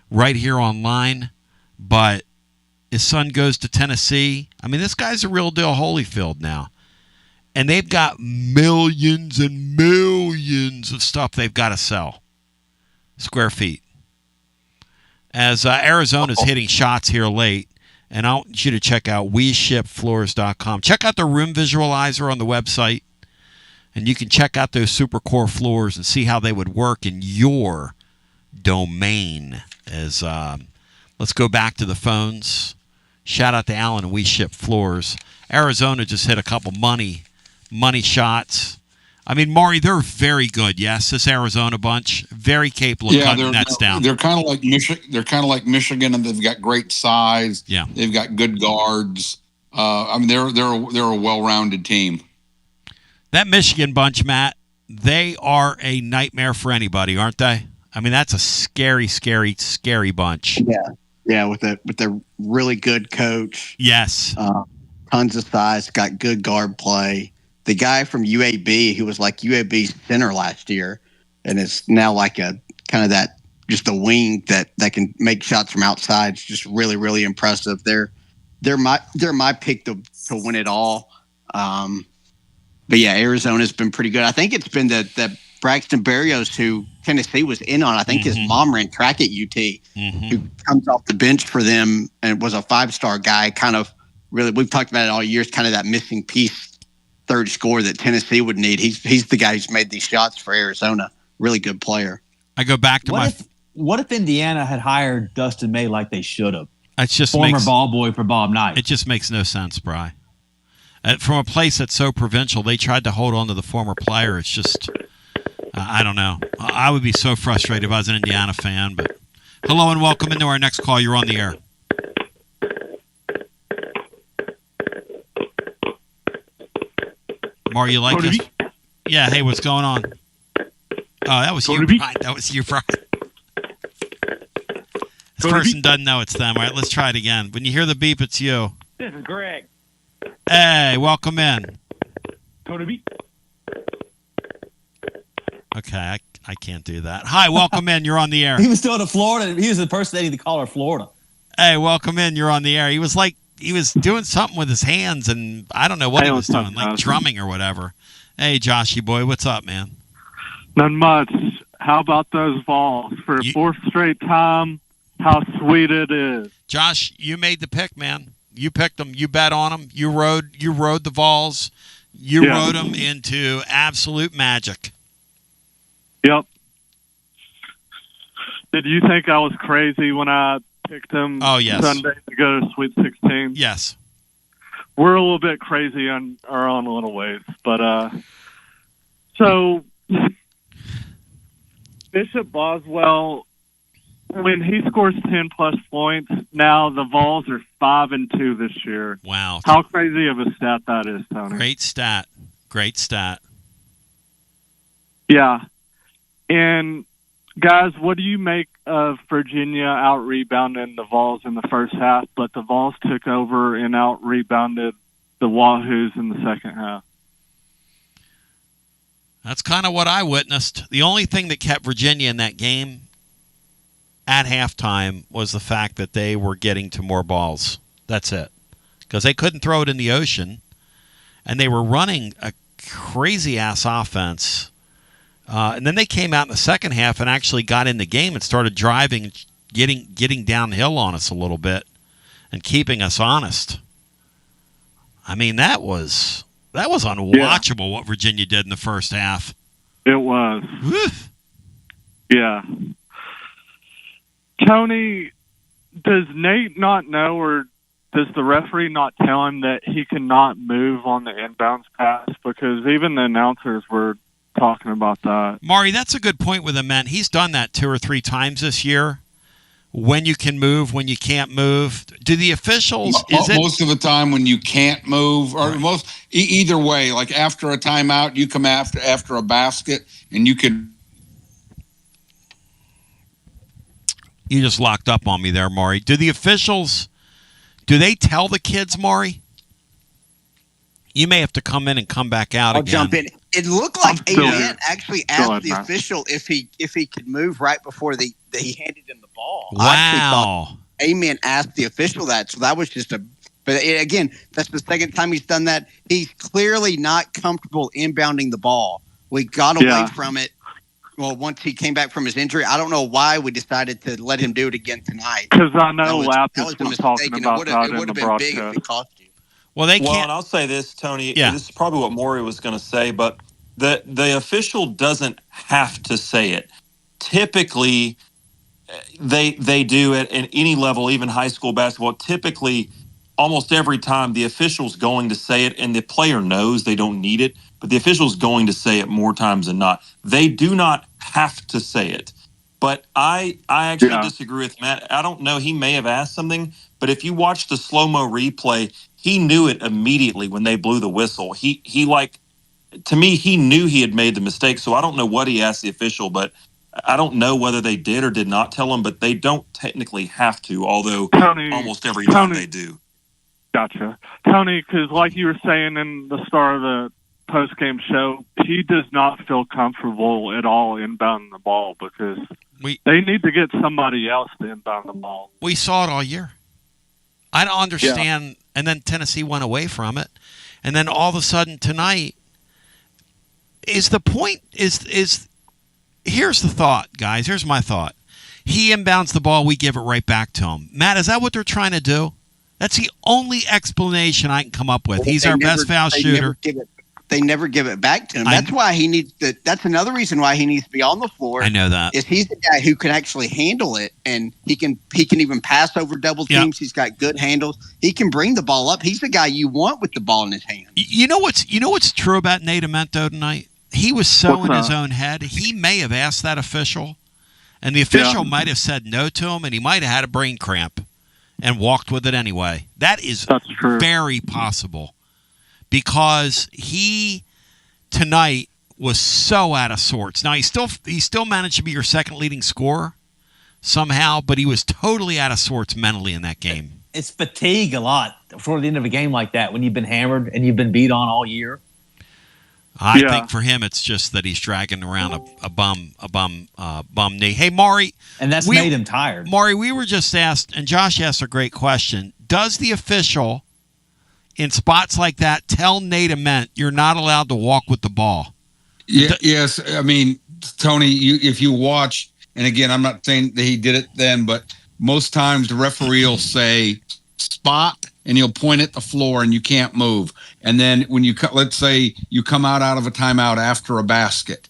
right here online. But his son goes to Tennessee. I mean, this guy's a real deal Holyfield now. And they've got millions and millions of stuff they've got to sell. Square feet. As Arizona's hitting shots here late, and I want you to check out WeShipFloors.com. Check out the room visualizer on the website, and you can check out those Supercore floors and see how they would work in your domain. As let's go back to the phones. Shout out to Alan and We Ship Floors. Arizona just hit a couple money shots. I mean, Maury, they're very good. Yes, this Arizona bunch, very capable of cutting nets down. They're kind of like Michigan, and they've got great size. Yeah, they've got good guards. I mean, they're a well-rounded team. That Michigan bunch, Matt, they are a nightmare for anybody, aren't they? I mean, that's a scary, scary, scary bunch. Yeah, with a really good coach. Yes, tons of size, got good guard play. The guy from UAB, who was like UAB's center last year, and is now like a kind of that just a wing that can make shots from outside. It's just really, really impressive. They're my pick to win it all. But yeah, Arizona's been pretty good. I think it's been that Braxton Berrios, who Tennessee was in on. I think his mom ran track at UT, who comes off the bench for them and was a 5-star guy. Kind of really, we've talked about it all year. It's kind of that missing piece. Third score that Tennessee would need. He's the guy who's made these shots for Arizona. Really good player. I go back to what if Indiana had hired Dustin May like they should have? It's just former ball boy for Bob Knight. It just makes no sense, Bri. From a place that's so provincial, they tried to hold on to the former player. It's just, I don't know. I would be so frustrated if I was an Indiana fan. But hello and welcome into our next call. You're on the air. Mar, you like this? Yeah, hey, what's going on? Oh, that was you, Brian. That was you, Brian. This person doesn't know it's them. All right, let's try it again. When you hear the beep, it's you. This is Greg. Hey, welcome in. Tourney. Okay, I can't do that. Hi, welcome in. You're on the air. He was still in Florida. He was impersonating the caller Florida. Hey, welcome in. You're on the air. He was doing something with his hands, and I don't know what he was doing, like drumming or whatever. Hey, Joshy boy, what's up, man? Not much. How about those Vols for fourth straight time? How sweet it is. Josh, you made the pick, man. You picked them. You bet on them. You rode the Vols. You rode them into absolute magic. Yep. Did you think I was crazy when I picked them Sunday to go to Sweet 16? Yes. We're a little bit crazy on our own little ways. But, so Bishop Boswell, when he scores 10-plus points, now the Vols are 5-2 this year. Wow. How crazy of a stat that is, Tony. Great stat. Yeah. And, guys, what do you make of Virginia out-rebounding the Vols in the first half, but the Vols took over and out-rebounded the Wahoos in the second half? That's kind of what I witnessed. The only thing that kept Virginia in that game at halftime was the fact that they were getting to more balls. That's it. Because they couldn't throw it in the ocean, and they were running a crazy-ass offense. And then they came out in the second half and actually got in the game and started driving and getting downhill on us a little bit and keeping us honest. I mean, that was unwatchable what Virginia did in the first half. It was. Woof. Yeah. Tony, does Nate not know, or does the referee not tell him that he cannot move on the inbounds pass? Because even the announcers were talking about that. Maury, that's a good point with him, man. He's done that 2 or 3 times this year. When you can move, when you can't move. Do the officials? Most of the time when you can't move, or either way, like after a timeout, you come after a basket, and you can. You just locked up on me there, Maury. Do the officials? Do they tell the kids, Maury? You may have to come in and come back out again. I'll jump in. It looked like A-Man actually asked the official if he could move right before he handed him the ball. Wow. A-Man asked the official that, so that was just but again, that's the second time he's done that. He's clearly not comfortable inbounding the ball. We got away from it. Well, once he came back from his injury, I don't know why we decided to let him do it again tonight. Because I know Lapis was talking about that in the been big if it cost you. Well, they can't. Well, and I'll say this, Tony. Yeah. This is probably what Maury was going to say, but the official doesn't have to say it. Typically, they do it at any level, even high school basketball. Typically, almost every time, the official's going to say it, and the player knows they don't need it, but the official's going to say it more times than not. They do not have to say it. But I actually disagree with Matt. I don't know. He may have asked something, but if you watch the slow-mo replay, he knew it immediately when they blew the whistle. To me, he knew he had made the mistake, so I don't know what he asked the official, but I don't know whether they did or did not tell him, but they don't technically have to, although almost every time they do. Gotcha. Tony, because like you were saying in the start of the post-game show, he does not feel comfortable at all inbounding the ball because they need to get somebody else to inbound the ball. We saw it all year. I don't understand. Yeah. And then Tennessee went away from it. And then all of a sudden tonight is the point is here's the thought, guys. Here's my thought. He inbounds the ball, we give it right back to him. Matt, is that what they're trying to do? That's the only explanation I can come up with. He's our best foul shooter. They never give it back to him. That's why he needs to. That's another reason why he needs to be on the floor. I know that. Is he's the guy who can actually handle it, and he can even pass over double teams. Yep. He's got good handles. He can bring the ball up. He's the guy you want with the ball in his hand. You know what's true about Nate Amento tonight? He was so in his own head. He may have asked that official, and the official might have said no to him, and he might have had a brain cramp and walked with it anyway. That's very possible. Because he tonight was so out of sorts. Now he still managed to be your second leading scorer somehow, but he was totally out of sorts mentally in that game. it's fatigue a lot toward the end of a game like that when you've been hammered and you've been beat on all year. I think for him, it's just that he's dragging around a bum knee. Hey, Maury. And that's made him tired. Maury, we were just asked, and Josh asked a great question. Does the official in spots like that tell Nate Ament you're not allowed to walk with the ball? Yes. I mean, Tony, if you watch, and again, I'm not saying that he did it then, but most times the referee will say spot, and he'll point at the floor, and you can't move. And then when let's say you come out of a timeout after a basket.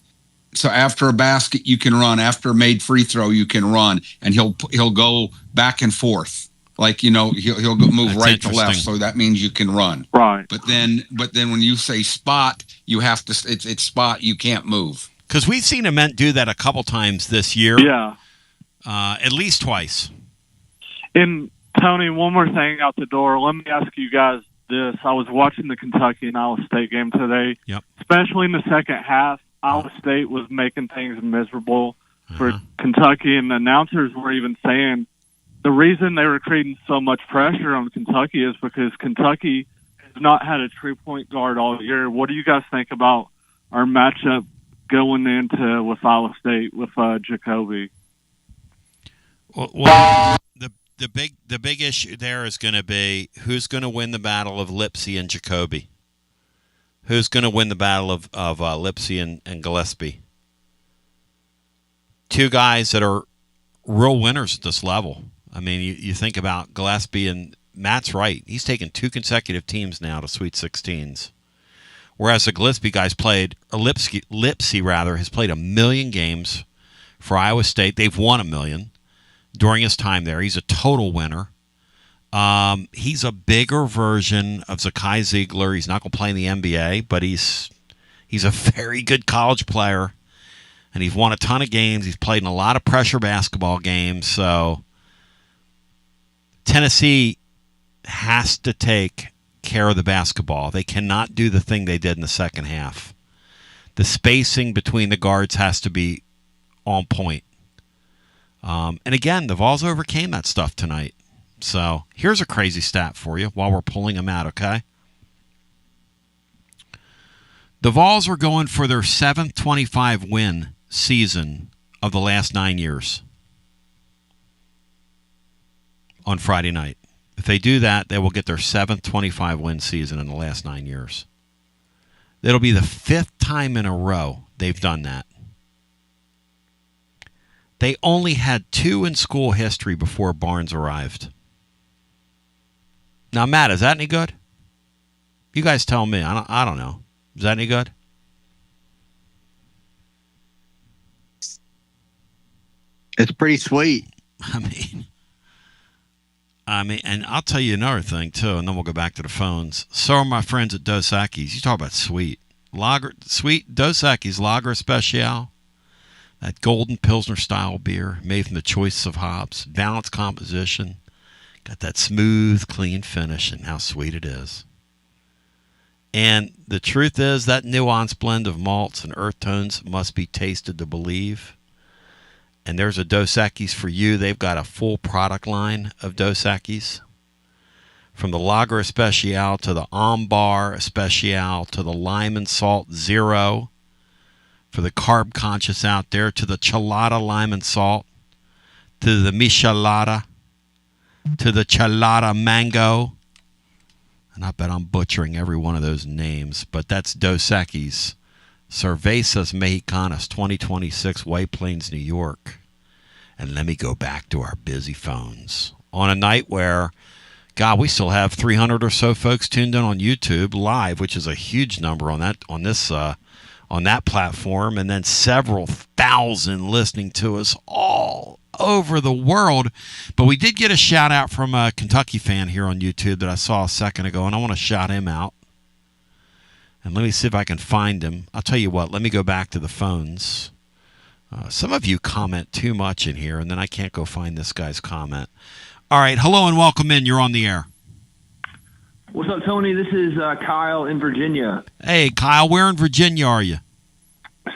So after a basket, you can run. After a made free throw, you can run, and he'll go back and forth. Like, he'll move right to left, so that means you can run. Right. But then when you say spot, you have to. It's spot. You can't move. Because we've seen Ament do that a couple times this year. Yeah. At least twice. And Tony, one more thing out the door. Let me ask you guys this: I was watching the Kentucky and Iowa State game today. Yep. Especially in the second half, Iowa State was making things miserable for Kentucky, and the announcers were even saying the reason they were creating so much pressure on Kentucky is because Kentucky has not had a true point guard all year. What do you guys think about our matchup going into with Iowa State with Jacoby? Well, the big issue there is going to be who's going to win the battle of Lipsy and Jacoby. Who's going to win the battle of Lipsy and Gillespie? Two guys that are real winners at this level. I mean, you think about Gillespie, and Matt's right. He's taken 2 consecutive teams now to Sweet 16s. Whereas the Gillespie guys Lipsy has played 1 million games for Iowa State. They've won 1 million during his time there. He's a total winner. He's a bigger version of Zakai Ziegler. He's not going to play in the NBA, but he's a very good college player, and he's won a ton of games. He's played in a lot of pressure basketball games, so Tennessee has to take care of the basketball. They cannot do the thing they did in the second half. The spacing between the guards has to be on point. And again, the Vols overcame that stuff tonight. So here's a crazy stat for you while we're pulling them out, okay? The Vols are going for their 7th 25-win season of the last 9 years on Friday night. If they do that, they will get their 7th 25-win season in the last 9 years. It'll be the 5th time in a row they've done that. They only had 2 in school history before Barnes arrived. Now, Matt, is that any good? You guys tell me. I don't know. Is that any good? It's pretty sweet. I mean, and I'll tell you another thing, too, and then we'll go back to the phones. So are my friends at Dos Equis. You talk about sweet. Sweet Dos Equis Lager Especial. That golden Pilsner-style beer made from the choice of hops. Balanced composition. Got that smooth, clean finish, and how sweet it is. And the truth is that nuanced blend of malts and earth tones must be tasted to believe. And there's a Dos Equis for you. They've got a full product line of Dos Equis. From the Lager Especial to the Ambar Especial to the Lime and Salt Zero. For the carb conscious out there, to the Chelada Lime and Salt. To the Michelada. To the Chelada Mango. And I bet I'm butchering every one of those names. But that's Dos Equis. Cervezas Mexicanas 2026, White Plains, New York. And let me go back to our busy phones. On a night where, God, we still have 300 or so folks tuned in on YouTube live, which is a huge number on that platform, and then several thousand listening to us all over the world. But we did get a shout out from a Kentucky fan here on YouTube that I saw a second ago, and I want to shout him out. And let me see if I can find him. I'll tell you what, let me go back to the phones. Some of you comment too much in here, and then I can't go find this guy's comment. All right, hello and welcome in. You're on the air. What's up, Tony? This is Kyle in Virginia. Hey, Kyle, where in Virginia are you?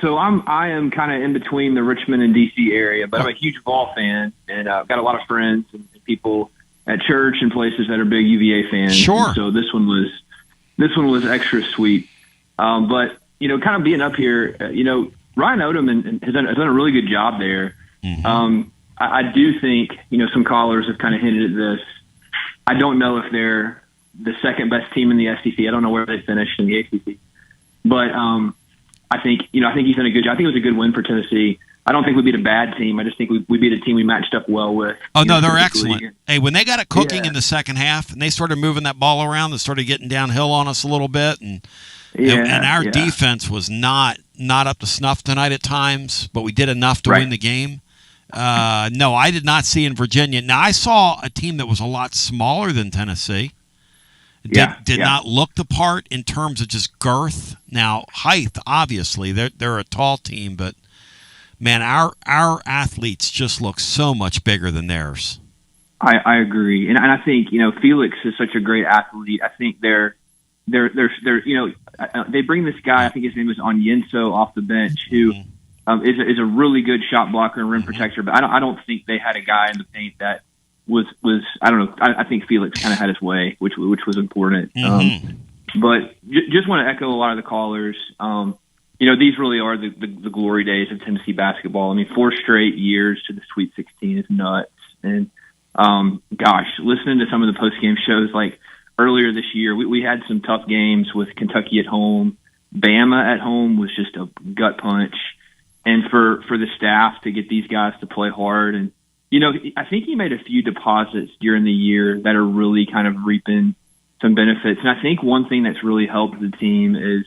So I am kind of in between the Richmond and D.C. area, but I'm a huge Vol fan, and I've got a lot of friends and people at church and places that are big UVA fans. Sure. And so this one was extra sweet. But kind of being up here, Ryan Odom has done a really good job there. Mm-hmm. I do think some callers have kind of hinted at this. I don't know if they're the second best team in the SEC. I don't know where they finished in the ACC, but I think he's done a good job. I think it was a good win for Tennessee. I don't think we beat a bad team. I just think we beat a team we matched up well with. Oh, no, they're excellent. Hey, when they got it cooking in the second half and they started moving that ball around and started getting downhill on us a little bit, and our defense was not up to snuff tonight at times, but we did enough to win the game. No, I did not see in Virginia. Now, I saw a team that was a lot smaller than Tennessee. Did not look the part in terms of just girth. Now, height, obviously, they're a tall team, but man, our athletes just look so much bigger than theirs. I agree, and I think Felix is such a great athlete. I think they're they bring this guy. I think his name is Onyenso off the bench, who is a really good shot blocker and rim protector. But I don't think they had a guy in the paint that was I don't know. I think Felix kind of had his way, which was important. But just want to echo a lot of the callers. These really are the glory days of Tennessee basketball. I mean, 4 straight years to the Sweet 16 is nuts. And listening to some of the post-game shows, like earlier this year, we had some tough games with Kentucky at home. Bama at home was just a gut punch. And for the staff to get these guys to play hard. And, I think he made a few deposits during the year that are really kind of reaping some benefits. And I think one thing that's really helped the team is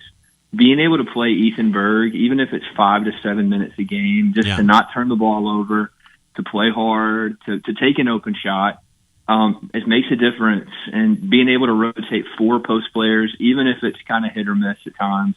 being able to play Ethan Berg, even if it's 5 to 7 minutes a game, just to not turn the ball over, to play hard, to take an open shot. It makes a difference. And being able to rotate 4 post players, even if it's kind of hit or miss at times,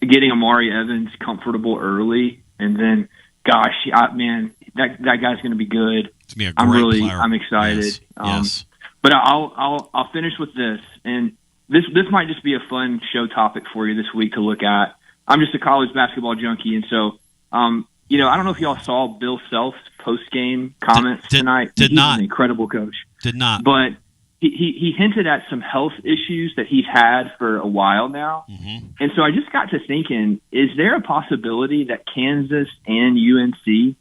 getting Amari Evans comfortable early, and then, that guy's going to be good. It's gonna be a great player. I'm excited. Yes. But I'll finish with this, and this might just be a fun show topic for you this week to look at. I'm just a college basketball junkie, and so I don't know if y'all saw Bill Self's post game comments tonight. He's an incredible coach. Did not. But he hinted at some health issues that he's had for a while now. Mm-hmm. And so I just got to thinking, is there a possibility that Kansas and UNC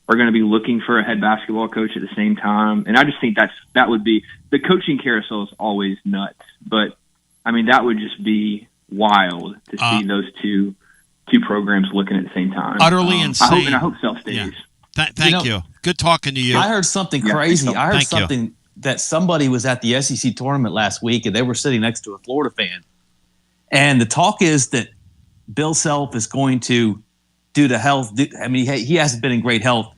are going to be looking for a head basketball coach at the same time? And I just think that would be – the coaching carousel is always nuts. But, I mean, that would just be wild to see those two programs looking at the same time. Utterly insane. I hope Self stays. Yeah. Thank you. Good talking to you. I heard something crazy. I heard something that somebody was at the SEC tournament last week, and they were sitting next to a Florida fan. And the talk is that Bill Self is going to, due to health, he hasn't been in great health.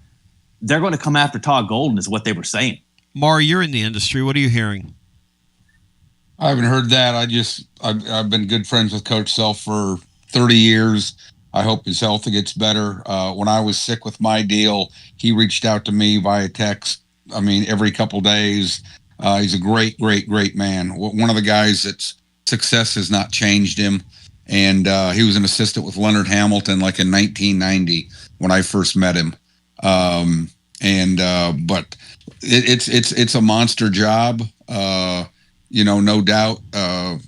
They're going to come after Todd Golden is what they were saying. Maury, you're in the industry. What are you hearing? I haven't heard that. I've been good friends with Coach Self for 30 years. I hope his health gets better. When I was sick with my deal, he reached out to me via text. I mean, every couple days. He's a great, great, great man. One of the guys that's success has not changed him. And he was an assistant with Leonard Hamilton like in 1990 when I first met him. But it's a monster job. No doubt.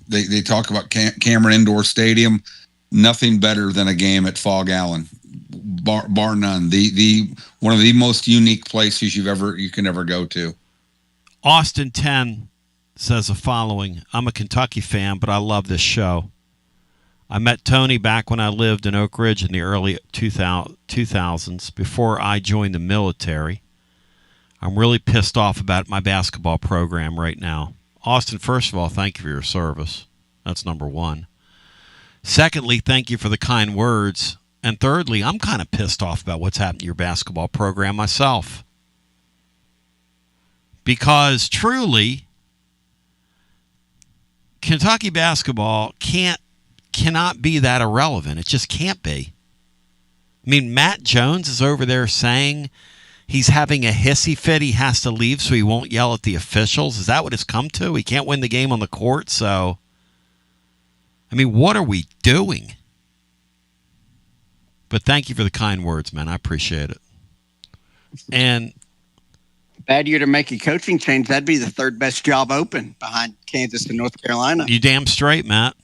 They talk about Cameron Indoor Stadium. Nothing better than a game at Fog Allen, bar none. The one of the most unique places you can ever go to. Austin 10 says the following: I'm a Kentucky fan, but I love this show. I met Tony back when I lived in Oak Ridge in the early 2000s, before I joined the military. I'm really pissed off about my basketball program right now. Austin, first of all, thank you for your service. That's number one. Secondly, thank you for the kind words. And thirdly, I'm kind of pissed off about what's happened to your basketball program myself. Because truly, Kentucky basketball cannot be that irrelevant. It just can't be. I mean, Matt Jones is over there saying he's having a hissy fit. He has to leave so he won't yell at the officials. Is that what it's come to? He can't win the game on the court, so... I mean, what are we doing? But thank you for the kind words, man. I appreciate it. And Bad year to make a coaching change. That'd be the third best job open behind Kansas and North Carolina. You damn straight, Matt.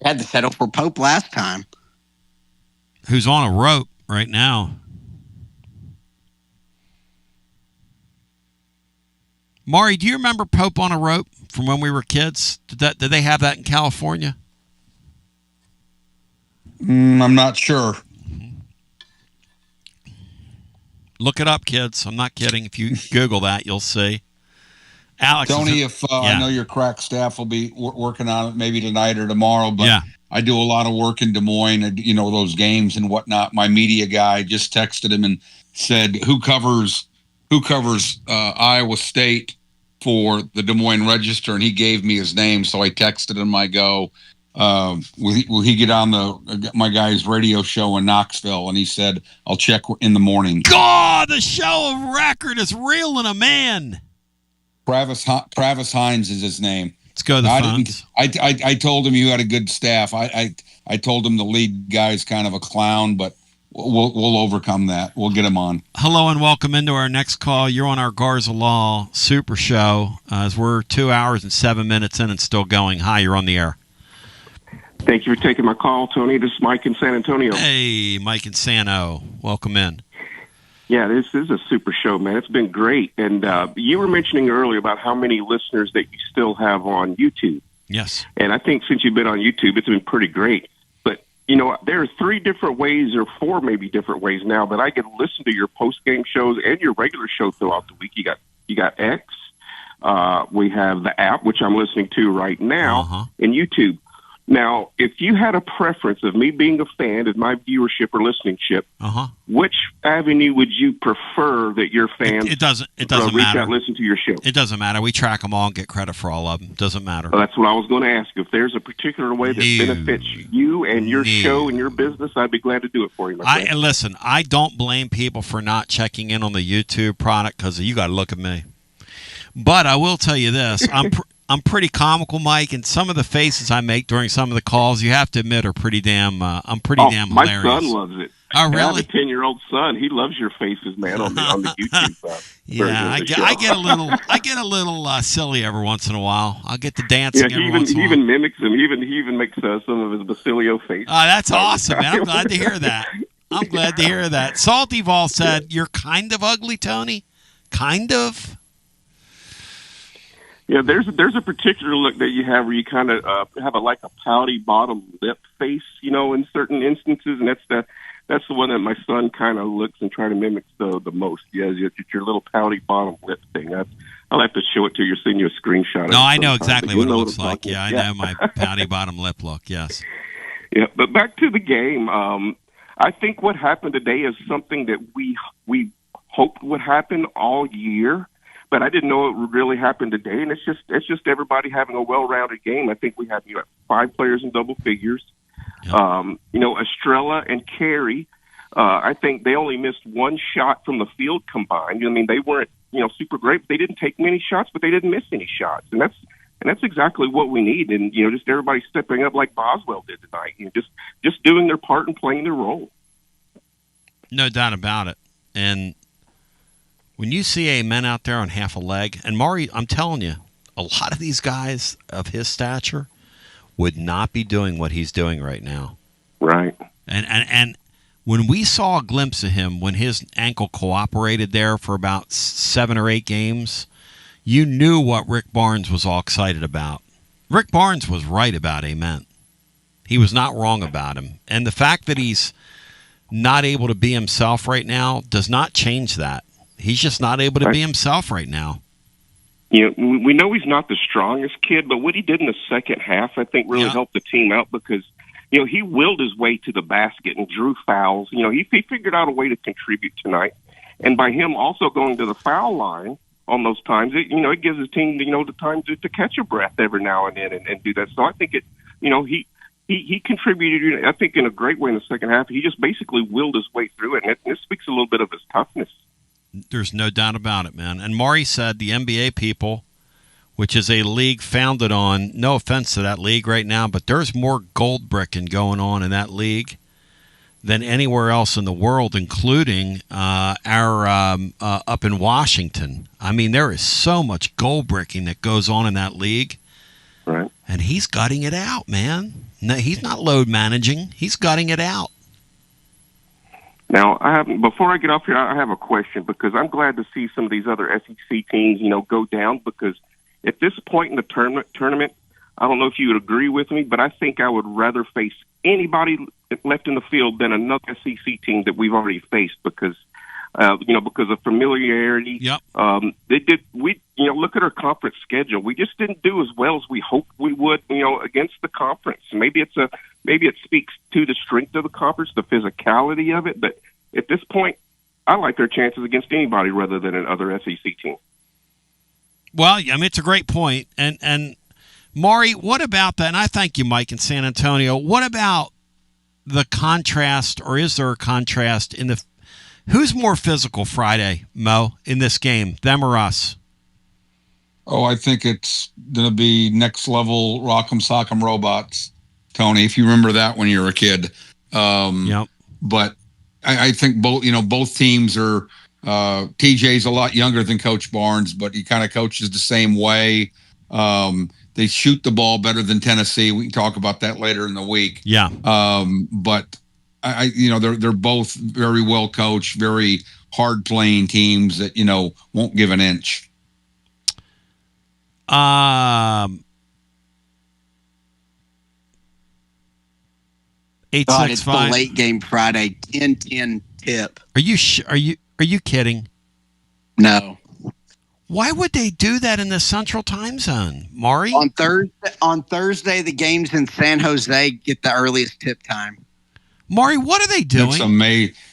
Had to settle for Pope last time. Who's on a rope right now. Maury, do you remember Pope on a rope from when we were kids? Did they have that in California? I'm not sure. Look it up, kids. I'm not kidding. If you Google that, you'll see. Alex, Tony, I know your crack staff will be working on it maybe tonight or tomorrow, but I do a lot of work in Des Moines, those games and whatnot. My media guy just texted him and said, who covers Iowa State for the Des Moines Register? And he gave me his name, so I texted him. I go, will he get on my guy's radio show in Knoxville? And he said, I'll check in the morning. God, the show of record is reeling a man. Travis Hines is his name. Let's go to the phones. I told him you had a good staff. I told him the lead guy's kind of a clown, but we'll overcome that. We'll get him on. Hello and welcome into our next call. You're on our Garza Law Super Show as we're 2 hours and 7 minutes in and still going. Hi, you're on the air. Thank you for taking my call, Tony. This is Mike in San Antonio. Hey, Mike in Sano. Welcome in. Yeah, this is a super show, man. It's been great. And you were mentioning earlier about how many listeners that you still have on YouTube. Yes. And I think since you've been on YouTube, it's been pretty great. But, there are 3 different ways or 4 maybe different ways now that I can listen to your post-game shows and your regular show throughout the week. You got X. We have the app, which I'm listening to right now, and YouTube. Now, if you had a preference of me being a fan of my viewership or listenership, which avenue would you prefer that your fans it doesn't reach matter. out, listen to your show? It doesn't matter. We track them all and get credit for all of them. Doesn't matter. Well, that's what I was going to ask you. If there's a particular way that benefits you and your show and your business, I'd be glad to do it for you, my friend. And listen, I don't blame people for not checking in on the YouTube product because you got to look at me. But I will tell you this. I'm pretty comical, Mike, and some of the faces I make during some of the calls, you have to admit, are pretty damn. I'm pretty damn hilarious. My son loves it. Oh, really? I have a 10-year-old son. He loves your faces, man, on the YouTube. Yeah, I get a little silly every once in a while. I'll get to dancing every once in a while. He even mimics him. He even makes some of his Basilio face. Oh, that's awesome, man. I'm glad to hear that. Salty Vol said, "You're kind of ugly, Tony. Kind of." Yeah, there's a particular look that you have where you kind of have a pouty bottom lip face, in certain instances, and that's the one that my son kind of looks and try to mimic the most. Yeah, your little pouty bottom lip thing. I'll have to show it to you. Send you a screenshot. No, I know exactly what it looks like. Yeah, I know my pouty bottom lip look. Yes. Yeah, but back to the game. I think what happened today is something that we hoped would happen all year. But I didn't know it would really happen today, and it's just everybody having a well-rounded game. I think we have 5 players in double figures. Yep. Estrella and Carey, I think they only missed 1 shot from the field combined. I mean, they weren't super great. They didn't take many shots, but they didn't miss any shots, and that's exactly what we need. And just everybody stepping up like Boswell did tonight. Just doing their part and playing their role. No doubt about it, and. When you see a man out there on half a leg, and Maury, I'm telling you, a lot of these guys of his stature would not be doing what he's doing right now. Right. And when we saw a glimpse of him when his ankle cooperated there for about 7 or 8 games, you knew what Rick Barnes was all excited about. Rick Barnes was right about Amen. He was not wrong about him. And the fact that he's not able to be himself right now does not change that. He's just not able to be himself right now. We know he's not the strongest kid, but what he did in the second half, I think, really helped the team out because, he willed his way to the basket and drew fouls. He figured out a way to contribute tonight. And by him also going to the foul line on those times, it gives his team, the time to catch a breath every now and then and do that. So I think he contributed, I think, in a great way in the second half. He just basically willed his way through it, and it speaks a little bit of his toughness. There's no doubt about it, man. And Maury said the NBA people, which is a league founded on, no offense to that league right now, but there's more gold bricking going on in that league than anywhere else in the world, including our up in Washington. I mean, there is so much goal breaking that goes on in that league. Right. And he's gutting it out, man. No, he's not load managing. He's gutting it out. Now, before I get off here, I have a question, because I'm glad to see some of these other SEC teams, go down, because at this point in the tournament, I don't know if you would agree with me, but I think I would rather face anybody left in the field than another SEC team that we've already faced, because because of familiarity. Yep. Look at our conference schedule. We just didn't do as well as we hoped we would, against the conference. Maybe it speaks to the strength of the conference, the physicality of it. But at this point, I like their chances against anybody rather than another SEC team. Well, I mean, it's a great point. And Maury, what about that? And I thank you, Mike, in San Antonio. What about the contrast, or is there a contrast in who's more physical Friday, Mo, in this game, them or us? Oh, I think it's going to be next level Rock'em Sock'em Robots, Tony, if you remember that when you were a kid. Yep. But I think both teams are TJ's a lot younger than Coach Barnes, but he kind of coaches the same way. They shoot the ball better than Tennessee. We can talk about that later in the week. Yeah. But they're both very well coached, very hard playing teams that won't give an inch. 865. It's the late game Friday 10-10 tip. Are you kidding? No. Why would they do that in the Central Time Zone, Maury? On Thursday, the games in San Jose get the earliest tip time. Maury, what are they doing?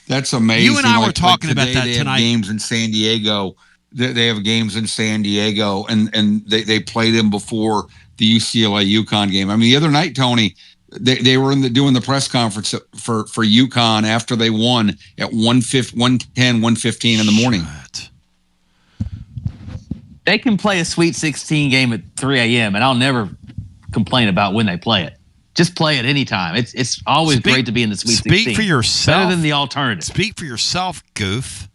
That's amazing. You and I were talking about that they tonight. Have games in San Diego. They have games in San Diego, and they play them before the UCLA UConn game. I mean, the other night, Tony, they were doing the press conference for UConn after they won at 1:15 in the morning. They can play a Sweet 16 game at 3 a.m., and I'll never complain about when they play it. Just play it anytime. It's always great to be in the Sweet 16. Speak for yourself. Better than the alternative. Speak for yourself, goof.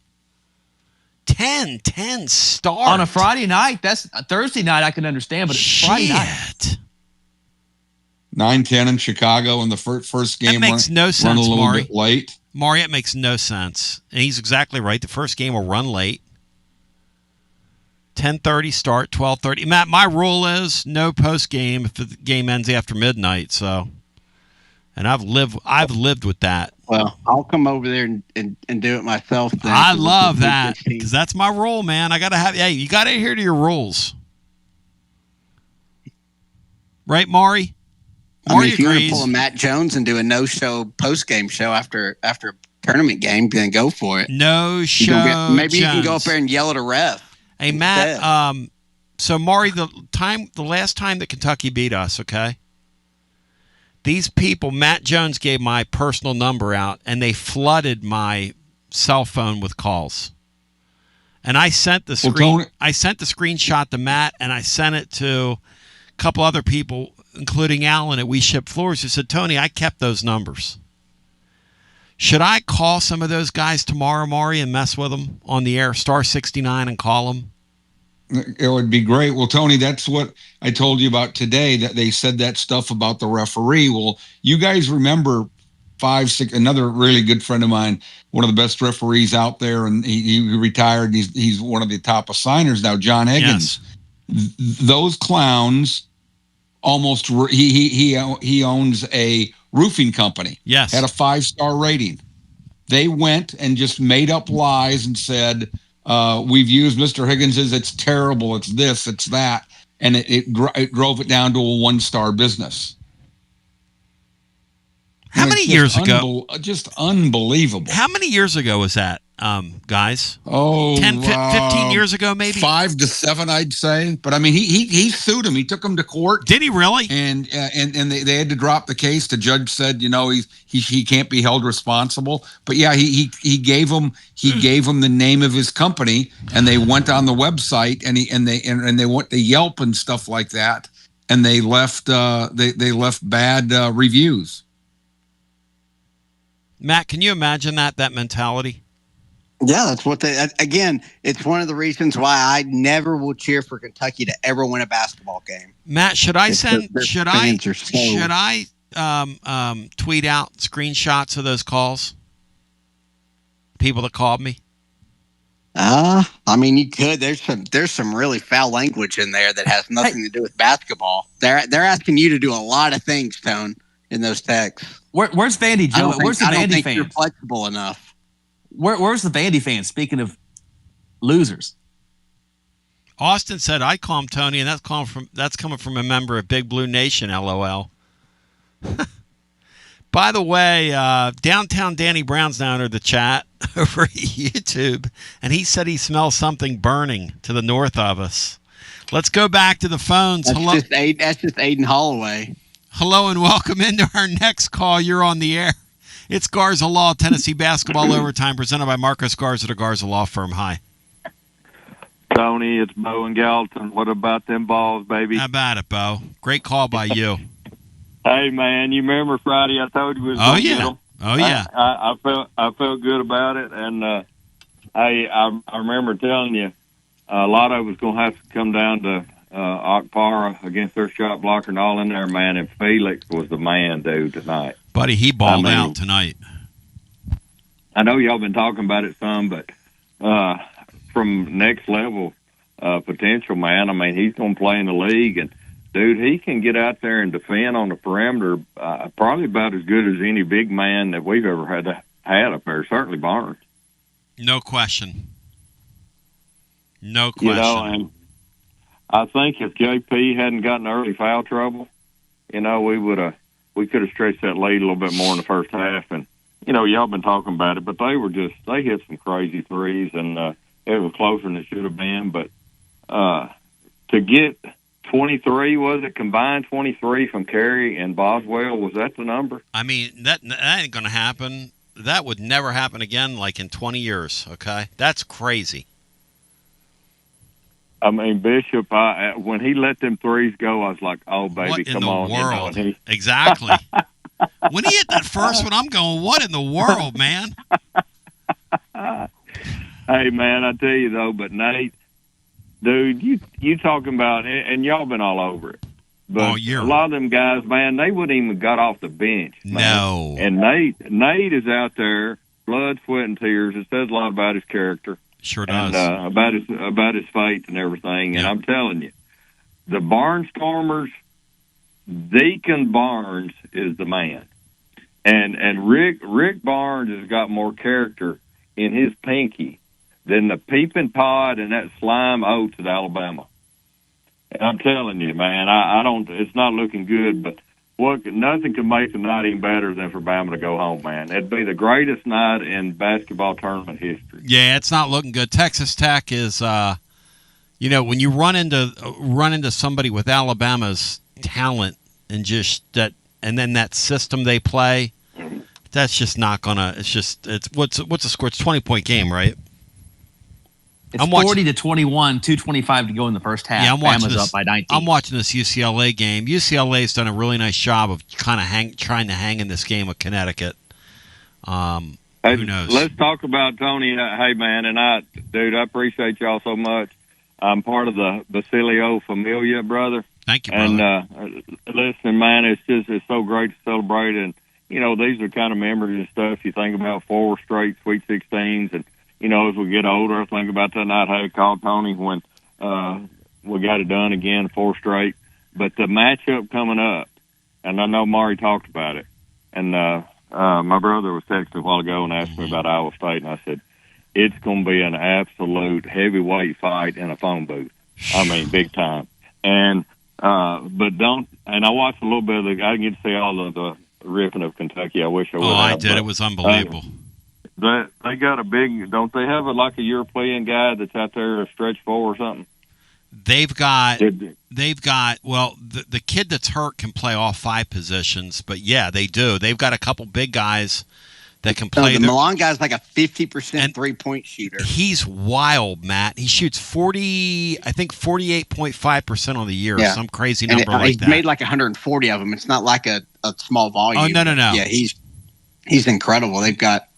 10 start. On a Friday night? That's a Thursday night I can understand, but it's Friday night. 9-10 in Chicago in the first game. That makes no sense, run a little Maury. bit late. Maury, it makes no sense. And he's exactly right. The first game will run late. 10:30 start, 12:30. Matt, my rule is no post game if the game ends after midnight. So, and I've lived with that. Well, I'll come over there and do it myself. Then, I love that because that's my rule, man. I gotta have. Hey, you gotta adhere to your rules, right, Maury? Maury if you want to agrees. pull a Matt Jones and do a no-show post-game show after a tournament game, then go for it. No show. Maybe you can go up there and yell at a ref. Hey, Matt, so Maury, the last time that Kentucky beat us, okay? These people, Matt Jones gave my personal number out, and they flooded my cell phone with calls. And I sent the screenshot to Matt, and I sent it to a couple other people, including Alan at We Ship Floors, who said, Tony, I kept those numbers. Should I call some of those guys tomorrow, Maury, and mess with them on the air, star 69, and call them? It would be great. Well, Tony, that's what I told you about today, that they said that stuff about the referee. Well, you guys remember 5-6, another really good friend of mine, one of the best referees out there, and he retired. He's one of the top assigners now, John Higgins. Yes. Those clowns almost he owns a roofing company. Yes. Had a 5-star rating. They went and just made up lies and said, we've used Mr. Higgins's, it's terrible, it's this, it's that. And it drove it down to a 1-star business. How many years ago? Just unbelievable. How many years ago was that, guys? 10, 15 years ago, maybe? 5 to 7, I'd say. But I mean, he sued him. He took him to court. Did he really? And they had to drop the case. The judge said, he can't be held responsible. But yeah, he gave him the name of his company, and they went on the website and they went to Yelp and stuff like that, and they left bad reviews. Matt, can you imagine that mentality? Yeah, that's what they. Again, it's one of the reasons why I never will cheer for Kentucky to ever win a basketball game. Matt, should I tweet out screenshots of those calls? People that called me. I mean, you could. There's some really foul language in there that has nothing to do with basketball. They're asking you to do a lot of things, Tone, in those texts. Where's Vandy Joe? Where's the Vandy I don't think fans? you're flexible enough. Where's the Vandy fans? Speaking of losers, Austin said, "I call him Tony," and that's coming from a member of Big Blue Nation. LOL. By the way, downtown Danny Brown's now under the chat over at YouTube, and he said he smells something burning to the north of us. Let's go back to the phones. That's just Aiden Holloway. Hello and welcome into our next call. You're on the air. It's Garza Law, Tennessee basketball overtime, presented by Marcus Garza, the Garza Law Firm. Hi. Tony, it's Bo and Gallatin. What about them balls, baby? How about it, Bo? Great call by you. Hey, man, you remember Friday I told you we was going to get them? Oh, yeah. I felt good about it, and I remember telling you a lot of it was going to have to come down to Okpara against their shot blocker and all in there, man, and Felix was the man, dude, tonight. Buddy, he balled out tonight. I know y'all been talking about it some, but from next level potential, man, I mean, he's going to play in the league, and, dude, he can get out there and defend on the perimeter probably about as good as any big man that we've ever had up there, certainly Barnes. No question. No question. You know, and I think if JP hadn't gotten early foul trouble, you know, we could have stretched that lead a little bit more in the first half. And, you know, y'all been talking about it, but they hit some crazy threes, and it was closer than it should have been. But to get 23, was it combined 23 from Carey and Boswell? Was that the number? I mean, that ain't going to happen. That would never happen again, like in 20 years, okay? That's crazy. I mean, Bishop, when he let them threes go, I was like, oh, baby, what come on. World? You know, exactly. When he hit that first one, I'm going, what in the world, man? Hey, man, I tell you, though, but Nate, dude, you talking about, and y'all been all over it. But a lot of them guys, man, they wouldn't even got off the bench. Man. No. And Nate is out there, blood, sweat, and tears. It says a lot about his character. Sure does. And about his faith and everything. And I'm telling you, the Barnstormers, Deacon Barnes is the man. And Rick Barnes has got more character in his pinky than the peeping pod and that slime oats at Alabama. And I'm telling you, man, I don't. It's not looking good, but nothing could make the night even better than for Bama to go home, man. It'd be the greatest night in basketball tournament history. Yeah, it's not looking good. Texas Tech is, you know, when you run into somebody with Alabama's talent and just that, and then that system they play, that's just not gonna. It's what's the score? It's 20-point game, right? It's 40-21, 2:25 to go in the first half. Yeah, I'm watching Bama's up by 19. I'm watching this UCLA game. UCLA's done a really nice job of kind of trying to hang in this game with Connecticut. Who knows? Let's talk about Tony. Hey, man, and I appreciate y'all so much. I'm part of the Basilio Familia, brother. Thank you, brother. And listen, man, it's so great to celebrate. And, you know, these are kind of memories and stuff. You think about 4 straight Sweet 16s, and you know, as we get older, I think about that night I had called Tony when we got it done again, 4 straight. But the matchup coming up, and I know Maury talked about it, and my brother was texting a while ago and asked me about Iowa State, and I said, it's going to be an absolute heavyweight fight in a phone booth. I mean, big time. And but don't, and I watched a little bit of I didn't get to see all of the ripping of Kentucky. I wish I would have. Oh, I did. It was unbelievable. They got a big, don't they have like a European guy that's out there a stretch 4 or something? They've got well, the kid that's hurt can play all 5 positions, but yeah, they do. They've got a couple big guys that can play. The Milan guy's like a 50% 3-point shooter. He's wild, Matt. He shoots 48.5% on the year, some crazy number like he's that. He's made like 140 of them. It's not like a small volume. Oh, no. Yeah, He's incredible. They've got,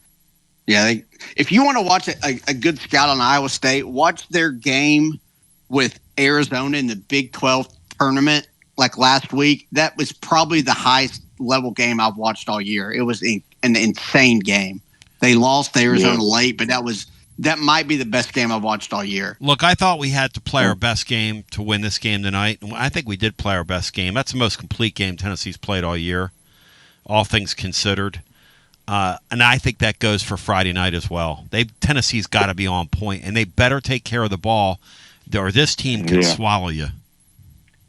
if you want to watch a good scout on Iowa State, watch their game with Arizona in the Big 12 tournament like last week. That was probably the highest level game I've watched all year. It was an insane game. They lost to Arizona late, but that might be the best game I've watched all year. Look, I thought we had to play our best game to win this game tonight. I think we did play our best game. That's the most complete game Tennessee's played all year, all things considered. And I think that goes for Friday night as well. Tennessee's got to be on point, and they better take care of the ball, or this team can swallow you.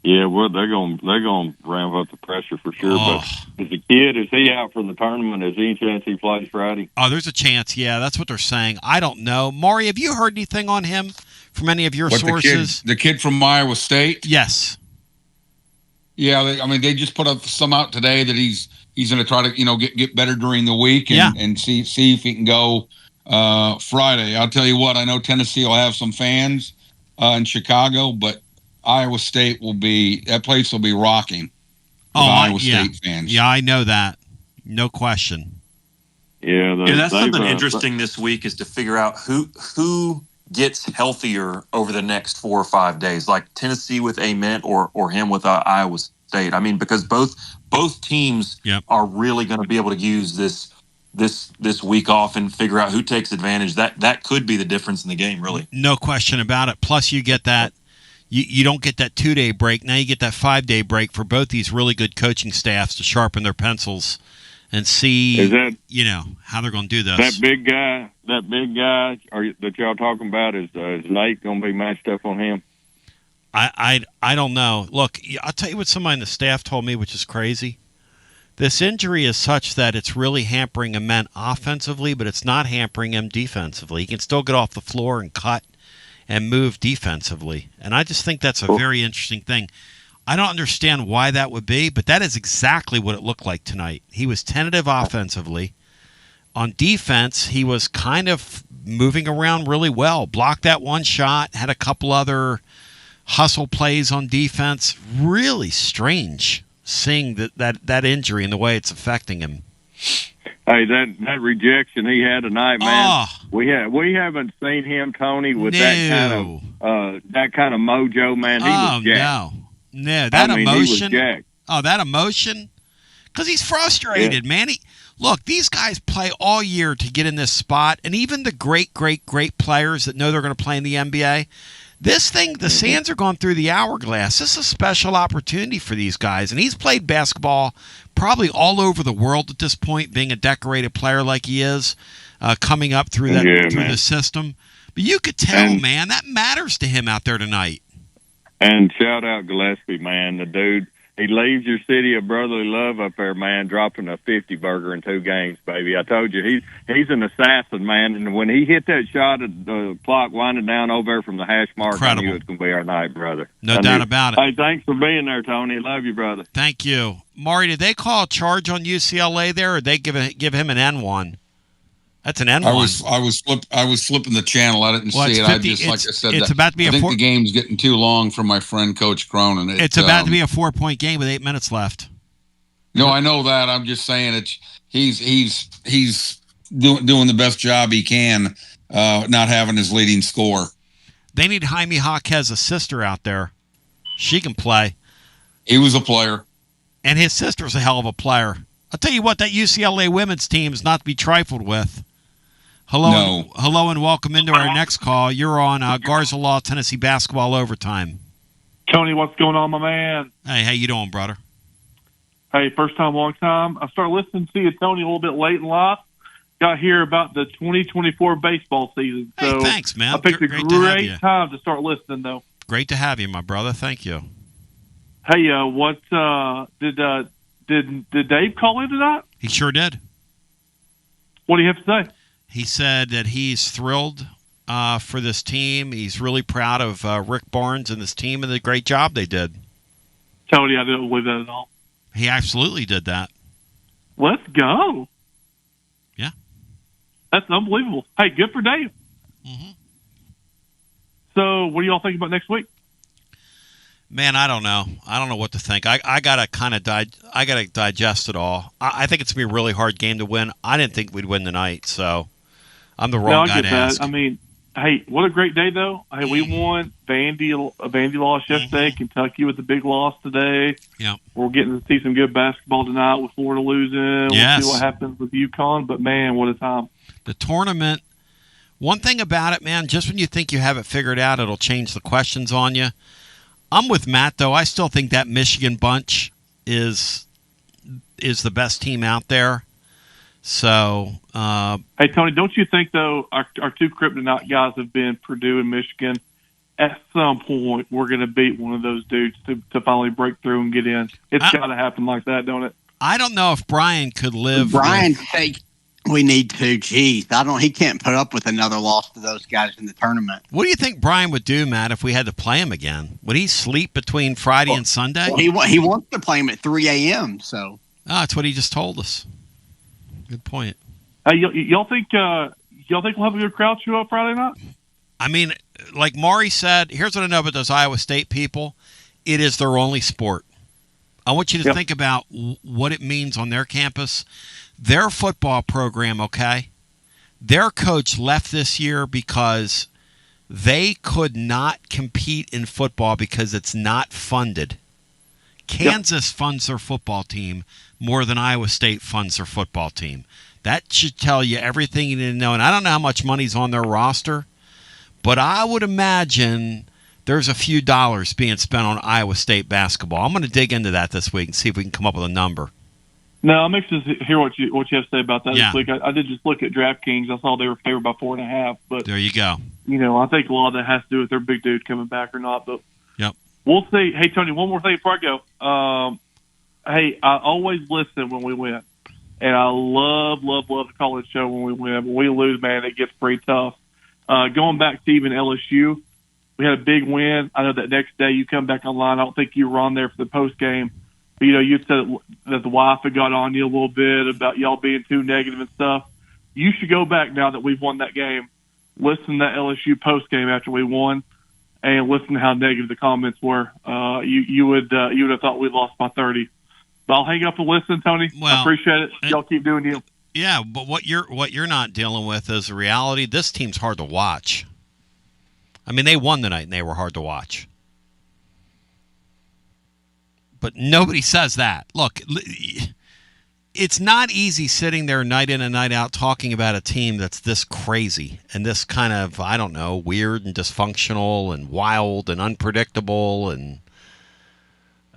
Yeah, well, they're going to ramp up the pressure for sure. But is the kid, is he out for the tournament? Is any chance he plays Friday? Oh, there's a chance. Yeah, that's what they're saying. I don't know. Maury, have you heard anything on him from any of your sources? The kid from Iowa State? Yes. Yeah, they just put some out today that he's going to try to get better during the week and see if he can go Friday. I'll tell you what, I know Tennessee will have some fans in Chicago, but Iowa State that place will be rocking with Iowa State fans. Yeah, I know that. No question. Yeah, that's something interesting this week is to figure out who gets healthier over the next 4 or 5 days, like Tennessee with Ament or him with Iowa State. I mean, because both teams are really going to be able to use this week off and figure out who takes advantage. That could be the difference in the game, really. No question about it. Plus, you get that. You don't get that 2-day break. Now you get that 5-day break for both these really good coaching staffs to sharpen their pencils and see, how they're going to do this. That big guy that y'all talking about, is Nate going to be matched up on him? I don't know. Look, I'll tell you what somebody in the staff told me, which is crazy. This injury is such that it's really hampering Ament offensively, but it's not hampering him defensively. He can still get off the floor and cut and move defensively. And I just think that's a very interesting thing. I don't understand why that would be, but that is exactly what it looked like tonight. He was tentative offensively. On defense, he was kind of moving around really well. Blocked that one shot, had a couple other hustle plays on defense. Really strange seeing that injury and the way it's affecting him. Hey, that rejection he had tonight, man. We haven't seen him, Tony, with that kind of mojo, man. He was jacked. No, that emotion. That emotion, because he's frustrated, man. Look, these guys play all year to get in this spot, and even the great players that know they're going to play in the NBA. This thing, the Sands are going through the hourglass. This is a special opportunity for these guys. And he's played basketball probably all over the world at this point, being a decorated player like he is, coming up through the system. But you could tell, man, that matters to him out there tonight. And shout out Gillespie, man. The dude, he leaves your city of brotherly love up there, man, dropping a 50 burger in 2 games, baby. I told you, he's an assassin, man. And when he hit that shot at the clock winding down over there from the hash mark, incredible. I knew it was going to be our night, brother. No doubt about it. Hey, thanks for being there, Tony. Love you, brother. Thank you. Maury, did they call a charge on UCLA there, or did they give him an N1? That's an N1. I was flipping the channel. I didn't see it. 50, like I said, it's about to be I think the game's getting too long for my friend Coach Cronin. It's about to be a 4-point game with 8 minutes left. No, I know that. I'm just saying he's doing the best job he can, not having his leading score. They need Jaime Jaquez's sister out there. She can play. He was a player, and his sister's a hell of a player. I'll tell you what, that UCLA women's team is not to be trifled with. Hello and welcome into our next call. You're on Garza Law, Tennessee Basketball Overtime. Tony, what's going on, my man? Hey, how you doing, brother? Hey, first time, long time. I started listening to you, Tony, a little bit late in life. Got here about the 2024 baseball season. So hey, thanks, man. I picked a great time to start listening, though. Great to have you, my brother. Thank you. Hey, did Dave call in tonight? He sure did. What do you have to say? He said that he's thrilled for this team. He's really proud of Rick Barnes and this team and the great job they did. Tony, I didn't believe that at all. He absolutely did that. Let's go. Yeah. That's unbelievable. Hey, good for Dave. Mm-hmm. So what do y'all think about next week? Man, I don't know. I don't know what to think. I gotta kind of I gotta digest it all. I think it's gonna be a really hard game to win. I didn't think we'd win tonight, so I'm the wrong guy to ask. I mean, hey, what a great day though. Hey, we won. Vandy lost yesterday. Kentucky with a big loss today. Yeah, we're getting to see some good basketball tonight with Florida losing. Yes. We'll see what happens with UConn. But man, what a time! The tournament. One thing about it, man, just when you think you have it figured out, it'll change the questions on you. I'm with Matt, though. I still think that Michigan bunch is the best team out there. So, hey, Tony, don't you think, though, our two kryptonite guys have been Purdue and Michigan? At some point, we're going to beat one of those dudes to finally break through and get in. It's got to happen like that, don't it? I don't know if Brian could live. Brian's sake, we need to. Geez, he can't put up with another loss to those guys in the tournament. What do you think Brian would do, Matt, if we had to play him again? Would he sleep between Friday and Sunday? He wants to play him at 3 a.m., so. That's what he just told us. Good point. Y'all think we'll have a good crowd show up Friday night? I mean, like Maury said, here's what I know about those Iowa State people. It is their only sport. I want you to think about what it means on their campus. Their football program, okay, their coach left this year because they could not compete in football because it's not funded. Kansas funds their football team more than Iowa State funds their football team. That should tell you everything you need to know. And I don't know how much money's on their roster, but I would imagine there's a few dollars being spent on Iowa State basketball. I'm going to dig into that this week and see if we can come up with a number. No, I'm anxious to hear what you have to say about that this week. I did just look at DraftKings. I saw they were favored by 4.5. But there you go. I think a lot of that has to do with their big dude coming back or not. But yep, we'll see. Hey, Tony, one more thing before I go. Hey, I always listen when we win, and I love the college show when we win. When we lose, man, it gets pretty tough. Going back to even LSU, we had a big win. I know that next day you come back online. I don't think you were on there for the post game. You said that the wife had got on you a little bit about y'all being too negative and stuff. You should go back now that we've won that game, listen to that LSU post game after we won, and listen to how negative the comments were. You would have thought we lost by 30. But I'll hang up and listen, Tony. Well, I appreciate it. Y'all keep doing you. Yeah, but what you're not dealing with is the reality. This team's hard to watch. I mean, they won tonight and they were hard to watch. But nobody says that. Look, it's not easy sitting there night in and night out talking about a team that's this crazy and this kind of, I don't know, weird and dysfunctional and wild and unpredictable, and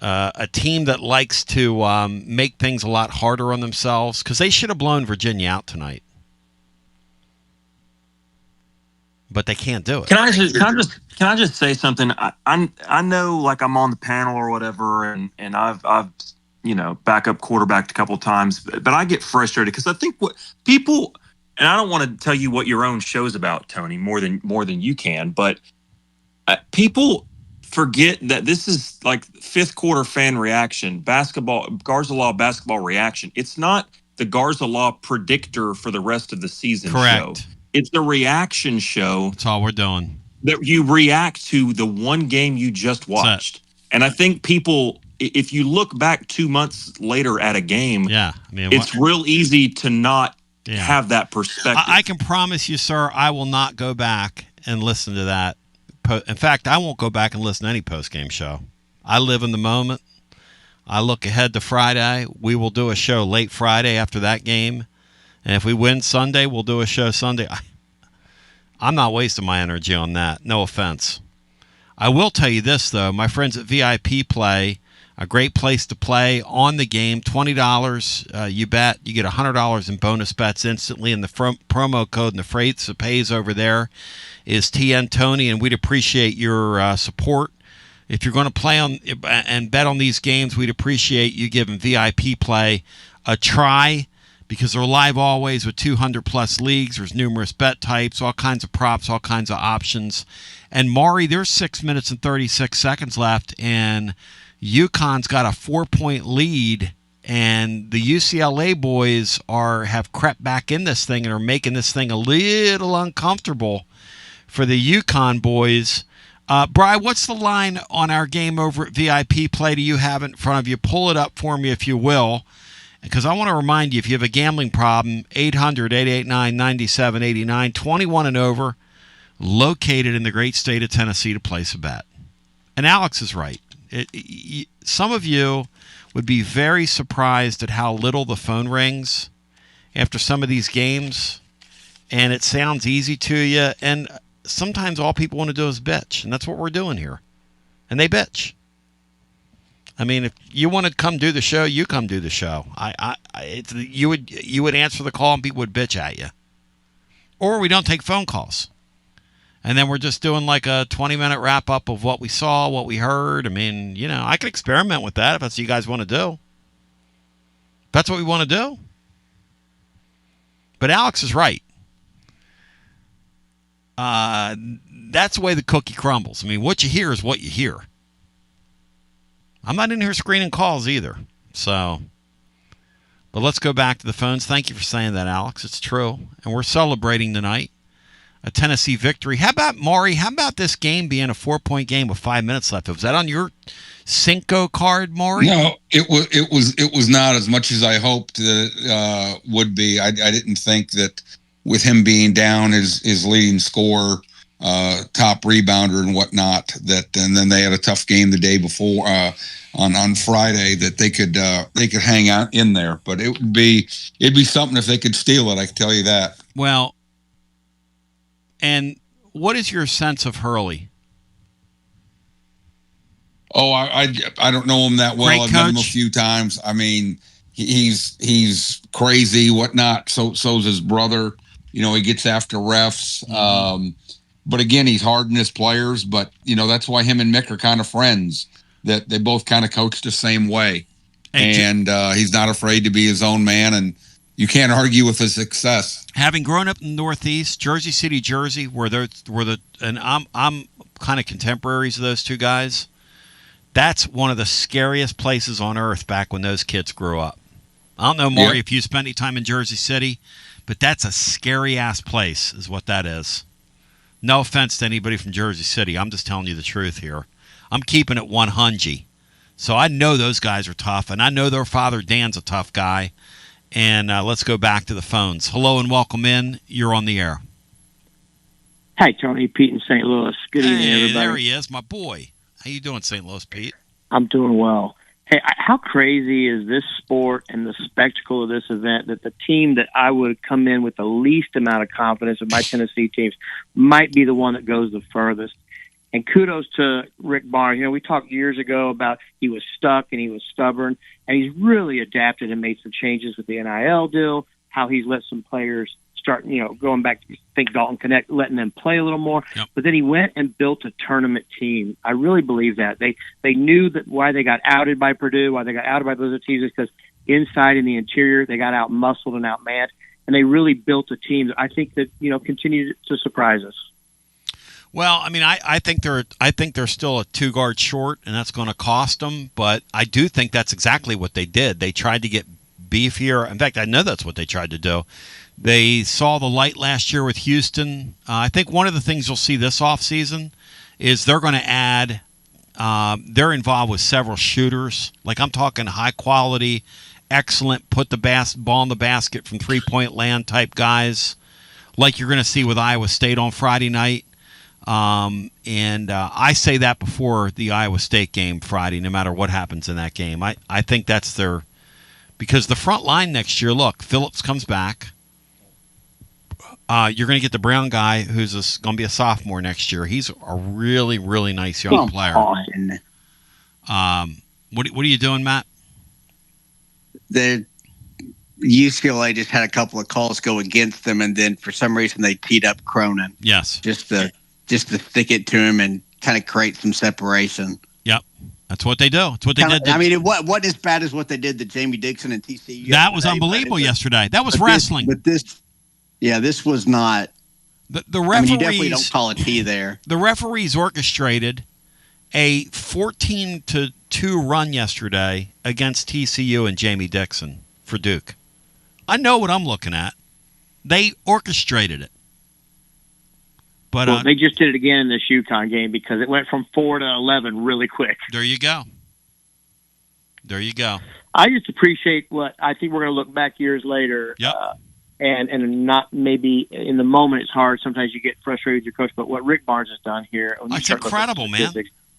a team that likes to make things a lot harder on themselves, because they should have blown Virginia out tonight. But they can't do it. Can I just say something? I know, like, I'm on the panel or whatever, and I've backup quarterbacked a couple of times, but I get frustrated because I think what people, and I don't want to tell you what your own show's about, Tony, more than you can, but people forget that this is like fifth quarter fan reaction, basketball, Garza Law basketball reaction. It's not the Garza Law predictor for the rest of the season. Correct. Show. It's the reaction show. That's all we're doing. That you react to the one game you just watched. And I think people, if you look back 2 months later at a game, it's real easy to not have that perspective. I can promise you, sir, I will not go back and listen to that. In fact, I won't go back and listen to any post-game show. I live in the moment. I look ahead to Friday. We will do a show late Friday after that game. And if we win Sunday, we'll do a show Sunday. I'm not wasting my energy on that. No offense. I will tell you this, though. My friends at VIP Play, a great place to play on the game. $20. You bet. You get $100 in bonus bets instantly. And the promo code and the phrase that pays over there is TN Tourney. And we'd appreciate your support. If you're going to play on and bet on these games, we'd appreciate you giving VIP Play a try, because they're live always with 200-plus leagues. There's numerous bet types, all kinds of props, all kinds of options. And, Maury, there's 6 minutes and 36 seconds left, and UConn's got a 4-point lead, and the UCLA boys have crept back in this thing and are making this thing a little uncomfortable for the UConn boys. Bri, what's the line on our game over at VIP Play? Do you have it in front of you? Pull it up for me if you will, because I want to remind you, if you have a gambling problem, 800-889-9789, 21 and over, located in the great state of Tennessee to place a bet. And Alex is right. Some of you would be very surprised at how little the phone rings after some of these games, and it sounds easy to you, and sometimes all people want to do is bitch, and that's what we're doing here. And they bitch. I mean, if you want to come do the show, you come do the show. You would answer the call and people would bitch at you. Or we don't take phone calls. And then we're just doing like a 20-minute wrap-up of what we saw, what we heard. I mean, I could experiment with that if that's what you guys want to do. If that's what we want to do. But Alex is right. That's the way the cookie crumbles. I mean, what you hear is what you hear. I'm not in here screening calls either. So, but let's go back to the phones. Thank you for saying that, Alex. It's true. And we're celebrating tonight a Tennessee victory. How about, Maury, how about this game being a 4-point game with 5 minutes left? Was that on your Cinco card, Maury? No, it was not as much as I hoped that it would be. I didn't think that with him being down his leading scorer, top rebounder and whatnot, and then they had a tough game the day before on Friday, that they could hang out in there. But it'd be something if they could steal it. I can tell you that. Well, and what is your sense of Hurley? Oh, I don't know him that well. Great I've met him a coach. few times. I mean, he's crazy, whatnot. So's his brother. He gets after refs. But again, he's hard on his players. But that's why him and Mick are kind of friends. That they both kind of coach the same way, and he's not afraid to be his own man. And you can't argue with his success. Having grown up in the Northeast, Jersey City, Jersey, and I'm kind of contemporaries of those two guys. That's one of the scariest places on earth back when those kids grew up. I don't know, Maury, if you spent any time in Jersey City, but that's a scary-ass place is what that is. No offense to anybody from Jersey City. I'm just telling you the truth here. I'm keeping it 100. So I know those guys are tough, and I know their father Dan's a tough guy. And let's go back to the phones. Hello and welcome in. You're on the air. Hi, Tony. Pete in St. Louis. Good evening, everybody. There he is, my boy. How you doing, St. Louis, Pete? I'm doing well. Hey, how crazy is this sport and the spectacle of this event that the team that I would come in with the least amount of confidence of my Tennessee teams might be the one that goes the furthest? And kudos to Rick Barnes. We talked years ago about he was stuck and he was stubborn, and he's really adapted and made some changes with the NIL deal, how he's let some players start, going back to think Dalton Connect, letting them play a little more. Yep. But then he went and built a tournament team. I really believe that. They knew that why they got outed by Purdue, why they got outed by those other teams, is because inside in the interior they got out-muscled and out-manned, and they really built a team that I think that, continued to surprise us. Well, I mean, I think they're still a 2-guard short, and that's going to cost them. But I do think that's exactly what they did. They tried to get beefier. In fact, I know that's what they tried to do. They saw the light last year with Houston. I think one of the things you'll see this offseason is they're going to add. They're involved with several shooters. Like I'm talking high quality, excellent, put the ball in the basket from 3-point land type guys, like you're going to see with Iowa State on Friday night. And I say that before the Iowa State game Friday, no matter what happens in that game. I think that's because the front line next year, look, Phillips comes back. You're going to get the Brown guy who's going to be a sophomore next year. He's a really, really nice young player. What are you doing, Matt? The UCLA just had a couple of calls go against them, and then for some reason they teed up Cronin. Yes. Just to stick it to him and kind of create some separation. Yep. That's what they do. That's what they did. I mean, it wasn't as bad as what they did to Jamie Dixon and TCU. That was unbelievable yesterday. That was wrestling. This was not. The referees, you definitely don't call a T there. The referees orchestrated a 14-2 run yesterday against TCU and Jamie Dixon for Duke. I know what I'm looking at. They orchestrated it. But well, they just did it again in this UConn game because it went from 4 to 11 really quick. There you go. There you go. I just appreciate what I think we're going to look back years later. Yep. And not maybe in the moment it's hard. Sometimes you get frustrated with your coach, but what Rick Barnes has done here, it's incredible, man.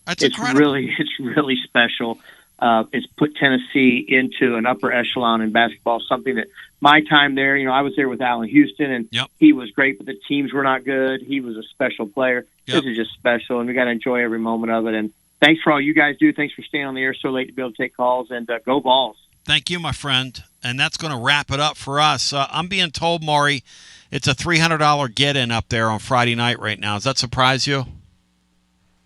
It's incredible. It's really special. It's put Tennessee into an upper echelon in basketball, something that my time there, I was there with Allen Houston, and he was great, but the teams were not good. He was a special player. This is just special, and we got to enjoy every moment of it. And thanks for all you guys do. Thanks for staying on the air so late to be able to take calls, and go Vols. Thank you, my friend. And that's going to wrap it up for us. I'm being told, Maury, it's a $300 get-in up there on Friday night right now. Does that surprise you?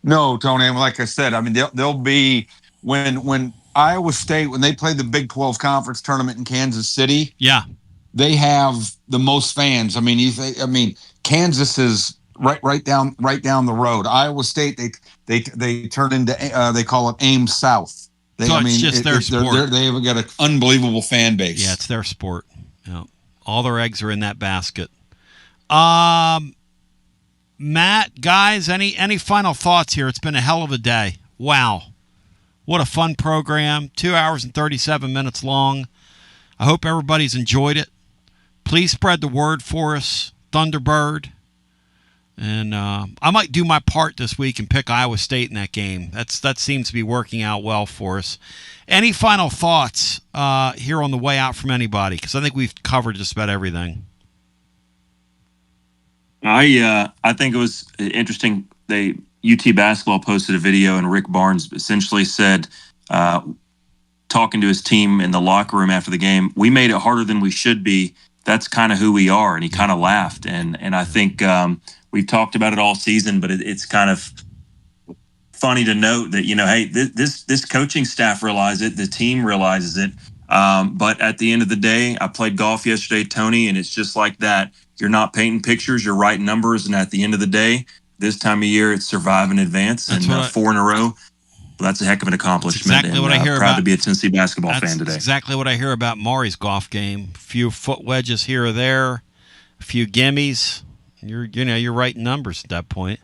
No, Tony. Like I said, I mean, they'll be when Iowa State, when they play the Big 12 Conference Tournament in Kansas City. Yeah, they have the most fans. I mean, Kansas is right down the road. Iowa State, they turn into they call it Ames South. It's just their sport. They've got an unbelievable fan base. Yeah, it's their sport. Yeah. All their eggs are in that basket. Matt, guys, any final thoughts here? It's been a hell of a day. Wow. What a fun program. 2 hours and 37 minutes long. I hope everybody's enjoyed it. Please spread the word for us, Thunderbird. And I might do my part this week and pick Iowa State in that game. That seems to be working out well for us. Any final thoughts here on the way out from anybody? Because I think we've covered just about everything. I think it was interesting. UT basketball posted a video, and Rick Barnes essentially said, talking to his team in the locker room after the game, we made it harder than we should be. That's kind of who we are. And he kind of laughed. And I think we've talked about it all season, but it's kind of funny to note that, hey, this coaching staff realizes it, the team realizes it. But at the end of the day, I played golf yesterday, Tony, and it's just like that. You're not painting pictures, you're writing numbers, and at the end of the day, this time of year, it's survive and advance, and 4 in a row. Well, that's a heck of an accomplishment. That's exactly what I hear proud about. to be a Tennessee basketball fan today. That's exactly what I hear about Maury's golf game. A few foot wedges here or there, a few gimmies. You're writing numbers at that point.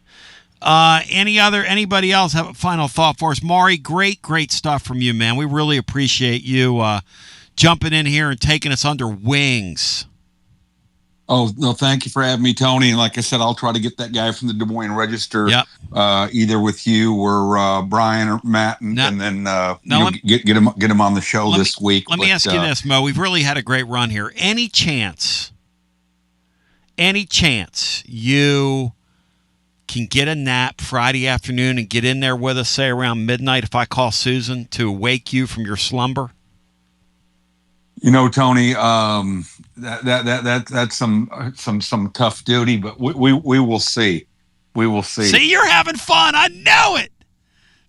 Anybody else have a final thought for us? Maury, great stuff from you, man. We really appreciate you jumping in here and taking us under wings. Oh, no, thank you for having me, Tony. And like I said, I'll try to get that guy from the Des Moines Register, either with you or Brian or Matt, and then get him on the show this week. Let me ask you this, Mo. We've really had a great run here. Any chance you can get a nap Friday afternoon and get in there with us, say around midnight, if I call Susan to wake you from your slumber? Tony, that's some tough duty, but we will see. We will see. See, you're having fun. I know it.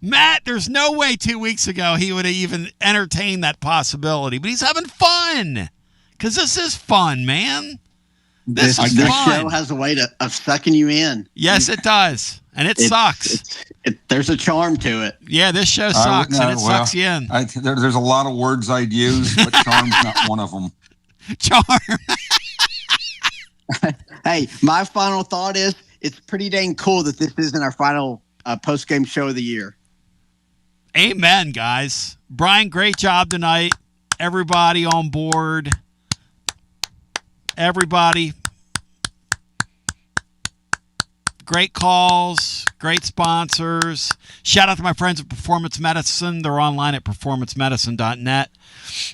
Matt, there's no way 2 weeks ago he would have even entertained that possibility, but he's having fun because this is fun, man. This show has a way of sucking you in. Yes, it does. And it sucks. There's a charm to it. Yeah, this show sucks, and it sucks you in. There's a lot of words I'd use, but charm's not one of them. Charm. Hey, my final thought is it's pretty dang cool that this isn't our final post-game show of the year. Amen, guys. Brian, great job tonight. Everybody on board. Everybody. Great calls, great sponsors. Shout out to my friends at Performance Medicine. They're online at performancemedicine.net.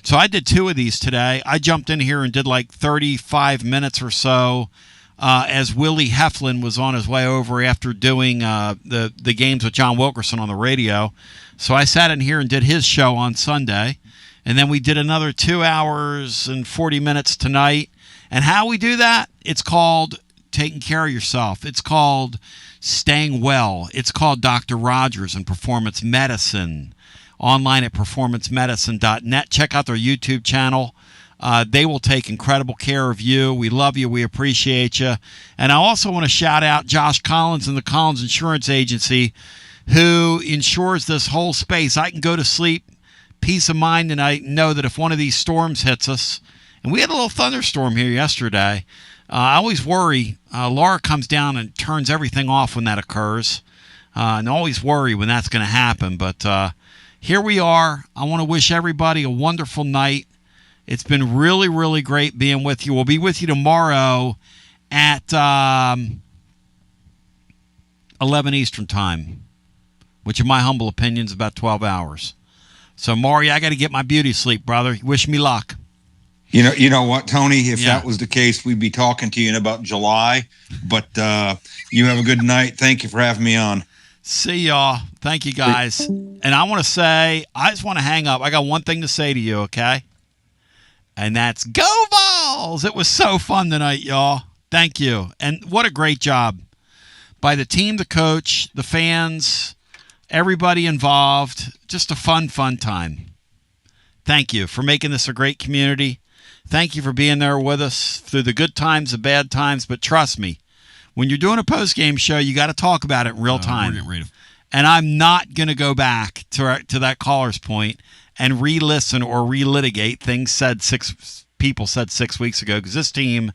So I did 2 of these today. I jumped in here and did like 35 minutes or so as Willie Heflin was on his way over after doing the games with John Wilkerson on the radio. So I sat in here and did his show on Sunday. And then we did another 2 hours and 40 minutes tonight. And how we do that, it's called taking care of yourself. It's called staying well. It's called Dr. Rogers and Performance Medicine. Online at performancemedicine.net. Check out their YouTube channel. They will take incredible care of you. We love you. We appreciate you. And I also want to shout out Josh Collins and the Collins Insurance Agency, who insures this whole space. I can go to sleep, peace of mind, and I know that if one of these storms hits us, and we had a little thunderstorm here yesterday, I always worry. Laura comes down and turns everything off when that occurs. And I always worry when that's going to happen. But here we are. I want to wish everybody a wonderful night. It's been really, really great being with you. We'll be with you tomorrow at 11 Eastern Time, which in my humble opinion is about 12 hours. So, Maury, I got to get my beauty sleep, brother. Wish me luck. You know what, Tony? If that was the case, we'd be talking to you in about July. But you have a good night. Thank you for having me on. See y'all. Thank you, guys. And I want to say, I just want to hang up. I got one thing to say to you, okay? And that's go Vols! It was so fun tonight, y'all. Thank you. And what a great job by the team, the coach, the fans, everybody involved. Just a fun time. Thank you for making this a great community. Thank you for being there with us through the good times, the bad times. But trust me, when you're doing a post-game show, you got to talk about it in real time. And I'm not going to go back to that caller's point and re-listen or relitigate things people said 6 weeks ago, because this team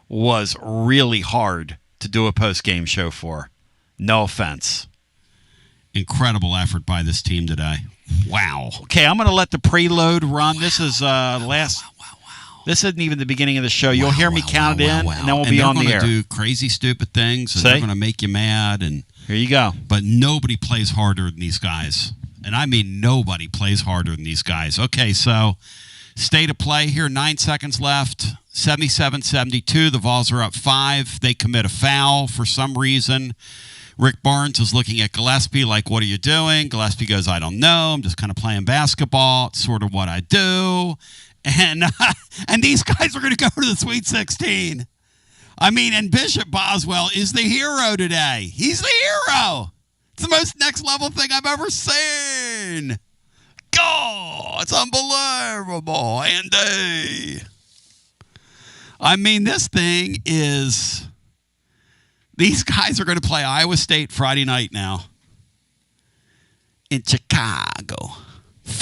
was really hard to do a post-game show for. No offense. Incredible effort by this team today. Wow. Okay, I'm going to let the preload run. This is last. This isn't even the beginning of the show. You'll hear me count it in, and then we'll be on the air. They're going to do crazy, stupid things, and they're going to make you mad. And here you go. But nobody plays harder than these guys. And I mean nobody plays harder than these guys. Okay, so state of play here, 9 seconds left, 77-72. The Vols are up 5. They commit a foul for some reason. Rick Barnes is looking at Gillespie like, what are you doing? Gillespie goes, I don't know. I'm just kind of playing basketball. It's sort of what I do. And these guys are going to go to the Sweet 16. I mean, and Bishop Boswell is the hero today. He's the hero. It's the most next level thing I've ever seen. God, it's unbelievable. Andy. I mean, this thing is... These guys are going to play Iowa State Friday night now in Chicago.